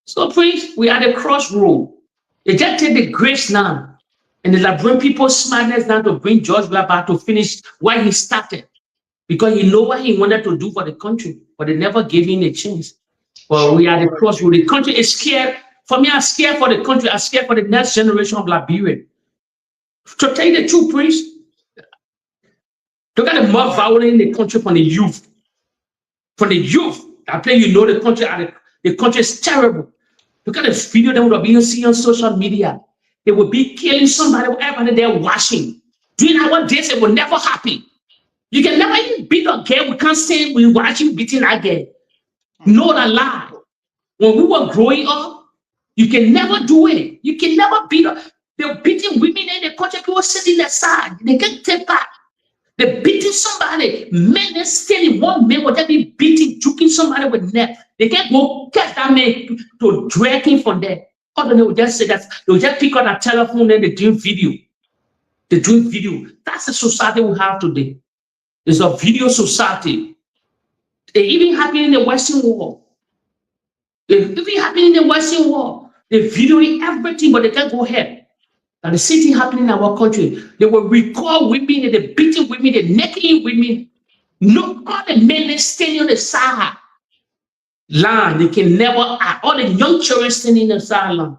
So please, we are at the crossroad. They just take the grace now. And the Liberian people smartness now to bring George Weah to finish why he started. Because he know what he wanted to do for the country, but they never gave him a chance. Well, we are the crossroad. The country is scared. For me, I'm scared for the country. I'm scared for the next generation of Liberia. To tell you the truth, priest, look at the more violence in the country from the youth. From the youth, I tell you, the country is terrible. Look at the video that would be seen on social media. They would be killing somebody, whatever they're watching. During our days, it will never happen. You can never even beat a girl. We can't say we watch you beating a girl. No, that lie. When we were growing up, you can never do it. You can never beat her. They're beating women in the country. People sitting aside. They can't take back. They're beating somebody. Men are stealing. One man will just be beating, choking somebody with net. They can't go catch that man to drag him from there. Or they will just say that. They will just pick on a telephone and they do video. They do video. That's the society we have today. It's a video society. It even happened in the Western world. It even happened in the Western world. They're videoing everything, but they can't go ahead. And the same thing happening in our country. They will record women, and they're beating women, they're necking women. No, all the men are standing on the side line. They can never act. All the young children standing on the sideline.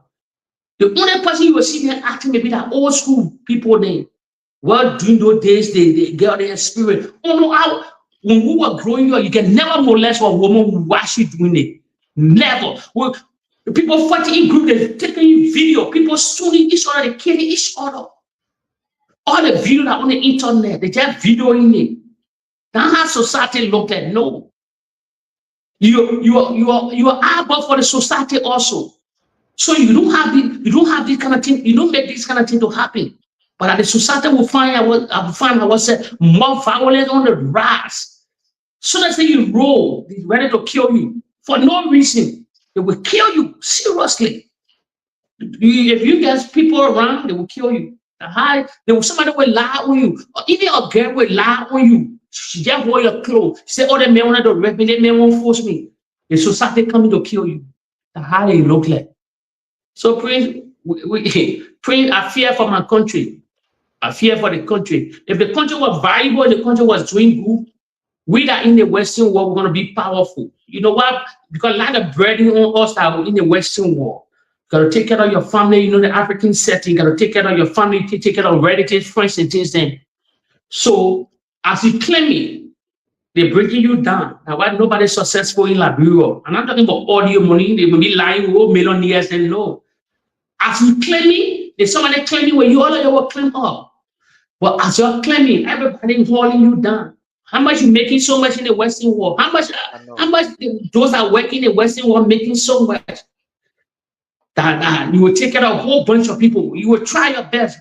The only person you will see them acting maybe that old school people there. Well, during those days, they get their spirit. Oh no, when we were growing up, you can never molest a woman who watch you doing it. Never. Well, people fighting in group, they're taking video, people stoning each other, they're killing each other. All the video that on the internet, they just videoing it. That's how society look like. No. You are able for the society also. So you don't have this kind of thing, you don't make this kind of thing to happen. But the society will find ourselves more violent on the rise. So as you roll, they're ready to kill you for no reason. They will kill you seriously. If you get people around, they will kill you. Somebody will lie on you, or even a girl will lie on you. She just wear your clothes. She say, "Oh, that man wanted to rape me. That man won't force me." The society coming to kill you. That's how they look like. So, Prince, Prince, I fear for my country. I fear for the country. If the country was viable, the country was doing good, we that in the Western world, we're going to be powerful. You know what? Because a lot of burden on us that are in the Western world. You got to take care of your family. You know, the African setting, you got to take care of your family, take care of relatives, friends, and things then. So, as you claim it, they're breaking you down. Now, why nobody's successful in Liberia? I'm not talking about audio money. They will be lying, oh, millionaires, and no. As you claiming, there's somebody claiming where you all of you will claim up. But as you're claiming, everybody holding you down. How much you making so much in the Western world? How much those that work in the Western world making so much? That you will take care of a whole bunch of people. You will try your best.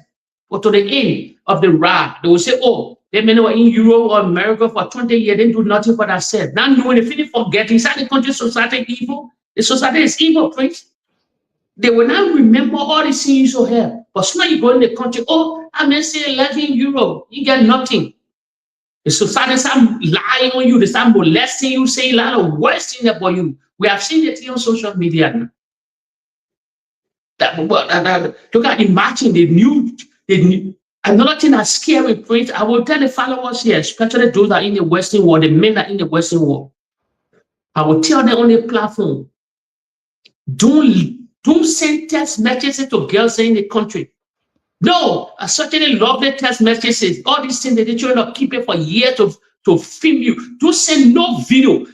But to the end of the ride, they will say, oh, they may know in Europe or America for 20 years, they didn't do nothing for themselves. Now, when they finish forgetting, inside the country, society evil. The society is evil, Prince. They will not remember all the things you have. But now you go in the country, oh, I may say 11 euro, you get nothing. The society start lying on you, they start molesting you, saying a lot of worse things about you. We have seen it on social media now. Look at imagine the new. Another thing that's scary, Prince. I will tell the followers here, especially those that are in the Western world, the men that are in the Western world. I will tell them on the platform, don't send text messages to girls in the country. No, I certainly love the text messages. All these things that they try to keep it for years to film you. Don't send no video.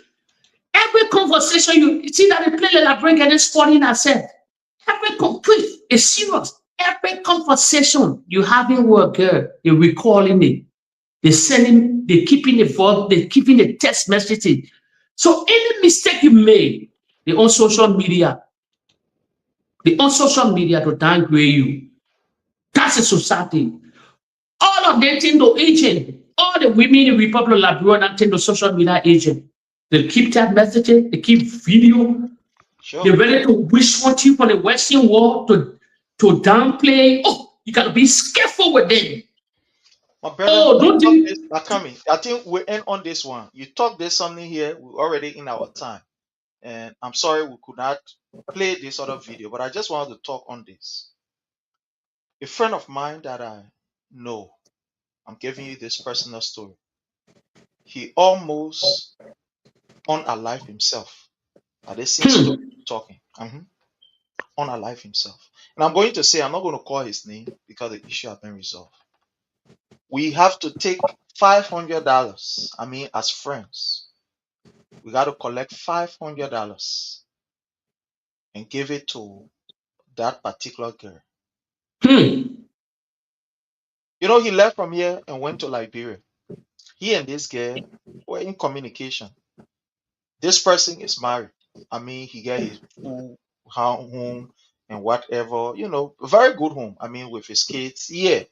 Every conversation you see that they play like bring and sporting ourselves. Every complete is serious. Every conversation you having with a girl, they're recalling it. They're sending, they're keeping the voice, they're keeping the text messages. So any mistake you made, they're on social media. They're on social media to downgrade you. That's a society. All of them tend to agent. All the women in the Republic of Liberia tend to social media agent. They keep that messaging, they keep video. Sure. They're ready to wish on you from the Western world to downplay. Oh, you gotta be careful with them. My brother, don't think this, I think we end on this one. You talk there's something here, we're already in our time. And I'm sorry we could not play this other video, but I just wanted to talk on this. A friend of mine that I know, I'm giving you this personal story. He almost unalived himself. At the same story talking. Unalive himself. And I'm going to say, I'm not going to call his name because the issue has been resolved. We have to take $500. I mean, as friends, we got to collect $500 and give it to that particular girl. You know, he left from here and went to Liberia. He and this girl were in communication. This person is married. I mean, he got his full home and whatever, you know, very good home. I mean, with his kids here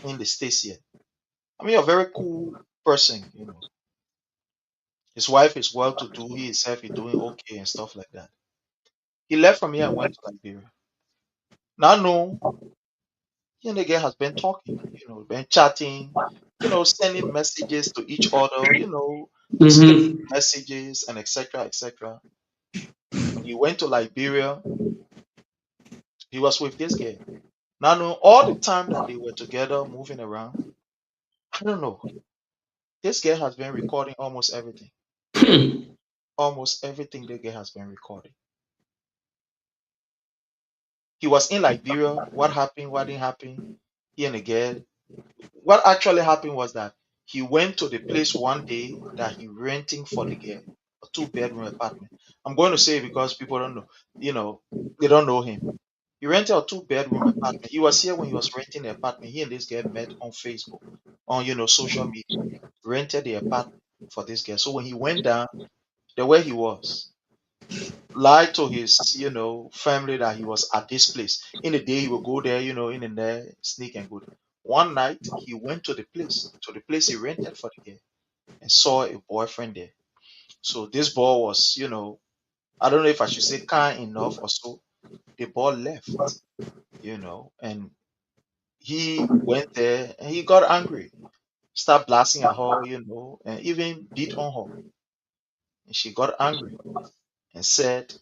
in the States here. I mean, a very cool person, you know. His wife is well to do, he himself is doing okay and stuff like that. He left from here and went to Liberia. Now, no, he and the girl has been talking, you know, been chatting, you know, sending messages to each other, you know, messages and etc. etc. When he went to Liberia, he was with this girl. Now, no, all the time that they were together, moving around, I don't know. This girl has been recording almost everything. Almost everything the girl has been recording. He was in Liberia. What happened? What didn't happen? He and the girl. What actually happened was that he went to the place one day that he renting for the girl, a 2-bedroom apartment. I'm going to say because people don't know, you know, they don't know him. He He rented a 2-bedroom apartment. He was here when he was renting the apartment. He and this girl met on Facebook, on social media. Rented the apartment for this girl. So when he went down, the way he was, lied to his, family that he was at this place. In the day he would go there, in and there, sneak and go there. One night he went to the place he rented for the girl, and saw a boyfriend there. So this boy was, I don't know if I should say kind enough or so. The boy left, and he went there and he got angry, started blasting at her, and even beat on her. And she got angry and said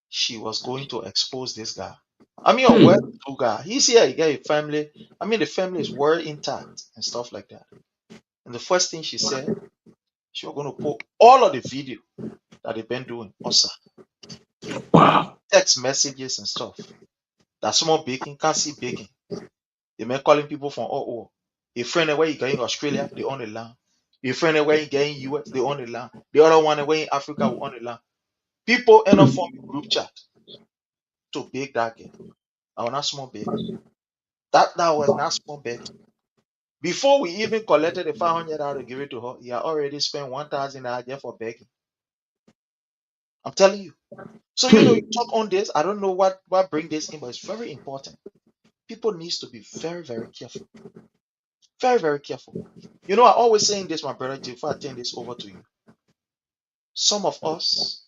she was going to expose this guy. I mean, a well-to-do guy. He's here, he got a family. I mean, the family is well intact and stuff like that. And the first thing she said, she was going to put all of the video that they've been doing also. Wow. Text messages and stuff. That someone baking, can't see baking. They may calling people from all. A friend away you in Australia, they own the land. A friend away you in US, they own the land. The other one away in Africa, we own the land. People end up forming group chat to bake that game. I was not small begging. That was not small begging. Before we even collected the $500 to give it to her, he had already spent $1,000 for begging. I'm telling you. So you talk on this. I don't know what bring this in, but it's very important. People needs to be very, very careful. Very, very careful. I always saying this, my brother, before I turn this over to you. Some of us,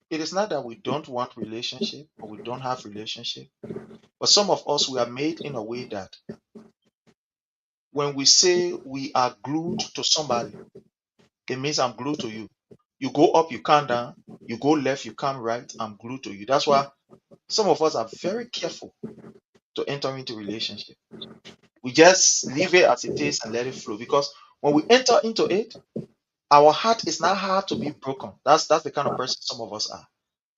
it is not that we don't want relationship or we don't have relationship, but some of us, we are made in a way that when we say we are glued to somebody, it means I'm glued to you. You go up, you come down. You go left, you come right. I'm glued to you. That's why some of us are very careful to enter into relationship. We just leave it as it is and let it flow. Because when we enter into it, our heart is not hard to be broken. That's the kind of person some of us are.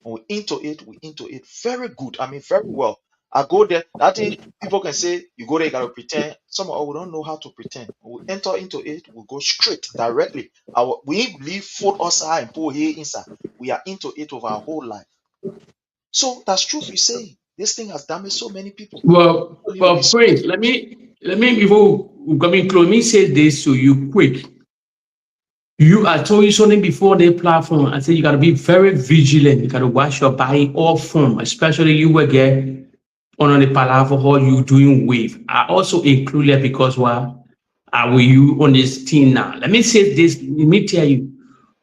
When we into it very good. I mean, very well. I go there. That thing people can say, you go there, you gotta pretend. Some of us, we don't know how to pretend. When we enter into it, we go straight, directly. We leave food outside and pull here inside. We are into it over our whole life. So that's truth you say. This thing has damaged so many people. Well, Prince, let me before we come in close, let me say this to you quick. I told you something before the platform. I said you gotta be very vigilant. You gotta watch your buying all form, especially you will get on the Palava how you doing wave. I also include that because are you on this team now? Let me say this, let me tell you,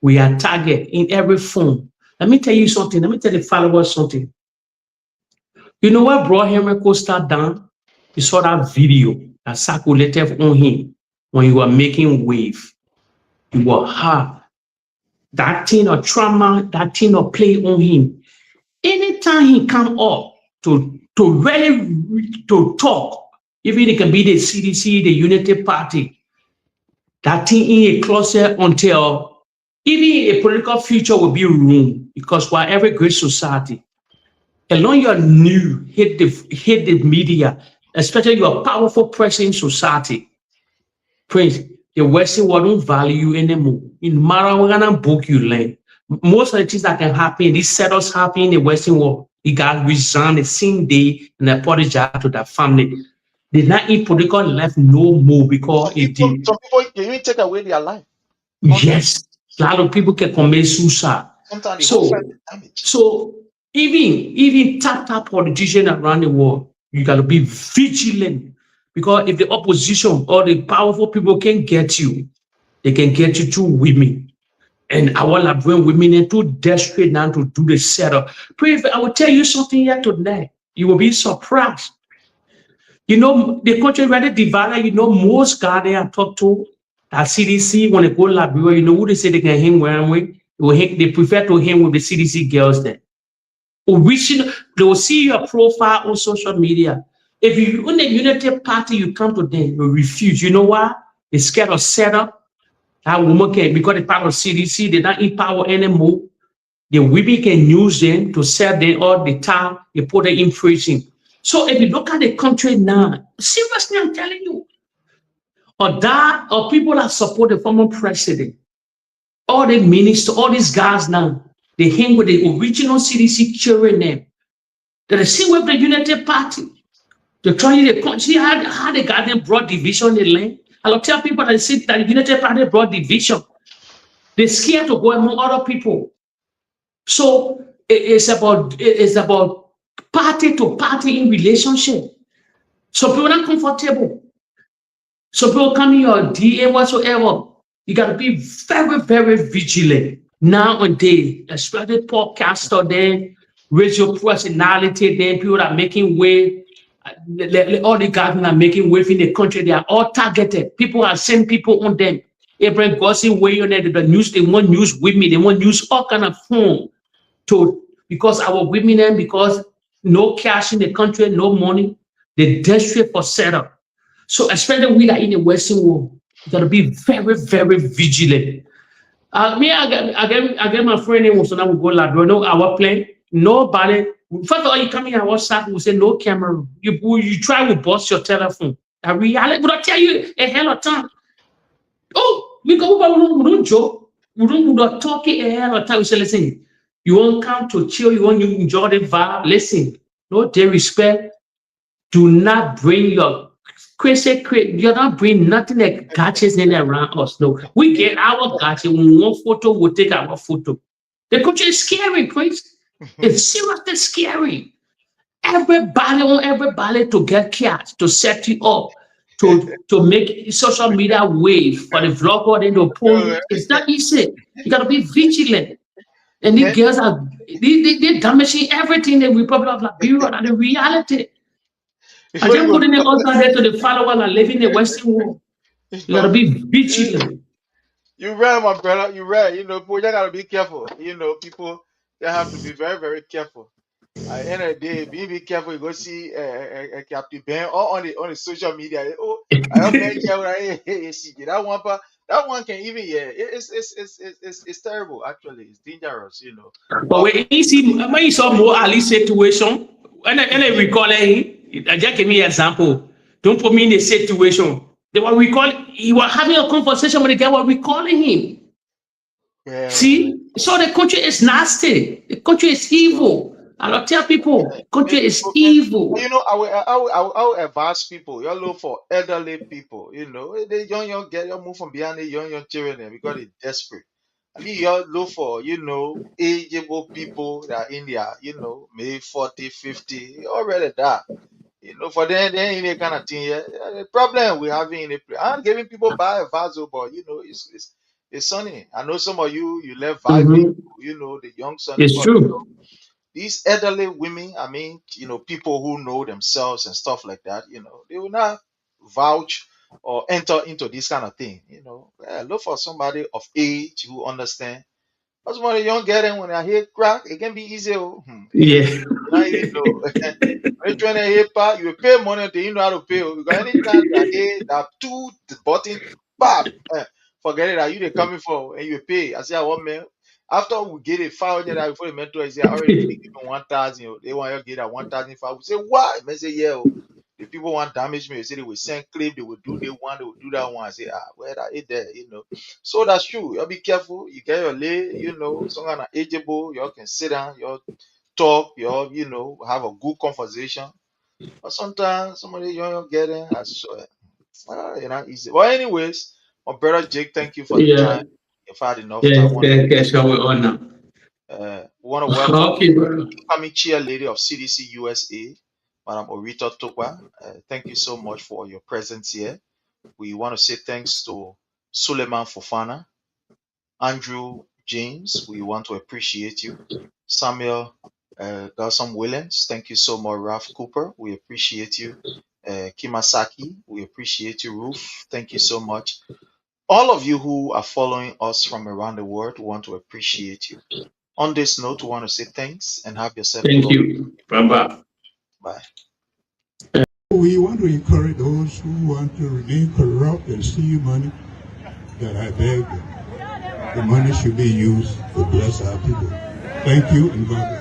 we are target in every form. Let me tell you something, let me tell the followers something. You know what brought Henry Costa down? You saw that video that circulated on him when you were making wave. You were hard. That thing of trauma, that thing of play on him. Anytime he come up to talk, even it can be the CDC, the Unity Party, that thing in a closet until even a political future will be ruined. Because while every great society, along your new hit the media, especially your powerful person in society, Prince, the Western world don't value you anymore. In matter what kind of book you learn, most of the things that can happen, these setups happen in the Western world. You got resigned the same day and apologize to that family. They not eat political life no more because some people can even take away their life. Yes, a lot of people can commit suicide. Sometimes so even top politicians around the world, you got to be vigilant because if the opposition or the powerful people can get you, they can get you through women. And our Liberian women are too desperate now to do the setup. I will tell you something here tonight. You will be surprised. The country rather divided. Most guys they are talked to at CDC when they go to Liberia, who they say they can hang with? They prefer to hang with the CDC girls there. Original, they will see your profile on social media. If you in the Unity Party, you come to them, you refuse. You know why? They're scared of setup. That woman can, because the part of CDC, they're not in power anymore. The women can use them to sell them all the time. They put them in prison. So if you look at the country now, seriously, I'm telling you, or people that support the former president, all the ministers, all these guys now, they hang with the original CDC children name. They see with the United Party. They try to see how the garden brought division in the land. I'll tell people that see that the United Party brought division. They're scared to go among other people. So it's about party to party in relationship. So people are not comfortable. So people come in your DM whatsoever. You got to be very, very vigilant nowadays, especially podcaster then, radio personality then, people are making way. All the guys are making way in the country. They are all targeted. People are sending people on them. Every gossip way on the news, they want news with me. They want news all kind of form because our women and because no cash in the country, no money, they desperate for setup. So especially we are in the Western world, you gotta be very, very vigilant. I get my friend in so now we go like no our plane, nobody. First of all, you come in our WhatsApp, we say no camera. You try to bust your telephone. I reality, but I tell you a hell of time. Oh, we don't joke. We don't talk a hell of time. We say, listen, you won't come to chill, you want to enjoy the vibe. Listen, no disrespect. Do not bring your crazy. You're not bring nothing that gadgets in around us. No, we get our gadget. When one photo, we'll take our photo. The country is scary, Chris. It's seriously scary. Everybody to get cash, to set you up, to make social media wave for the vlogger and the post. It's not easy. You gotta be vigilant. And these girls are they're damaging everything in the Republic of Liberia and the reality. I just putting it all there to the followers and living in the Western world. You gotta be vigilant. You're right, my brother. You're right. You know, people, you gotta be careful. You know, people they have to be very, very careful. At the end of the day, be careful. You go see Captain Ben or on the social media. Oh, I don't that one can even it's terrible. Actually, it's dangerous. You know. But when you saw more Ali situation, and I recall him, I just give me an example. Don't put me in a situation. They were he was having a conversation with the guy. Were recalling him. Yeah. See, so the country is nasty. The country is evil. I'll tell people, country is evil. You know, I will advise people. You look for elderly people. You know, the young get you move from behind the young children because they're desperate. I mean, you look for ageable people that are in there. You know, maybe 40, 50, already that. You know, for them in a kind of thing. Yeah, the problem we're having in the place. I'm giving people bad advice, but you know, it's sunny. I know some of you left vibing. You know, the young son. It's true. You know, these elderly women, I mean, you know, people who know themselves and stuff like that, you know, they will not vouch or enter into this kind of thing. You know, look for somebody of age who understand. That's why the young getting when I hear crack, it can be easy. Yeah. Now you know. When you're trying to hear part, you pay money until you know how to pay. Because anytime that hear that two button, forget it. That you they coming for and you pay. I say, what man? After we get it 500 before the mentor is already giving 1,000. They want to get that 1,005. We say, what? I say, yeah. The people want damage me. They say they will send claim. They will do they will do that one. I say, where that is there, you know. So that's true. You be careful. You get your lay, you know, someone ageable. You all can sit down. You all talk. You all, you know, have a good conversation. But sometimes somebody you getting, I swear, you're not easy. Well, anyways, my brother Jake, thank you for the time. You've had enough time. We want to welcome incoming chair lady of CDC USA, Madam Orita Tokwa. Thank you so much for your presence here. We want to say thanks to Suleiman Fofana, Andrew James. We want to appreciate you. Samuel Garson Williams. Thank you so much, Ralph Cooper. We appreciate you. Kimasaki. We appreciate you. Ruth. Thank you so much. All of you who are following us from around the world want to appreciate you. On this note, we want to say thanks and have yourself. Thank you. Bye-bye. Bye. We want to encourage those who want to remain corrupt and steal money, that I beg them. The money should be used to bless our people. Thank you and God bless.